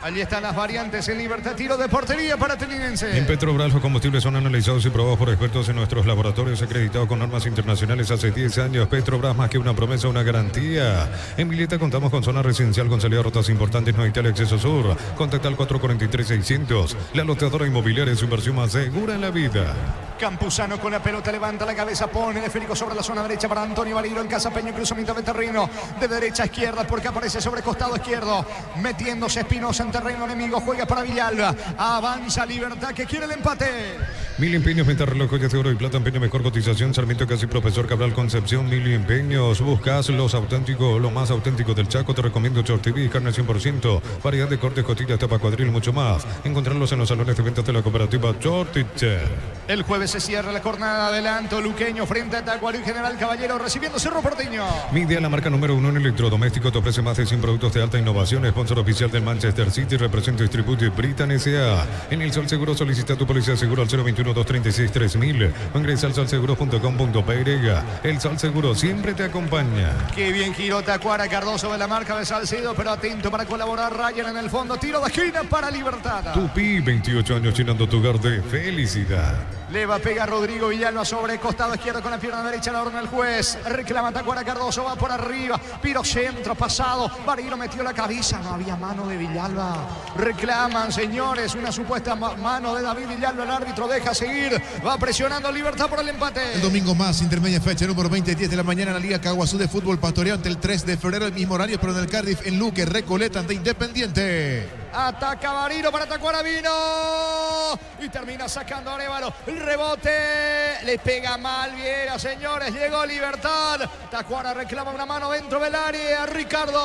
Allí están las variantes en Libertad. Tiro de portería para Trinense. En Petrobras los combustibles son analizados y probados por expertos en nuestros laboratorios acreditados con normas internacionales hace 10 años. Petrobras, más que una promesa, una garantía. En Villeta contamos con zona residencial con salida a rutas importantes, no Italia Acceso Sur. Contacta al 443-600. La loteadora inmobiliaria es su inversión más segura en la vida. Campuzano con la pelota, levanta la cabeza, pone el esférico sobre la zona derecha para Antonio Barilo en Casapeño, cruzamiento de terreno de derecha a izquierda porque aparece sobre costado izquierdo, metiéndose Espinosa en terreno enemigo, juega para Villalba, avanza Libertad que quiere el empate. Mil Empeños, venta reloj, joyas de oro y plata, empeño, mejor cotización, Sarmiento Casi, Profesor Cabral Concepción. Mil Empeños, buscas los auténticos, lo más auténtico del Chaco, te recomiendo Short TV, carne 100%, variedad de cortes, costillas, tapa, cuadril, mucho más. Encontrarlos en los salones de ventas de la cooperativa Shortiche. El jueves se cierra la jornada, adelanto Luqueño frente a Tacuarí, General Caballero recibiendo Cerro Porteño. Midea, la marca número 1 en electrodoméstico, te ofrece más de 100 productos de alta innovación, sponsor oficial del Manchester City, representa Distribute Britan S.A. En el Sol Seguro solicita tu policía de seguro al 021-236-3000 o ingresa al solseguro.com.py. El Sol Seguro siempre te acompaña. Qué bien giró Tacuara Cardoso de la marca de Salcedo, pero atento para colaborar Ryan en el fondo, tiro de esquina para Libertad. Tupi, 28 años llenando tu hogar de felicidad. Le va a pegar Rodrigo Villalba sobre costado izquierdo con la pierna derecha, la orden el juez. Reclama Tacuara Cardoso, va por arriba. Piro centro, pasado. Barilo metió la cabeza. No había mano de Villalba. Reclaman, señores, una supuesta mano de David Villalba. El árbitro deja seguir. Va presionando Libertad por el empate. El domingo más, intermedia fecha número 20, 10 de la mañana en la Liga Caguazú de Fútbol Pastoreo ante el 3 de febrero, el mismo horario, pero en el Cardiff, en Luque, Recoleta ante Independiente. Ataca Barilo para Tacuara, vino y termina sacando Arévalo. El rebote le pega mal Viera, señores. Llegó Libertad. Tacuara reclama una mano dentro del área. Ricardo.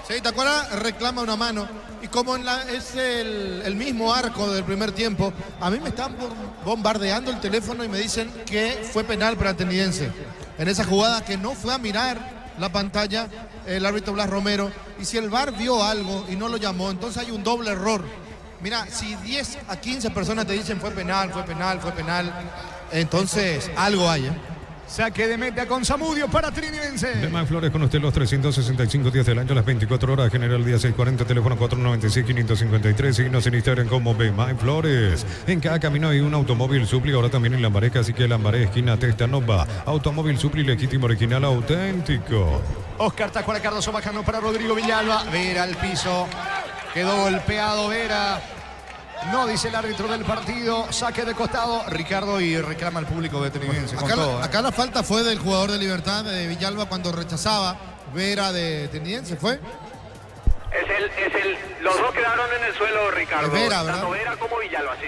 Sí, Tacuara reclama una mano. Y como es el mismo arco del primer tiempo, a mí me están bombardeando el teléfono y me dicen que fue penal para Ateniense. En esa jugada que no fue a mirar la pantalla el árbitro Blas Romero, y si el VAR vio algo y no lo llamó, entonces hay un doble error. Mira, si 10 a 15 personas te dicen fue penal, entonces algo hay, ¿eh? Saque de meta con Zamudio para Trinense. De Mac Flores con usted los 365 días del año, las 24 horas, General Día 640, teléfono 496-553, signos en Instagram como B Mac Flores. En cada camino hay un automóvil Supli, ahora también en Lambareca, así que Lambaré, esquina Testanova. Automóvil Supli, legítimo, original, auténtico. Oscar Tacuara Cardoso bajando para Rodrigo Villalba. Vera al piso. Quedó golpeado Vera. No dice el árbitro del partido. Saque de costado Ricardo y reclama al público de Trinense. Acá la falta fue del jugador de Libertad, de Villalba, cuando rechazaba Vera de Trinense, ¿fue? Los dos quedaron en el suelo, Ricardo. Vera, ¿verdad? Tanto Vera como Villalba, sí.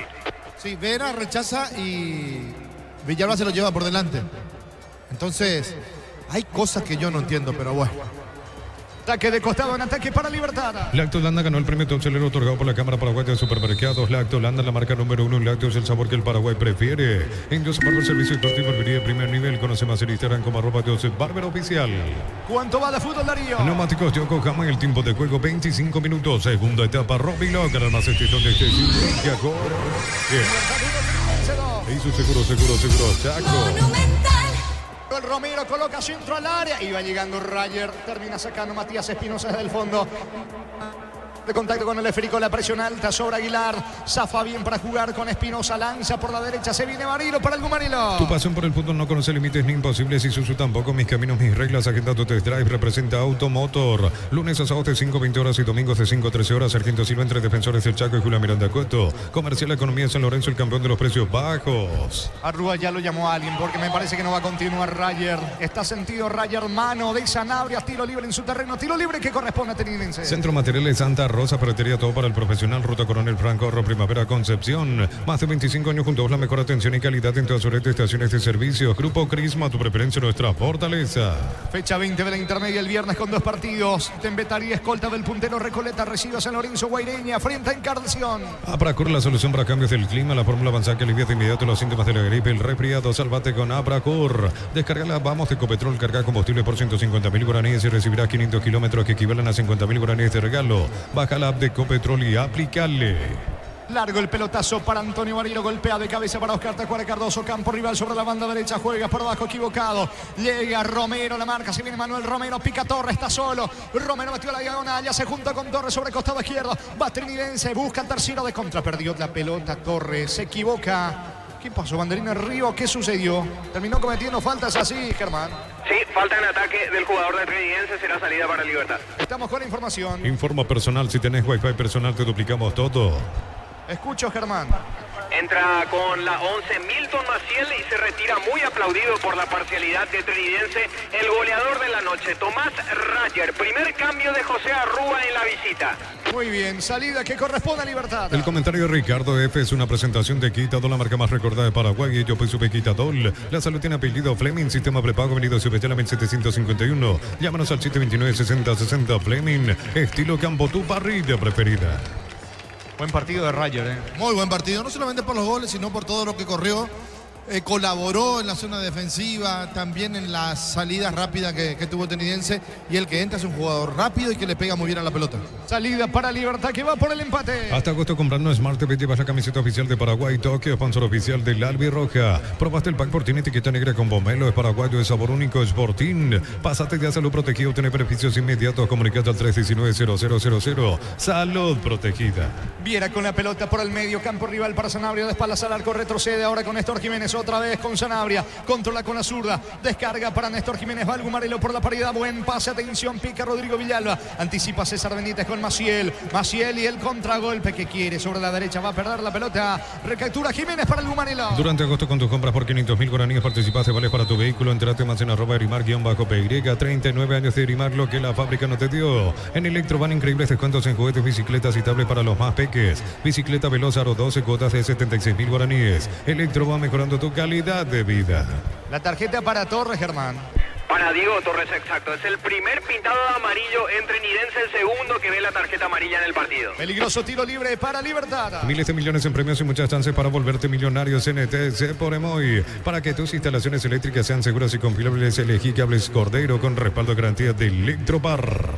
Sí, Vera rechaza y Villalba se lo lleva por delante. Entonces, hay cosas que yo no entiendo, pero bueno. Ataque de costado en ataque para Libertad. Lactolanda ganó el premio Toncelero otorgado por la Cámara Paraguaya de Supermercados. Lactolanda, la marca número 1 en lácteos, el sabor que el Paraguay prefiere. En Joseph Barber, servicio de torta y barbería de primer nivel. Conoce más en Instagram como @Joseph Barber Oficial. ¿Cuánto va de fútbol, Darío? Neumáticos Yokohama en el tiempo de juego, 25 minutos. Segunda etapa, Robilo. Ganar más este donde esté sin y su seguro, Chaco. Monumental. El Romero coloca centro al área. Iba llegando Rayer. Termina sacando Matías Espinosa desde el fondo. de contacto con el esférico, la presión alta sobre Aguilar. Zafa bien para jugar con Espinosa. Lanza por la derecha. Se viene Barilo para el Gumarilo. Tu pasión por el fútbol no conoce límites ni imposibles. Isuzu tampoco. Mis caminos, mis reglas. Agenda tu test drive. Representa Automotor. Lunes a sábados de 5 a 20 horas y domingos de 5 a 13 horas. Sargento Silva entre Defensores del Chaco y Julián Miranda Coto. Comercial Economía San Lorenzo, el campeón de los precios bajos. Arrua ya lo llamó a alguien porque me parece que no va a continuar Rayer. Está sentido Rayer. Mano de Sanabria. Tiro libre en su terreno. Tiro libre que corresponde a Tenidense. Centro Materiales Santa Rosa. Ferretería todo para el profesional. Ruta Coronel Franco. Primavera Concepción. Más de 25 años junto a vos, la mejor atención y calidad en todas sus estaciones de servicios. Grupo Crisma, tu preferencia, nuestra fortaleza. Fecha 20 de la intermedia el viernes con 2 partidos. Tembetaría escolta del puntero Recoleta. Recibe a San Lorenzo Guaireña frente a Encarnación. Apracur, la solución para cambios del clima. La fórmula avanzada que alivia de inmediato los síntomas de la gripe, el resfriado. Sálvate con Apracur. Descargala, vamos de Ecopetrol. Carga combustible por 150.000 guaraníes y recibirás 500 kilómetros que equivalen a 50.000 guaraníes de regalo. Baja la app de Ecopetrol y aplicale. Largo el pelotazo para Antonio Barilo, golpea de cabeza para Oscar Tacuara Cardoso, campo rival sobre la banda derecha, juega por abajo equivocado, llega Romero, la marca, se viene Manuel Romero, pica Torres, está solo, Romero metió la diagonal, ya se junta con Torres sobre costado izquierdo, va Trinidense, busca el tercero de contra, perdió la pelota Torres, se equivoca. ¿Qué pasó, banderina Río? ¿Qué sucedió? Terminó cometiendo faltas así, Germán. Sí, falta en ataque del jugador de Trinidense, será salida para Libertad. Estamos con la información. Informa personal, si tenés wifi personal te duplicamos todo. Escucho, Germán. Entra con la 11 Milton Maciel y se retira muy aplaudido por la parcialidad de Trinidense el goleador de la noche, Tomás Rayer. Primer cambio de José Arrúa en la visita. Muy bien, salida que corresponde a Libertad. El comentario de Ricardo F. es una presentación de Quitadol, la marca más recordada de Paraguay. Y yo pues supe Quitadol. La salud tiene apellido Fleming, sistema prepago, venido Subetela 1751. Llámanos al 729-6060 Fleming. Estilo campo, tu parrilla preferida. Buen partido de Rayer, Muy buen partido, no solamente por los goles, sino por todo lo que corrió. Colaboró en la zona defensiva, también en las salidas rápidas que tuvo Tenidense. Y el que entra es un jugador rápido y que le pega muy bien a la pelota. Salida para Libertad que va por el empate. Hasta agosto comprando Smart TV llevas la camiseta oficial de Paraguay, Tokio, sponsor oficial del Albirroja. Probaste el pack por tiene etiqueta negra con pomelo, es paraguayo, de sabor único, Sportín. Pásate de salud protegida, obtiene beneficios inmediatos. Comunicate al 319-0000. Salud protegida. Viera con la pelota por el medio, campo rival para Sanabria, de espaldas al arco, retrocede ahora con Néstor Jiménez, otra vez con Sanabria, controla con la zurda, descarga para Néstor Jiménez, va el Gumarelo por la paridad, buen pase, atención, pica Rodrigo Villalba, anticipa César Benítez con Maciel y el contragolpe que quiere sobre la derecha, va a perder la pelota, recaptura Jiménez para el Gumarelo. Durante agosto con tus compras por 500.000 guaraníes participaste, vales para tu vehículo, entrate más en @Erimar_PY, 39 años de Erimar, lo que la fábrica no te dio. En Electro van increíbles descuentos en juguetes, bicicletas y tablets para los más peques. Bicicleta Veloz Aro 12, cuotas de 76.000 guaraníes. Electro va mejorando tu calidad de vida. La tarjeta para Torres, Germán. Para Diego Torres, exacto. Es el primer pintado de amarillo en Trinidense, el segundo que ve la tarjeta amarilla en el partido. Peligroso tiro libre para Libertad. Miles de millones en premios y muchas chances para volverte millonario. CNTC por Emoy. Para que tus instalaciones eléctricas sean seguras y confiables, elegí cables Cordero con respaldo de garantía de Electropar.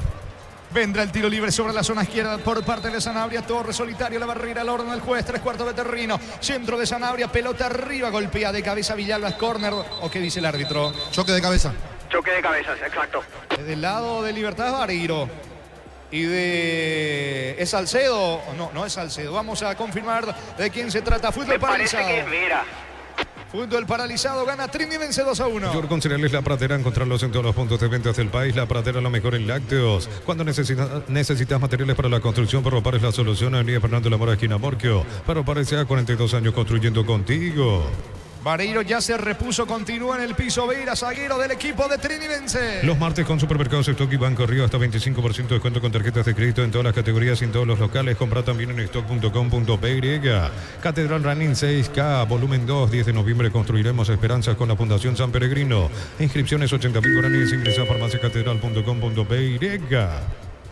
Vendrá el tiro libre sobre la zona izquierda por parte de Sanabria. Torres solitario, la barrera, al orden del juez. 3/4 de Terrino. Centro de Sanabria, pelota arriba, golpea de cabeza Villalba, es córner. ¿O qué dice el árbitro? Choque de cabeza. Choque de cabezas, exacto. Del lado de Libertad, Barreiro. Y ¿es Salcedo? No es Salcedo. Vamos a confirmar de quién se trata. Fútbol paralizado. Parece que es Vera. Fútbol paralizado, gana Trinidense 2-1. York con cereales La Pradera, encontrarlos en todos los puntos de ventas del país. La Pradera, lo mejor en lácteos. Cuando necesitas materiales para la construcción, Ferropar es la solución. Avenida Fernando La Mora, esquina Morquio. Ferropar se ha 42 años construyendo contigo. Barreiro ya se repuso, continúa en el piso. Veira, zaguero del equipo de Trinidense. Los martes con Supermercados Stock y Banco Río, hasta 25% de descuento con tarjetas de crédito en todas las categorías y en todos los locales. Compra también en stock.com.py. Catedral Running 6K, volumen 2, 10 de noviembre. Construiremos esperanzas con la Fundación San Peregrino. Inscripciones 80.000 guaraníes. Ingresa a farmaciacatedral.com.py.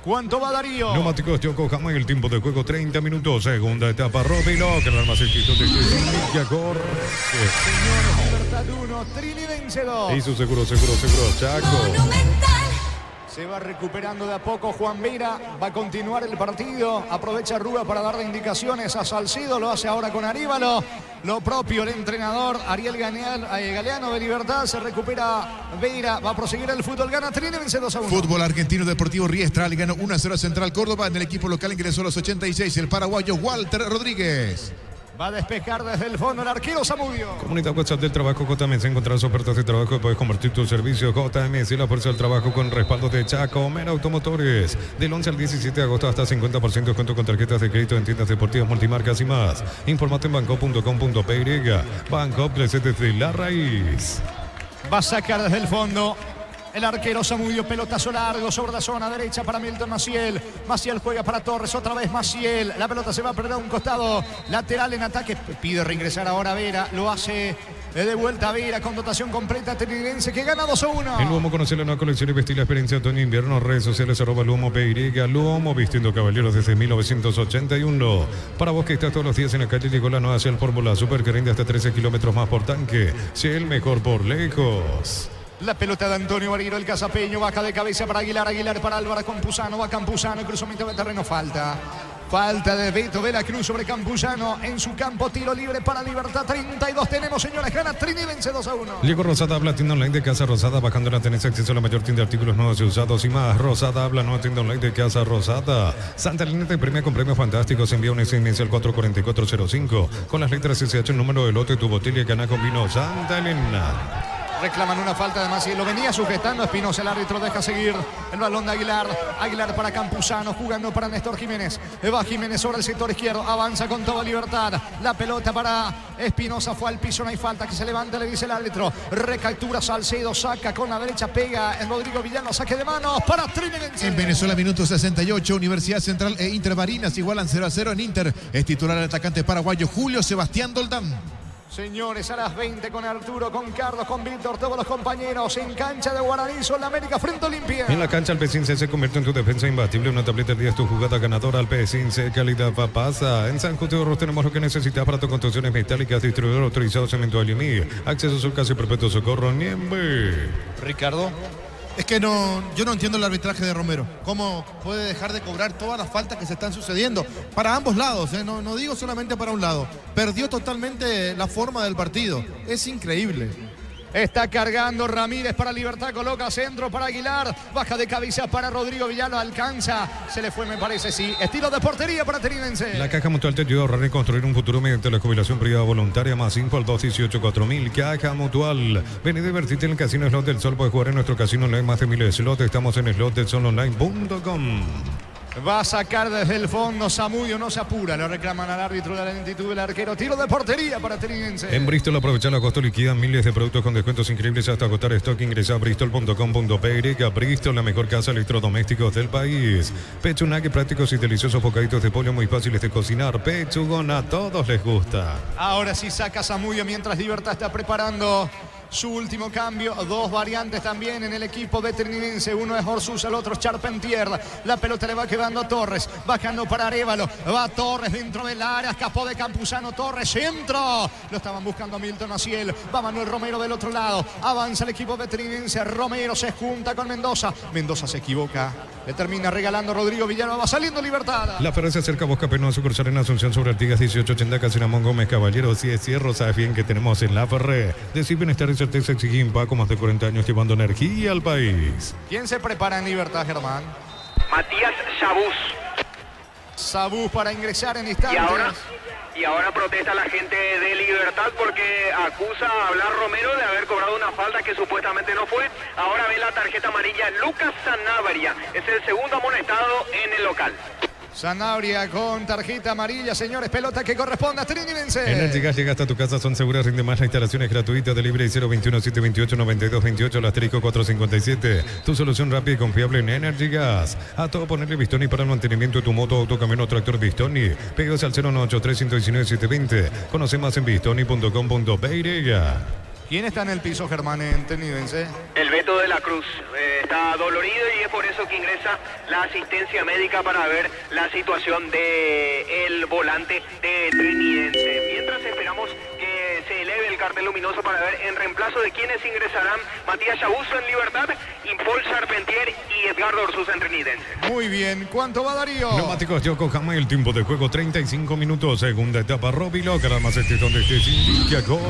¿Cuánto va Darío? Neumáticos Yokohama y el tiempo de juego 30 minutos. Segunda etapa, Robilo, que el almacencito de Señores, Libertad 1, Trinidense 2. Y su seguro, Chaco. Monumental. Se va recuperando de a poco Juan Vera. Va a continuar el partido. Aprovecha Rúa para darle indicaciones a Salcido. Lo hace ahora con Aríbalo. Lo propio el entrenador Ariel Galeano de Libertad. Se recupera Vera. Va a proseguir el fútbol. Gana Trini, vence 2-1. Fútbol argentino Deportivo Riestra le ganó 1-0 a Central Córdoba. En el equipo local ingresó a los 86 el paraguayo Walter Rodríguez. Va a despejar desde el fondo el arquero Zamudio. Comunidad WhatsApp del trabajo JMS. Encontrarás ofertas de trabajo y puedes convertir tu servicio JMS y la fuerza del trabajo con respaldo de Chaco Mera Automotores. Del 11 al 17 de agosto hasta 50% de descuento con tarjetas de crédito en tiendas deportivas, multimarcas y más. Informate en banco.com.py. Banco, crece desde la raíz. Va a sacar desde el fondo el arquero Zamudio, pelotazo largo sobre la zona derecha para Milton Maciel. Maciel juega para Torres, otra vez Maciel. La pelota se va a perder a un costado lateral en ataque. Pide reingresar ahora Vera, lo hace de vuelta Vera con dotación completa Trinidad que gana 2-1. El Luomo, conoce la nueva colección y vestir la experiencia otoño-invierno. Redes sociales @LuomoPY. Luomo, vistiendo caballeros desde 1981. Para vos que estás todos los días en la calle, llegó la nueva Shell Fórmula Super que rinde hasta 13 kilómetros más por tanque. Shell, mejor por lejos. La pelota de Antonio Barreiro, el cazapeño, baja de cabeza para Aguilar, Aguilar para Álvaro Campuzano, va Campuzano, cruzamiento de terreno, falta de Beto de la Cruz sobre Campuzano en su campo, tiro libre para Libertad, 32 tenemos, señores, gana Trini, vence 2-1. Llegó Rosada Habla, tienda online de Casa Rosada, bajando la tenés acceso a la mayor tienda de artículos nuevos y usados y más. Rosada Habla, nueva tienda online de Casa Rosada. Santa Elena te premia con premios fantásticos, envía un SMS al 44405 con las letras SH, el número de lote, tu botella y gana con vino Santa Elena. Reclaman una falta de Maciel, lo venía sujetando Espinosa, el árbitro deja seguir el balón de Aguilar, Aguilar para Campuzano, jugando para Néstor Jiménez, va Jiménez sobre el sector izquierdo, avanza con toda libertad, la pelota para Espinosa, fue al piso, no hay falta, que se levante, le dice el árbitro, recaptura Salcedo, saca con la derecha, pega en Rodrigo Villano, saque de manos para Trinidad. En Venezuela, minuto 68, Universidad Central e Inter Barinas igualan 0-0 en Inter, es titular el atacante paraguayo Julio Sebastián Doldán. Señores, a las 20 con Arturo, con Carlos, con Víctor, todos los compañeros en cancha de Guaraní, Sol América frente a Olimpia. En la cancha, Alpecince se convierte en tu defensa imbatible. Una tableta al día es tu jugada ganadora. Alpecince, calidad papasa. En San José de Oro tenemos lo que necesitas para tus construcciones metálicas. Distribuidor autorizado Cemento Alimí. Acceso a su casa y perpetuo socorro. Niembe. Ricardo. Es que yo no entiendo el arbitraje de Romero. ¿Cómo puede dejar de cobrar todas las faltas que se están sucediendo? Para ambos lados, no digo solamente para un lado. Perdió totalmente la forma del partido. Es increíble. Está cargando Ramírez para Libertad, coloca centro para Aguilar, baja de cabeza para Rodrigo Villano, alcanza, se le fue me parece, sí, estilo de portería para Trinense. La Caja Mutual te ayuda a ahorrar y construir un futuro mediante la jubilación privada voluntaria, más info al 218-4000, Caja Mutual. Ven y divertirte en el Casino Slot del Sol, puedes jugar en nuestro casino online, más de miles de slots, estamos en slotdelsolonline.com. Va a sacar desde el fondo Zamudio, no se apura, lo reclaman al árbitro de la lentitud del arquero, tiro de portería para Trinense. En Bristol aprovechar la costo liquida miles de productos con descuentos increíbles hasta agotar stock, ingresa a bristol.com.py. Bristol, la mejor casa de electrodomésticos del país. Pechunaque, prácticos y deliciosos bocaditos de pollo muy fáciles de cocinar. Pechugón, a todos les gusta. Ahora sí saca Zamudio mientras Libertad está preparando su último cambio, dos variantes también en el equipo de Trinidad. Uno es Orsús, el otro es Charpentier. La pelota le va quedando a Torres, bajando para Arévalo, va Torres dentro del área, escapó de Campuzano, Torres, centro, lo estaban buscando a Milton Maciel, va Manuel Romero del otro lado, avanza el equipo de Trinidad. Romero se junta con Mendoza, Mendoza se equivoca, le termina regalando Rodrigo Villano, va saliendo Libertad. La Ferrer se acerca a Bosca Peno, sucursal en Asunción sobre Artigas 1880, Casinamón Gómez Caballero. Si es cierro, sabes bien que tenemos en La Ferrer. Decir bienestar y certeza exige Impaco, más de 40 años llevando energía al país. ¿Quién se prepara en Libertad, Germán? Matías Sabús. Sabús para ingresar en instantes. Y ahora protesta la gente de Libertad porque acusa a Blas Romero de haber cobrado una falta que supuestamente no fue. Ahora ve la tarjeta amarilla Lucas Sanabria. Es el segundo amonestado en el local. Sanabria con tarjeta amarilla, señores, pelota que corresponde a Trinidad. Energy Gas llega hasta tu casa, son seguras, rinde más, la instalación es gratuita, de libre y 021-728-9228, asterisco 457. Tu solución rápida y confiable en Energy Gas. A todo ponerle Bistoni para el mantenimiento de tu moto, auto, camión o tractor Bistoni. Pedidos al 098-319-720. Conoce más en bistoni.com.py. ¿Quién está en el piso, Germán, en Trinidad? El Beto de la Cruz está dolorido y es por eso que ingresa la asistencia médica para ver la situación del volante de Trinidad. Mientras esperamos que se eleve inclusive el cartel luminoso para ver en reemplazo de quienes ingresarán Matías Chabuzo en Libertad y Paul Charpentier y Edgardo Orsuza en Trinidense. Muy bien, ¿cuánto va Darío? Neumáticos Yokohama, el tiempo de juego 35 minutos, segunda etapa Robbie Locker, además donde estés indica corre.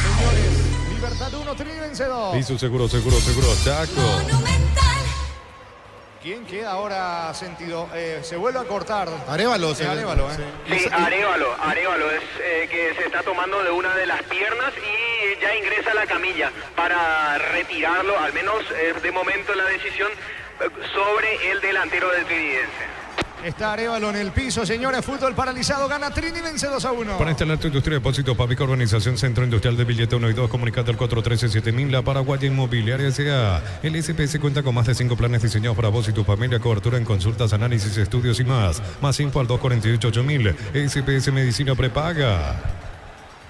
Señores, Libertad 1, Trinidense 2. Y su seguro, taco. Monumental. ¿Quién queda ahora sentido? Se vuelve a cortar. Arévalo. Arévalo, Sí, Arévalo es que se está tomando de una de las piernas y ya ingresa a la camilla para retirarlo, al menos de momento la decisión sobre el delantero del Trinidense. Está Arévalo en el piso, señores. Fútbol paralizado, gana Trinidense 2-1. Para instalar tu industria de depósito público, Organización Centro Industrial de Billete 1 y 2, comunicate al 413-7000, la Paraguaya Inmobiliaria S.A. El SPS cuenta con más de 5 planes diseñados para vos y tu familia, cobertura en consultas, análisis, estudios y más. Más info al 248-8000. SPS Medicina Prepaga.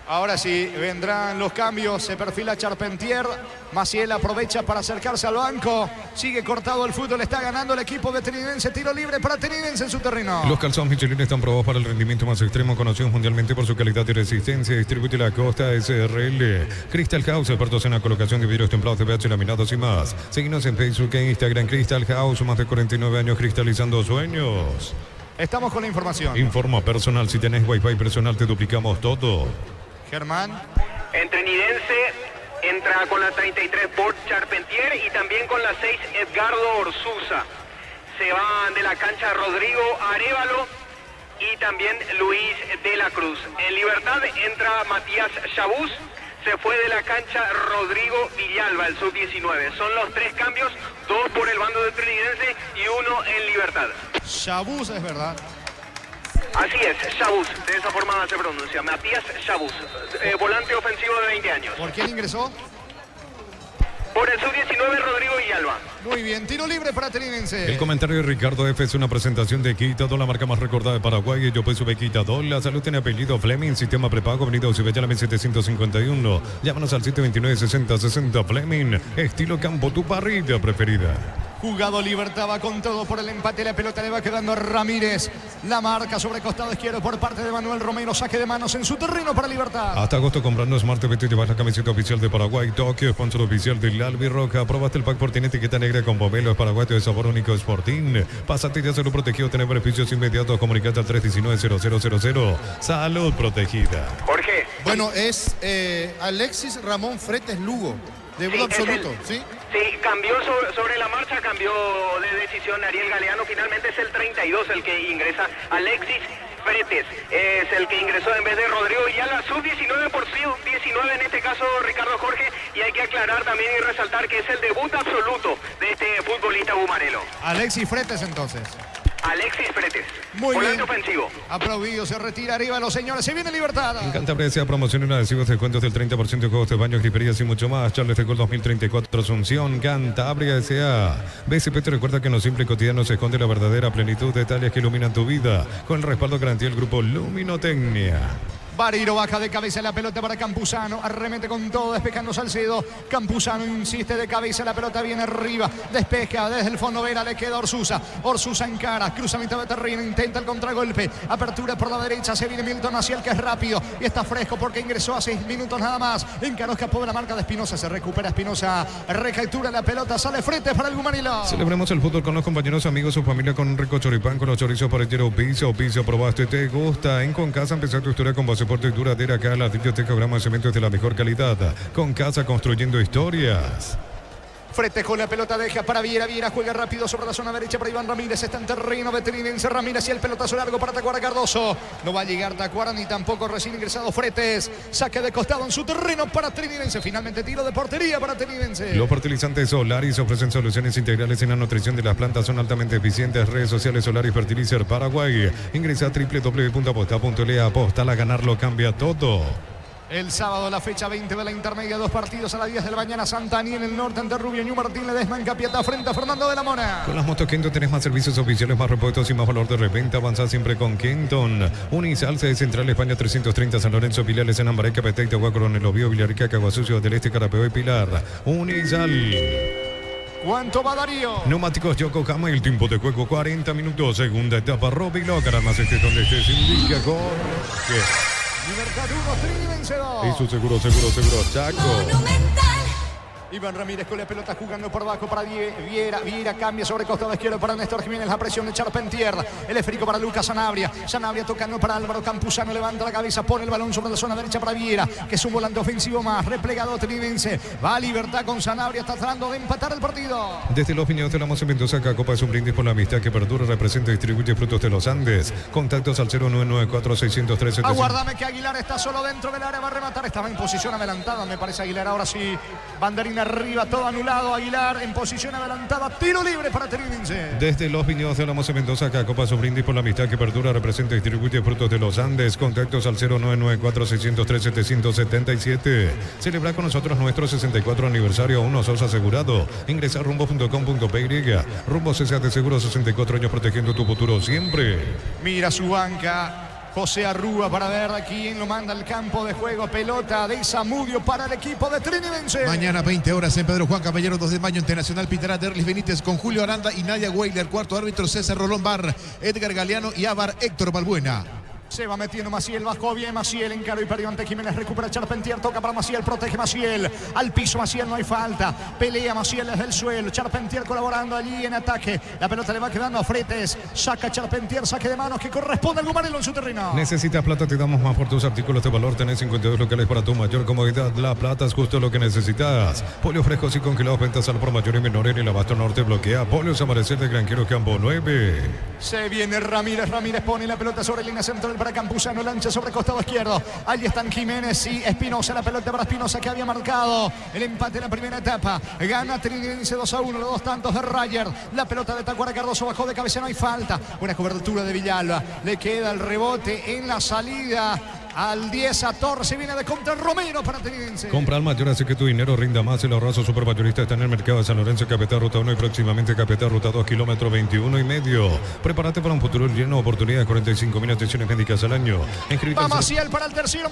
Ahora sí, vendrán los cambios. Se perfila Charpentier. Maciel aprovecha para acercarse al banco. Sigue cortado el fútbol. Está ganando el equipo de Trinidense. Tiro libre para Trinidense en su terreno. Los calzones Michelin están probados para el rendimiento más extremo, conocidos mundialmente por su calidad y resistencia. Distribuye la Costa SRL. Crystal House, expertos en la colocación de vidrios templados, TVH, laminados y más. Síguenos en Facebook e Instagram. Crystal House, más de 49 años cristalizando sueños. Estamos con la información. Informa personal. Si tenés Wi-Fi personal, te duplicamos todo. Germán. En Trinidense entra con la 33 Paul Charpentier y también con la 6 Edgardo Orsuza. Se van de la cancha Rodrigo Arévalo y también Luis de la Cruz. En Libertad entra Matías Chabuz. Se fue de la cancha Rodrigo Villalba, el sub-19. Son los 3 cambios, 2 por el bando de Trinidense y 1 en Libertad. Chabuz, es verdad. Así es, Chabuz, de esa forma se pronuncia. Matías Chabuz, volante ofensivo de 20 años. ¿Por quién ingresó? Por el sub-19, Rodrigo Villalba. Muy bien, tiro libre para Trinidense. El comentario de Ricardo F. es una presentación de Quitadol, la marca más recordada de Paraguay. Yo pues sube Quitadol. La salud tiene apellido Fleming, sistema prepago, avenida Ocibellala 751. Llámanos al 729-6060 Fleming. Estilo campo, tu parrilla preferida. Jugado Libertad, va con todo por el empate. La pelota le va quedando a Ramírez. La marca sobre costado izquierdo por parte de Manuel Romero. Saque de manos en su terreno para Libertad. Hasta agosto comprando Smart TV te llevas la camiseta oficial de Paraguay. Tokio, sponsor oficial del Albirroja. Aprobaste el pack por tiene etiqueta negra con pomelo paraguayo de sabor único Sporting. Pásate ya se lo protegido. Tener beneficios inmediatos. Comunicate al 319-0000. Salud protegida. Jorge. Bueno, es Alexis Ramón Fretes Lugo. Debut absoluto, ¿sí? Sí, cambió sobre la marcha, cambió de decisión Ariel Galeano. Finalmente es el 32 el que ingresa. Alexis Fretes es el que ingresó en vez de Rodrigo Villalba, sub-19 por sub-19 en este caso, Ricardo Jorge. Y hay que aclarar también y resaltar que es el debut absoluto de este futbolista bumarelo. Alexis Fretes entonces. Alexis Fretes, muy volante bien. ofensivo. Aplaudido, se retira arriba los señores. Se viene Libertad. En Cantabria desea promociones adhesivos, descuentos del 30% de juegos de baños, griferías y mucho más. Charles de Gol 2034 Asunción, Cantabria desea. BCP te recuerda que en lo simple y cotidiano se esconde la verdadera plenitud de detalles que iluminan tu vida. Con el respaldo garantía del grupo Luminotecnia. Bariro baja de cabeza la pelota para Campuzano. Arremete con todo, despejando Salcedo. Campuzano insiste de cabeza, la pelota viene arriba. Despeja desde el fondo Vera, le queda Orsuza. Orsuza encara, cruza mitad de terreno, intenta el contragolpe. Apertura por la derecha, se viene Milton Maciel, que es rápido y está fresco porque ingresó a 6 minutos nada más. Encaró, escapó de la marca de Espinosa, se recupera Espinosa, recaptura la pelota, sale frente para el Gumanilo. Celebremos el fútbol con los compañeros, amigos, su familia, con un rico choripán, con los chorizos parrillero Piso, probaste, te gusta. En Con Casa empezar tu historia con pasaporte duradera acá, la biblioteca grama de cementos de la mejor calidad. Con Casa, construyendo historias. Fretes con la pelota, deja para Viera. Viera juega rápido sobre la zona derecha para Iván Ramírez. Está en terreno de Trinidense. Ramírez y el pelotazo largo para Tacuara Cardoso. No va a llegar Tacuara ni tampoco recién ingresado Fretes. Saque de costado en su terreno para Trinidense. Finalmente tiro de portería para Trinidense. Los fertilizantes Solaris ofrecen soluciones integrales en la nutrición de las plantas. Son altamente eficientes. Redes sociales Solaris Fertilizer Paraguay. Ingresa a www.aposta.le. Aposta, a ganarlo cambia todo. El sábado, la fecha 20 de la intermedia, 2 partidos a las 10 de la mañana. Santani en el norte ante Rubio Ñu Martín Ledesma en Capiatá frente a Fernando de la Mora. Con las motos Kenton tenés más servicios oficiales, más repuestos y más valor de reventa. Avanza siempre con Kenton. Unisal, sede Central España 330, San Lorenzo, Pilares, en Ambaré, Capetá, Itagua, Coronel Obvio, Villarrica, Caguasucio del Este, Carapeo y Pilar. Unisal. ¿Cuánto va Darío? Neumáticos Yokohama, el tiempo de juego 40 minutos. Segunda etapa, Robbie Locker, además donde estés indica Jorge. Libertad 1, Trinidad 2. Y su seguro, Chaco. Iván Ramírez con la pelota jugando por abajo para Viera. Viera cambia sobre costado izquierdo para Néstor Jiménez. La presión de Charpentier. El esférico para Lucas Sanabria. Sanabria tocando para Álvaro Campuzano. Levanta la cabeza, pone el balón sobre la zona derecha para Viera, que es un volante ofensivo más. Replegado Trinense. Va a Libertad con Sanabria. Está tratando de empatar el partido. Desde los Piñados de la Mose Mendoza, Cacopa es un brindis por la amistad que perdura, representa y distribuye frutos de los Andes. Contactos al 0994-603-700. Aguárdame que Aguilar está solo dentro del área. Va a rematar. Estaba en posición adelantada, me parece Aguilar. Ahora sí, banderina arriba, todo anulado. Aguilar en posición adelantada, tiro libre para Trinense. Desde los Piñados de la Mose Mendoza, Cacopa es un brindis por la amistad que perdura, representa y distribuye frutos de los Andes. Contactos al 0994-603-777. Celebra con nosotros nuestro 64 aniversario, uno sos asegurado. Ingresa a rumbo.com.py. Rumbo CSA de Seguro, 64 años protegiendo tu futuro siempre. Mira su banca. José Arrúa para ver a quién lo manda al campo de juego. Pelota de Zamudio para el equipo de Trinidense. Mañana 20 horas en Pedro Juan Caballero, 2 de mayo, Internacional pitará Derlis Benítez con Julio Aranda y Nadia Weiler. Cuarto árbitro César Rolón Bar, Edgar Galeano y Ávar Héctor Balbuena. Se va metiendo Maciel, bajó bien Maciel, encaró y perdió ante Jiménez, recupera Charpentier, toca para Maciel, protege Maciel, al piso Maciel, no hay falta, pelea Maciel desde el suelo, Charpentier colaborando allí en ataque, la pelota le va quedando a Fretes, saca Charpentier, saque de manos que corresponde al Gumarelo en su terreno. Necesitas plata, te damos más por tus artículos de valor, tenés 52 locales para tu mayor comodidad, la plata es justo lo que necesitas. Pollo frescos y congelados, ventas al por mayor y menor en el Abasto Norte, bloquea, Pollos Amanecer de Granquero Campo 9. Se viene Ramírez pone la pelota sobre línea central para Campuzano, lancha sobre costado izquierdo. Allí están Jiménez y Espinosa, la pelota para Espinosa que había marcado el empate en la primera etapa. Gana Trinidad 2-1, los dos tantos de Rayer. La pelota de Tacuara Cardoso bajó de cabeza, no hay falta. Buena cobertura de Villalba, le queda el rebote en la salida. Al 10 a Torres, se viene de contra Romero para Trinense. Compra al mayor, hace que tu dinero rinda más. El ahorrazo supermayorista está en el mercado de San Lorenzo, Capital Ruta 1 y próximamente Capital Ruta 2, kilómetro 21,5. Prepárate para un futuro lleno de oportunidades, 45.000 atenciones médicas al año. Va Maciel para el tercero,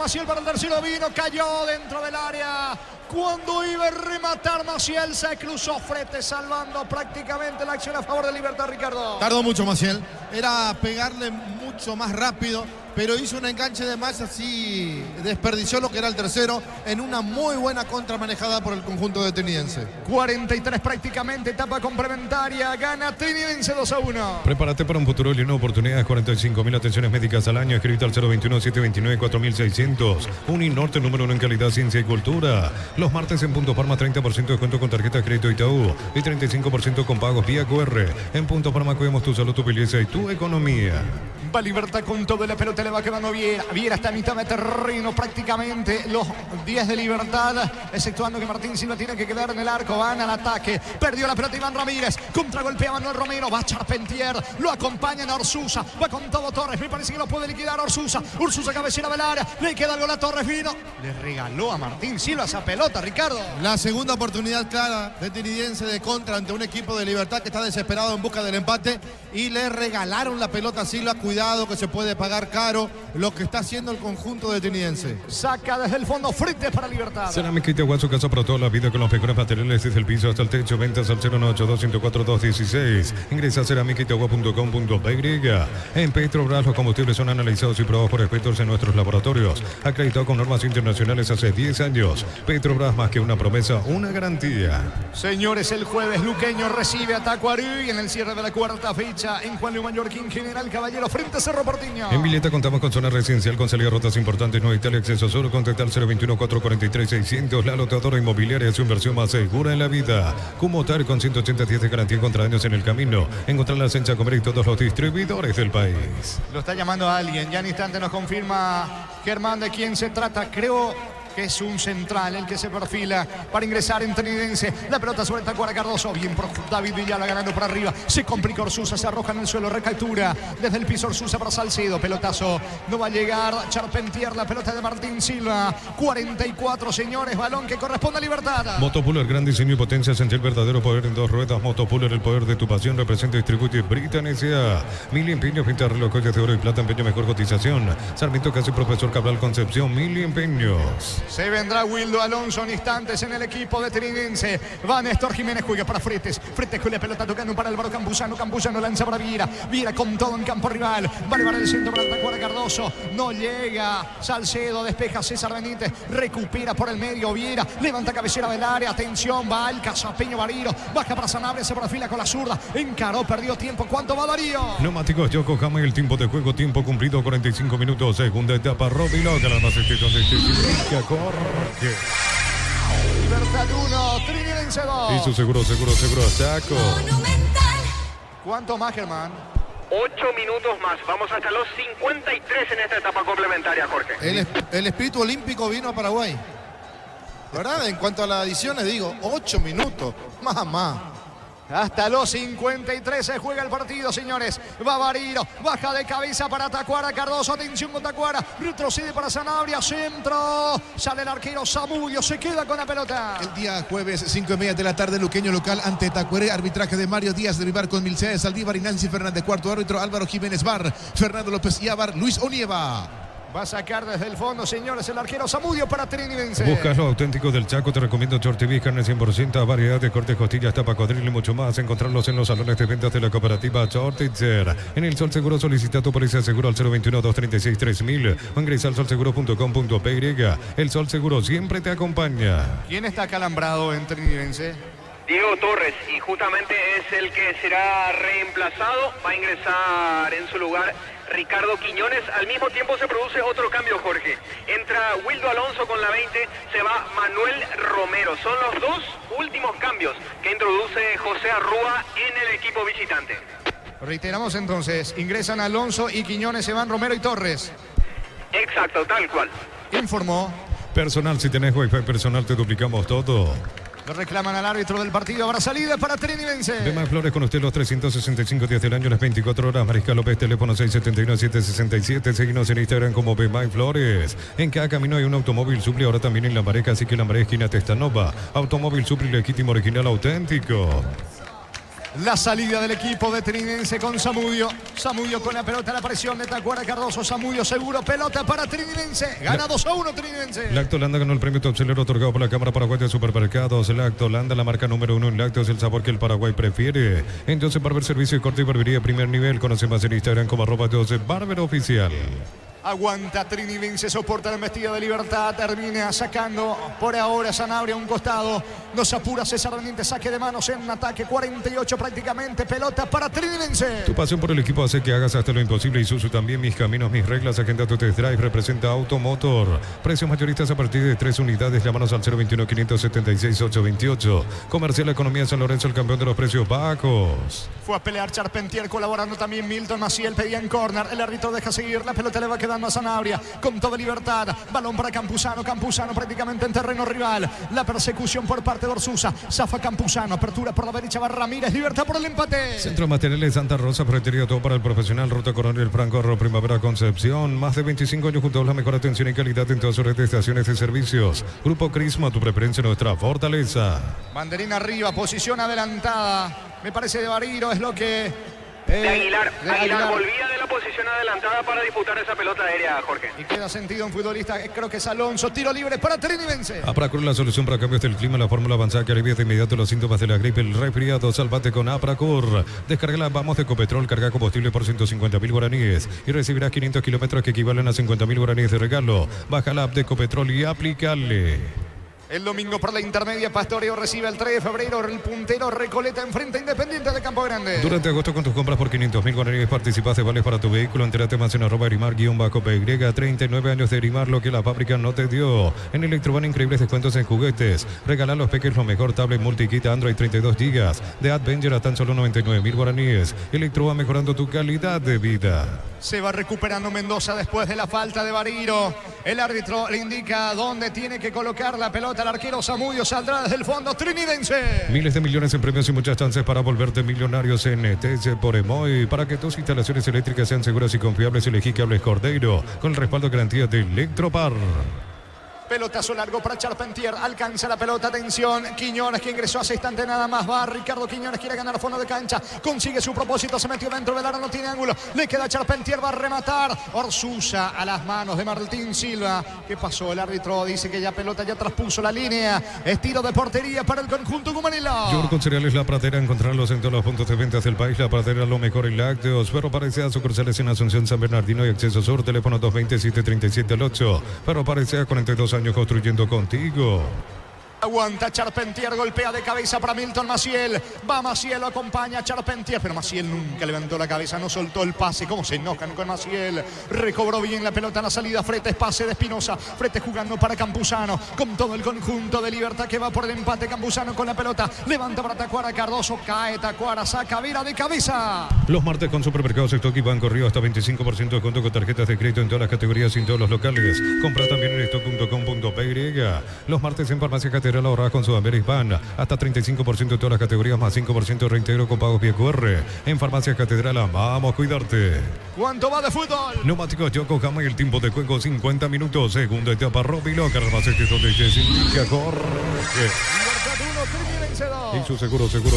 vino, cayó dentro del área. Cuando iba a rematar Maciel, se cruzó Fretes, salvando prácticamente la acción a favor de Libertad, Ricardo. Tardó mucho Maciel, era pegarle mucho más rápido, pero hizo un enganche de más, así desperdició lo que era el tercero en una muy buena contra manejada por el conjunto de Trinidense. 43 prácticamente, etapa complementaria, gana Trinidense 2-1. Prepárate para un futuro lleno de oportunidades, 45.000 atenciones médicas al año, escrito al 021-729-4600. Uninorte, número 1 en calidad, ciencia y cultura. Los martes en Punto Parma, 30% de descuento con tarjeta de crédito Itaú y 35% con pagos vía QR. En Punto Parma cuidamos tu salud, tu belleza y tu economía. Va Libertad con todo, la pelota le va quedando Viera. Viera está a mitad de terreno prácticamente. Los 10 de Libertad, exceptuando que Martín Silva tiene que quedar en el arco. Van al ataque. Perdió la pelota Iván Ramírez. Contragolpea Manuel Romero. Va Charpentier. Lo acompaña en Orsusa. Va con todo Torres. Me parece que lo puede liquidar Orsusa. Orsusa cabecera del área. Le queda el gol a Torres. Vino. Le regaló a Martín Silva esa pelota, Ricardo. La segunda oportunidad clara de Trinidense de contra ante un equipo de Libertad que está desesperado en busca del empate. Y le regalaron la pelota a Silva. Cuidado que se puede pagar caro lo que está haciendo el conjunto de Trinidense. Saca desde el fondo Fretes para Libertad. Cerámica Itaúa, su casa para toda la vida con los mejores materiales desde el piso hasta el techo. Ventas al 0982-104-216. Ingresa a cerámicaitaúa.com.py. En Petrobras los combustibles son analizados y probados por expertos en nuestros laboratorios. Acreditado con normas internacionales hace 10 años. Petrobras, más que una promesa, una garantía. Señores, el jueves Luqueño recibe a Tacuarí en el cierre de la cuarta fecha en Juan Luis Mallorquín, General Caballero frente a Cerro Porteño. En Villeta contamos con zona residencial con salida a rutas importantes, Nueva Italia, acceso sur, contactar 021-443-600. La lotadora inmobiliaria es su inversión más segura en la vida. Cumotar con 180 días de garantía contra daños en el camino. Encontrar la Sencha Comer y todos los distribuidores del país. Lo está llamando a alguien. Ya en instante nos confirma Germán de quién se trata. Creo que es un central el que se perfila para ingresar en Trinidense. La pelota sobre Tacuara Cardoso. Bien por David Villalba ganando por arriba. Se complica Orsusa, se arroja en el suelo. Recaptura desde el piso Orsusa para Salcedo. Pelotazo. No va a llegar Charpentier. La pelota de Martín Silva. 44, señores. Balón que corresponde a Libertad. Motopuller, gran diseño y potencia. Sentí el verdadero poder en dos ruedas. Motopuller, el poder de tu pasión. Representa y distribuye Britan S.A. Mil empeños, pinta reloj, joyas de oro y plata, empeño, mejor cotización. Sarmiento Casi Profesor Cabral Concepción, Mil empeños. Se vendrá Wildo Alonso en instantes en el equipo de Trinense. Va Néstor Jiménez, juega para Fretes. Fretes con la pelota tocando para Álvaro Campuzano. Campuzano lanza para Viera. Viera con todo en campo rival. Va a llevar el centro para Tacuara Cardoso. No llega. Salcedo despeja César Benítez. Recupera por el medio Viera. Levanta cabecera del área. Atención, va el Casapeño Bariro. Baja para Sanabria, se perfila con la zurda. Encaró, perdió tiempo. ¿Cuánto va Darío? Neumáticos Yokohama y el tiempo de juego. Tiempo cumplido 45 minutos. Segunda etapa. Robilo, que la más corre. Libertad 1, Trinense 2. Y su seguro, saco. Monumental. ¿Cuánto más, Germán? 8 minutos más. Vamos hasta los 53 en esta etapa complementaria, Jorge. El espíritu olímpico vino a Paraguay. ¿Verdad? En cuanto a las adiciones, digo, 8 minutos. Mamá. Hasta los 53 se juega el partido, señores. Va Bariro, baja de cabeza para Tacuara Cardoso. Atención con Tacuara, retrocede para Sanabria, centro. Sale el arquero Zamudio, se queda con la pelota. El día jueves, 5:30 de la tarde, Luqueño local ante Tacuaré. Arbitraje de Mario Díaz de Vivar con Milcea de Saldívar y Nancy Fernández. Cuarto árbitro, Álvaro Jiménez Bar. Fernando López Iábar, Luis Onieva. Va a sacar desde el fondo, señores, el arquero Zamudio para Trinense. Buscas lo auténtico del Chaco, te recomiendo Short TV, carne 100%, variedad de cortes, costillas, tapa, codril y mucho más. Encontrarlos en los salones de ventas de la cooperativa Shortitzer. En el Sol Seguro solicita tu póliza de seguro al 021-236-3000 o ingresa al solseguro.com.py. El Sol Seguro siempre te acompaña. ¿Quién está acalambrado en Trinense? Diego Torres, y justamente es el que será reemplazado. Va a ingresar en su lugar Ricardo Quiñones. Al mismo tiempo se produce otro cambio, Jorge. Entra Wildo Alonso con la 20, se va Manuel Romero. Son los dos últimos cambios que introduce José Arrúa en el equipo visitante. Reiteramos entonces, ingresan Alonso y Quiñones, se van Romero y Torres. Exacto, tal cual. Informó. Personal, si tenés Wi-Fi personal, te duplicamos todo. Lo reclaman al árbitro del partido. Habrá salida para Trinense. Demás Flores con usted los 365 días del año, las 24 horas. Mariscal López, teléfono 679-767. Seguinos en Instagram como Bemay Flores. En cada camino hay un automóvil Supli, ahora también en Lambaré, así que Lambaré, esquina Testanova. Automóvil Supli, legítimo, original, auténtico. La salida del equipo de Trinense con Zamudio. Zamudio con la pelota, la presión de Tacuara Cardoso. Zamudio seguro, pelota para Trinense. Gana 2-1 Trinense. Lactolanda ganó el premio Top Seller otorgado por la Cámara Paraguaya de Supermercados. Lactolanda, la marca número 1 en lácteos, el sabor que el Paraguay prefiere. Entonces, Barber Servicio de Corte y Barbería primer nivel. Conoce más en Instagram como @12 Oficial. Aguanta Trinense, soporta la embestida de Libertad. Termina sacando por ahora Sanabria a un costado. Nos apura César Benítez, saque de manos en un ataque. 48 prácticamente, pelota para Trinense. Tu pasión por el equipo hace que hagas hasta lo imposible. Isuzu también, mis caminos, mis reglas. Agenda tu test drive, representa Automotor. Precios mayoristas a partir de 3 unidades. Llámanos al 021-576-828. Comercial Economía San Lorenzo, el campeón de los precios bajos. Fue a pelear Charpentier, colaborando también Milton Maciel. Pedía en córner, el árbitro deja seguir. La pelota le va quedando a Sanabria con toda libertad. Balón para Campuzano. Campuzano prácticamente en terreno rival. La persecución por parte de Orsusa. Zafa Campuzano. Apertura por la derecha. Va Ramírez. Libertad por el empate. Centro Materiales Santa Rosa. Ferretería todo para el profesional. Ruta Coronel Franco. Primavera Concepción. Más de 25 años junto a la mejor atención y calidad en todas sus redes de estaciones de servicios. Grupo Crisma. Tu preferencia, nuestra fortaleza. Banderín arriba. Posición adelantada. Me parece de Bariro. Es lo que... de Aguilar volvía de la posición adelantada para disputar esa pelota aérea, Jorge. Y queda sentido un futbolista, creo que es Alonso. Tiro libre para Trinense. Apracur, la solución para cambios del clima, la fórmula avanzada que alivia de inmediato los síntomas de la gripe, el resfriado. Salvate con Apracur. Descarga Vamos de Ecopetrol, carga combustible por 150.000 guaraníes y recibirás 500 kilómetros que equivalen a 50.000 guaraníes de regalo. Baja la app de Ecopetrol y aplícale. El domingo por la intermedia, Pastoreo recibe el 3 de febrero. El puntero Recoleta enfrenta a Independiente de Campo Grande. Durante agosto, con tus compras por 500.000 guaraníes participas de vales para tu vehículo. Entérate más en @Erimar_PY. 39 años de Erimar, lo que la fábrica no te dio. En Electroban, increíbles descuentos en juguetes. Regala a los peques lo mejor, tablet multikit Android 32 GB de Adventure a tan solo 99.000 guaraníes. Electroban, mejorando tu calidad de vida. Se va recuperando Mendoza después de la falta de Bariro. El árbitro le indica dónde tiene que colocar la pelota. El arquero Zamudio saldrá desde el fondo Trinense. Miles de millones en premios y muchas chances para volverte millonarios en ETC por Emoy. Para que tus instalaciones eléctricas sean seguras y confiables, elegí Cables Cordeiro con el respaldo de garantía de Electropar. Pelotazo largo para Charpentier. Alcanza la pelota. Atención. Quiñones, que ingresó hace instante nada más. Va Ricardo Quiñones. Quiere ganar a fondo de cancha. Consigue su propósito. Se metió dentro del área. No tiene ángulo. Le queda a Charpentier. Va a rematar. Orsusa a las manos de Martín Silva. ¿Qué pasó? El árbitro dice que ya pelota ya traspuso la línea. Es tiro de portería para el conjunto cumanilo. Yogurt Cereales La Pradera. Encontrarlos en todos los puntos de ventas del país. La Pradera, lo mejor en lácteos. Pero parece a sucursales en Asunción, San Bernardino y Acceso Sur. Teléfono 227-37-8. Pero parece a 42 años construyendo contigo. Aguanta Charpentier, golpea de cabeza para Milton Maciel. Va Maciel, lo acompaña a Charpentier, pero Maciel nunca levantó la cabeza, no soltó el pase. ¿Cómo se enojan con Maciel? Recobró bien la pelota en la salida. Fretes, pase de Espinosa. Fretes jugando para Campuzano. Con todo el conjunto de Libertad que va por el empate. Campuzano con la pelota. Levanta para Tacuara. Cardoso cae. Tacuara saca Vera de cabeza. Los martes con Supermercados Stock y Banco Río hasta 25% de descuento con tarjetas de crédito en todas las categorías y en todos los locales. Compra también en stock.com.py. Los martes en Farmacia Catedral ahorra con Sudamerican hasta 35% de todas las categorías más 5% de reintegro con pagos vía QR. En Farmacia Catedral vamos a cuidarte. ¿Cuánto va de fútbol? Neumáticos Yokohama y el tiempo de juego 50 minutos. Segunda etapa Robilo. Carrabacete donde se indica Jorge. Y su seguro Chaco.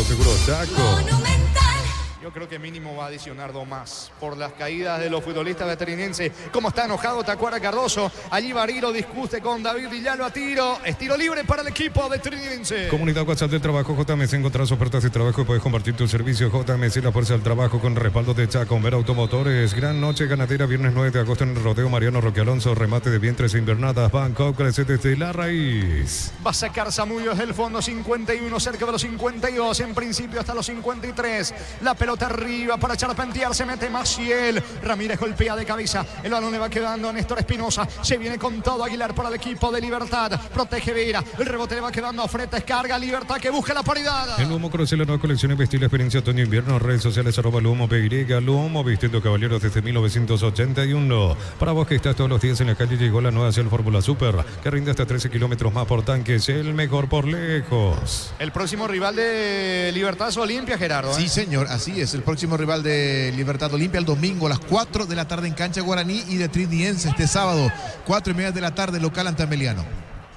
Yo creo que mínimo va a adicionar 2 más por las caídas de los futbolistas veterinenses. Cómo está enojado Tacuara Cardoso. Allí Barilo discute con David Villalo a tiro. Es tiro libre para el equipo veterinense. Comunidad WhatsApp del Trabajo JMC. Encontrás ofertas de trabajo y puedes compartir tu servicio. JMC, la fuerza del trabajo con respaldo de Chaco. Ver Automotores. Gran noche ganadera. Viernes 9 de agosto en el Rodeo Mariano Roque Alonso. Remate de vientres e invernadas. Bangkok crece desde la raíz. Va a sacar Zamudio desde el fondo. 51 cerca de los 52. En principio hasta los 53. La pelota arriba para Charpentier, se mete Maciel. Ramírez golpea de cabeza. El balón le va quedando a Néstor Espinosa. Se viene con todo Aguilar para el equipo de Libertad. Protege Vera. El rebote le va quedando a Fretes. Carga Libertad que busca la paridad. El Lumo conoce la nueva colección y vestir la experiencia otoño-invierno. Redes sociales @Lumo PY. Lumo vistiendo caballeros desde 1981. Para vos que estás todos los días en la calle, llegó la nueva Shell Fórmula Super que rinde hasta 13 kilómetros más por tanque. Es el mejor por lejos. El próximo rival de Libertad es Olimpia, Gerardo. Sí, señor, así es. El próximo rival de Libertad Olimpia el domingo a las 4 de la tarde en cancha Guaraní y de Trinidense este sábado 4:30 de la tarde local ante Ameliano.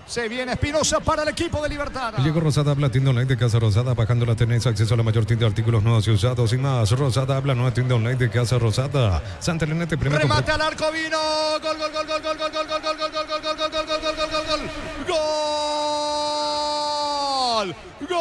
Se viene Espinosa para el equipo de Libertad. Llegó Rosada Habla, tienda online de Casa Rosada, bajando la tenés, acceso a la mayor tienda de artículos nuevos y usados y más. Rosada Habla, nueva tienda online de Casa Rosada. Santa Elena te premia. Remate al arco, vino. Gol, gol, gol, gol, gol, gol, gol, gol, gol, gol, gol, gol, gol, gol, gol, gol, gol, gol, gol. Gol. Gol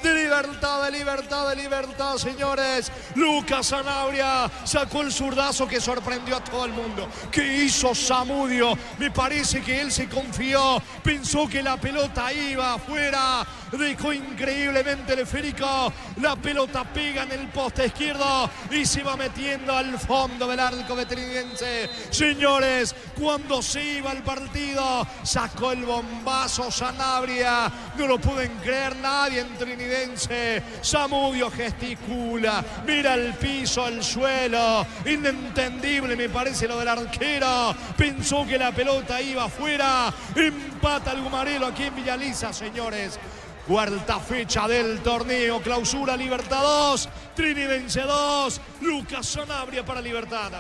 de Libertad, señores. Lucas Sanabria sacó el zurdazo que sorprendió a todo el mundo. ¿Qué hizo Zamudio? Me parece que él se confió, pensó que la pelota iba afuera, dejó increíblemente el esférico, la pelota pega en el poste izquierdo y se va metiendo al fondo del arco veterinense. Señores, cuando se iba el partido, sacó el bombazo Sanabria, no lo pueden creer nadie en trinidense. Zamudio gesticula, mira el piso, el suelo, inentendible me parece lo del arquero, pensó que la pelota iba afuera, empata el Gumarelo aquí en Villaliza, señores. Cuarta fecha del torneo, clausura Libertad 2, Trinidense 2, Lucas Sanabria para Libertad.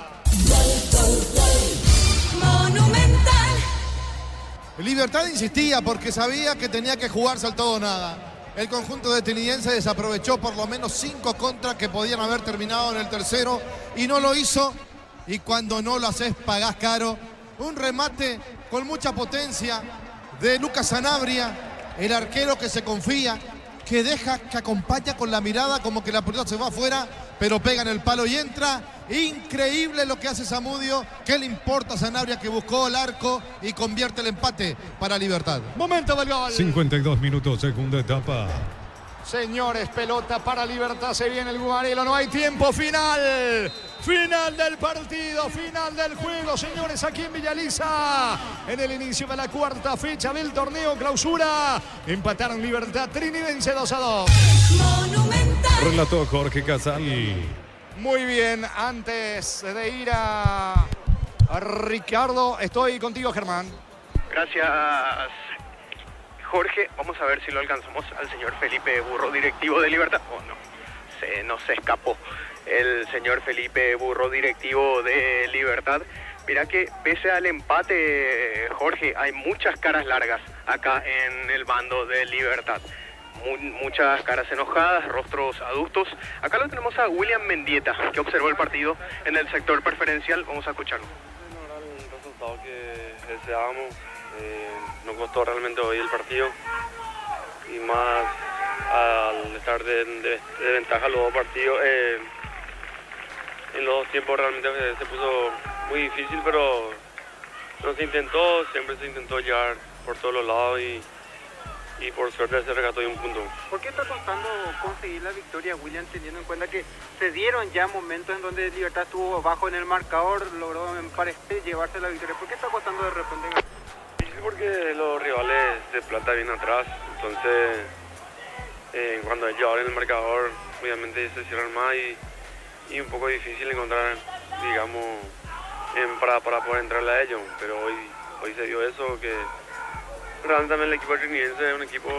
Monumental. Libertad insistía porque sabía que tenía que jugarse al todo o nada. El conjunto de Trinidense desaprovechó por lo menos 5 contras que podían haber terminado en el tercero y no lo hizo. Y cuando no lo haces pagás caro. Un remate con mucha potencia de Lucas Sanabria, el arquero que se confía, que deja, que acompaña con la mirada como que la pelota se va afuera, pero pega en el palo y entra. Increíble lo que hace Zamudio. ¿Qué le importa a Sanabria, que buscó el arco y convierte el empate para Libertad? Momento del gol. 52 minutos, segunda etapa. Señores, pelota para Libertad, se viene el Gumarelo, no hay tiempo, final. Final del partido, final del juego, señores, aquí en Villaliza. En el inicio de la cuarta fecha del torneo clausura. Empataron Libertad, Trinidense 2-2. Monumental. Relató Jorge Casal. Muy bien, antes de ir a Ricardo, estoy contigo, Germán. Gracias, Jorge. Vamos a ver si lo alcanzamos al señor Felipe Burro, directivo de Libertad. Oh, no. se escapó el señor Felipe Burro, directivo de Libertad. Mirá que pese al empate, Jorge, hay muchas caras largas acá en el bando de Libertad. Muchas caras enojadas, rostros adultos. Acá lo tenemos a William Mendieta, que observó el partido en el sector preferencial. Vamos a escucharlo. Un resultado que deseábamos. Nos costó realmente hoy el partido. Y más al estar de ventaja los dos partidos. En los dos tiempos realmente se puso muy difícil, pero no se intentó. Siempre se intentó llegar por todos los lados y por suerte se rescató de un punto. ¿Por qué está costando conseguir la victoria, William, teniendo en cuenta que se dieron ya momentos en donde Libertad estuvo bajo en el marcador, logró emparecer, llevarse la victoria? ¿Por qué está costando de repente? Sí, porque los rivales se plantan bien atrás, entonces cuando ellos abren el marcador, obviamente se cierran más y un poco difícil encontrar, digamos, para poder entrarle a ellos, pero hoy se dio eso, que realmente también el equipo trinidense es un equipo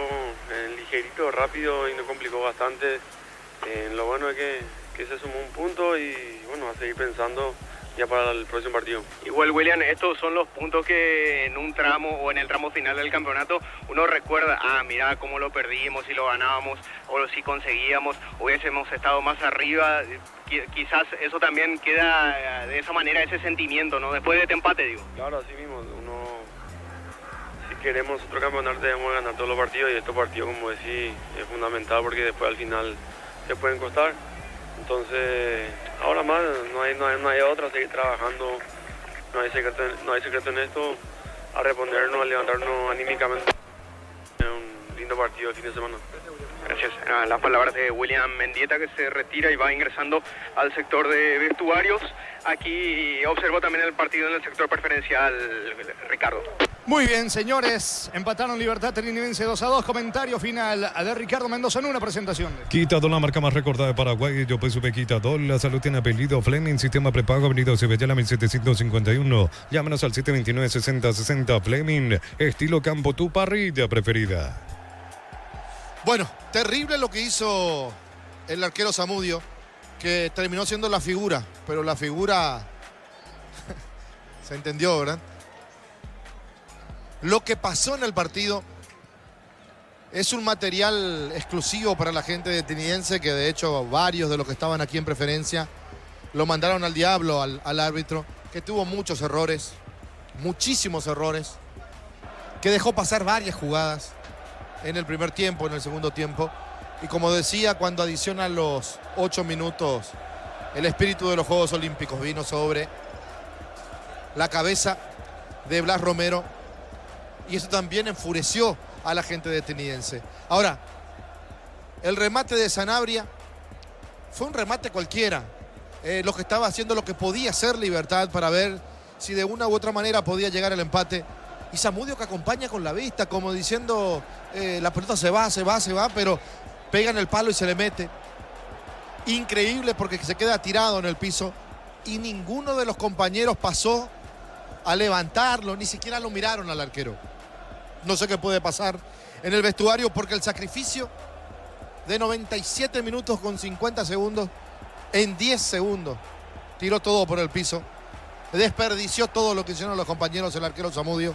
ligerito, rápido y nos complicó bastante. Lo bueno es que se sumó un punto y bueno, a seguir pensando ya para el próximo partido. Igual, William, estos son los puntos que en un tramo o en el tramo final del campeonato uno recuerda, mira cómo lo perdimos, si lo ganábamos o si conseguíamos, hubiésemos estado más arriba. Quizás eso también queda de esa manera, ese sentimiento, ¿no? Después de este empate, digo. Claro, así mismo, si queremos otro campeonato debemos ganar todos los partidos y estos partidos, como decís, es fundamental porque después al final se pueden costar. Entonces, ahora más, no hay otra, seguir trabajando, no hay secreto en esto, a respondernos, a levantarnos anímicamente. Es un lindo partido el fin de semana. Gracias. Las palabras de William Mendieta, que se retira y va ingresando al sector de vestuarios. Aquí observó también el partido en el sector preferencial, Ricardo. Muy bien, señores. Empataron Libertad Trinidense 2-2. Comentario final de Ricardo Mendoza en una presentación. Quitador, la marca más recordada de Paraguay. Yo pues supe Quitador. La salud tiene apellido Fleming. Sistema prepago. Avenida Cebellala 1751. Llámenos al 729-6060. Fleming. Estilo campo, tu parrilla preferida. Bueno, terrible lo que hizo el arquero Zamudio, que terminó siendo la figura, pero la figura se entendió, ¿verdad? Lo que pasó en el partido es un material exclusivo para la gente de Trinidense, que de hecho varios de los que estaban aquí en preferencia lo mandaron al diablo al árbitro, que tuvo muchos errores, muchísimos errores, que dejó pasar varias jugadas en el primer tiempo, en el segundo tiempo. Y como decía, cuando adicionan los 8 minutos, el espíritu de los Juegos Olímpicos vino sobre la cabeza de Blas Romero. Y eso también enfureció a la gente de Trinidense. Ahora, el remate de Sanabria fue un remate cualquiera. Lo que estaba haciendo lo que podía hacer Libertad para ver si de una u otra manera podía llegar el empate. Y Zamudio, que acompaña con la vista, como diciendo, la pelota se va, pero pega en el palo y se le mete. Increíble, porque se queda tirado en el piso y ninguno de los compañeros pasó a levantarlo, ni siquiera lo miraron al arquero. No sé qué puede pasar en el vestuario, porque el sacrificio de 97 minutos con 50 segundos, en 10 segundos, tiró todo por el piso, desperdició todo lo que hicieron los compañeros, el arquero Zamudio,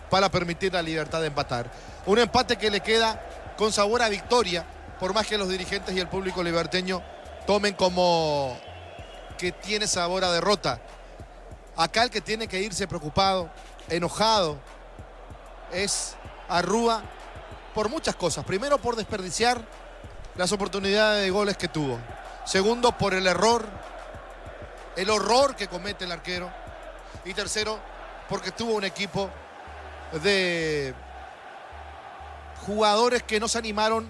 para permitir la Libertad de empatar. Un empate que le queda con sabor a victoria, por más que los dirigentes y el público liberteño tomen como que tiene sabor a derrota. Acá el que tiene que irse preocupado, enojado, es Arrúa por muchas cosas. Primero, por desperdiciar las oportunidades de goles que tuvo. Segundo, por el horror que comete el arquero. Y tercero, porque tuvo un equipo de jugadores que no se animaron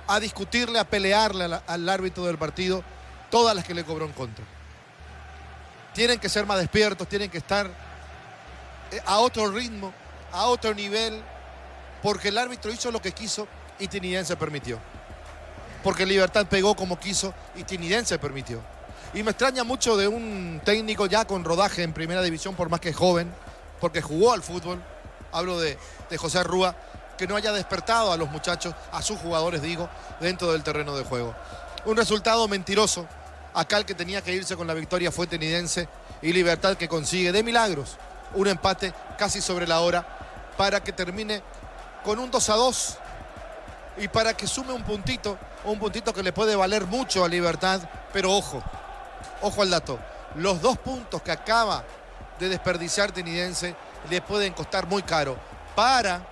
a discutirle, a pelearle al árbitro del partido todas las que le cobró en contra. Tienen que ser más despiertos, tienen que estar a otro ritmo, a otro nivel, porque el árbitro hizo lo que quiso y Trinidense permitió. Porque Libertad pegó como quiso y Trinidense permitió. Y me extraña mucho de un técnico ya con rodaje en primera división, por más que joven, porque jugó al fútbol, hablo de José Arrúa, que no haya despertado a los muchachos, a sus jugadores digo, dentro del terreno de juego. un resultado mentiroso. Acá el que tenía que irse con la victoria fue Tenidense y Libertad, que consigue de milagros un empate casi sobre la hora para que termine con un 2-2 y para que sume un puntito que le puede valer mucho a Libertad. Pero ojo al dato, los 2 puntos que acaba de desperdiciar Tenidense le pueden costar muy caro para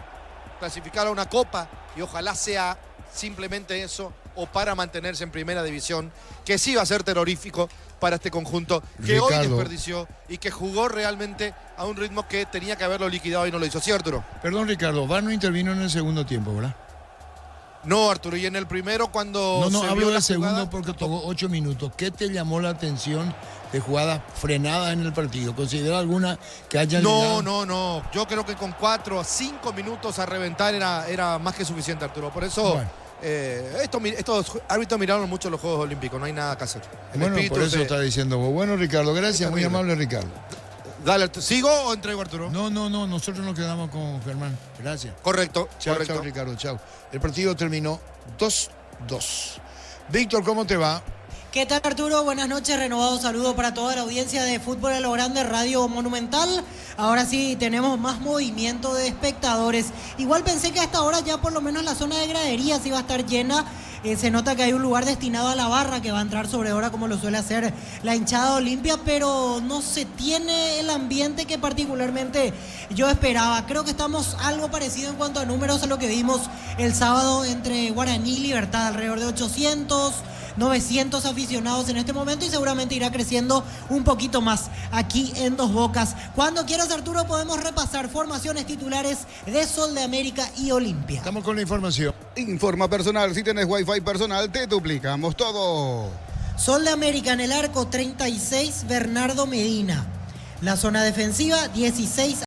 clasificar a una copa, y ojalá sea simplemente eso, o para mantenerse en primera división, que sí va a ser terrorífico para este conjunto que Ricardo, hoy desperdició y que jugó realmente a un ritmo que tenía que haberlo liquidado y no lo hizo. ¿Sí, Arturo? Perdón, Ricardo, VAR no intervino en el segundo tiempo, ¿verdad? No, Arturo, y en el primero cuando No, se hablo vio del la segundo jugada, porque tocó 8 minutos. ¿Qué te llamó la atención de jugadas frenadas en el partido? ¿Considera alguna que hayan llegado? No. Yo creo que con 4 a 5 minutos a reventar era más que suficiente, Arturo. Por eso... Bueno. Estos árbitros miraron mucho los Juegos Olímpicos, no hay nada que hacer. Bueno, por eso está diciendo vos. Bueno, Ricardo, gracias, muy amable, Ricardo. Dale, ¿sigo o entrego, Arturo? No, nosotros nos quedamos con Germán. Gracias. Correcto. Chao, Ricardo, chao. El partido terminó 2-2. Víctor, ¿cómo te va? ¿Qué tal, Arturo? Buenas noches, renovado saludo para toda la audiencia de Fútbol a lo Grande, Radio Monumental. Ahora sí tenemos más movimiento de espectadores. Igual pensé que a esta hora ya por lo menos la zona de graderías iba a estar llena. Se nota que hay un lugar destinado a la barra que va a entrar sobre hora como lo suele hacer la hinchada Olimpia, pero no se tiene el ambiente que particularmente yo esperaba. Creo que estamos algo parecido en cuanto a números a lo que vimos el sábado entre Guaraní y Libertad, alrededor de 800, 900 aficionados en este momento, y seguramente irá creciendo un poquito más aquí en Dos Bocas. Cuando quieras, Arturo, podemos repasar formaciones titulares de Sol de América y Olimpia. Estamos con la información. Informa personal, si tenés wifi personal te duplicamos todo. Sol de América en el arco 36, Bernardo Medina. La zona defensiva 16.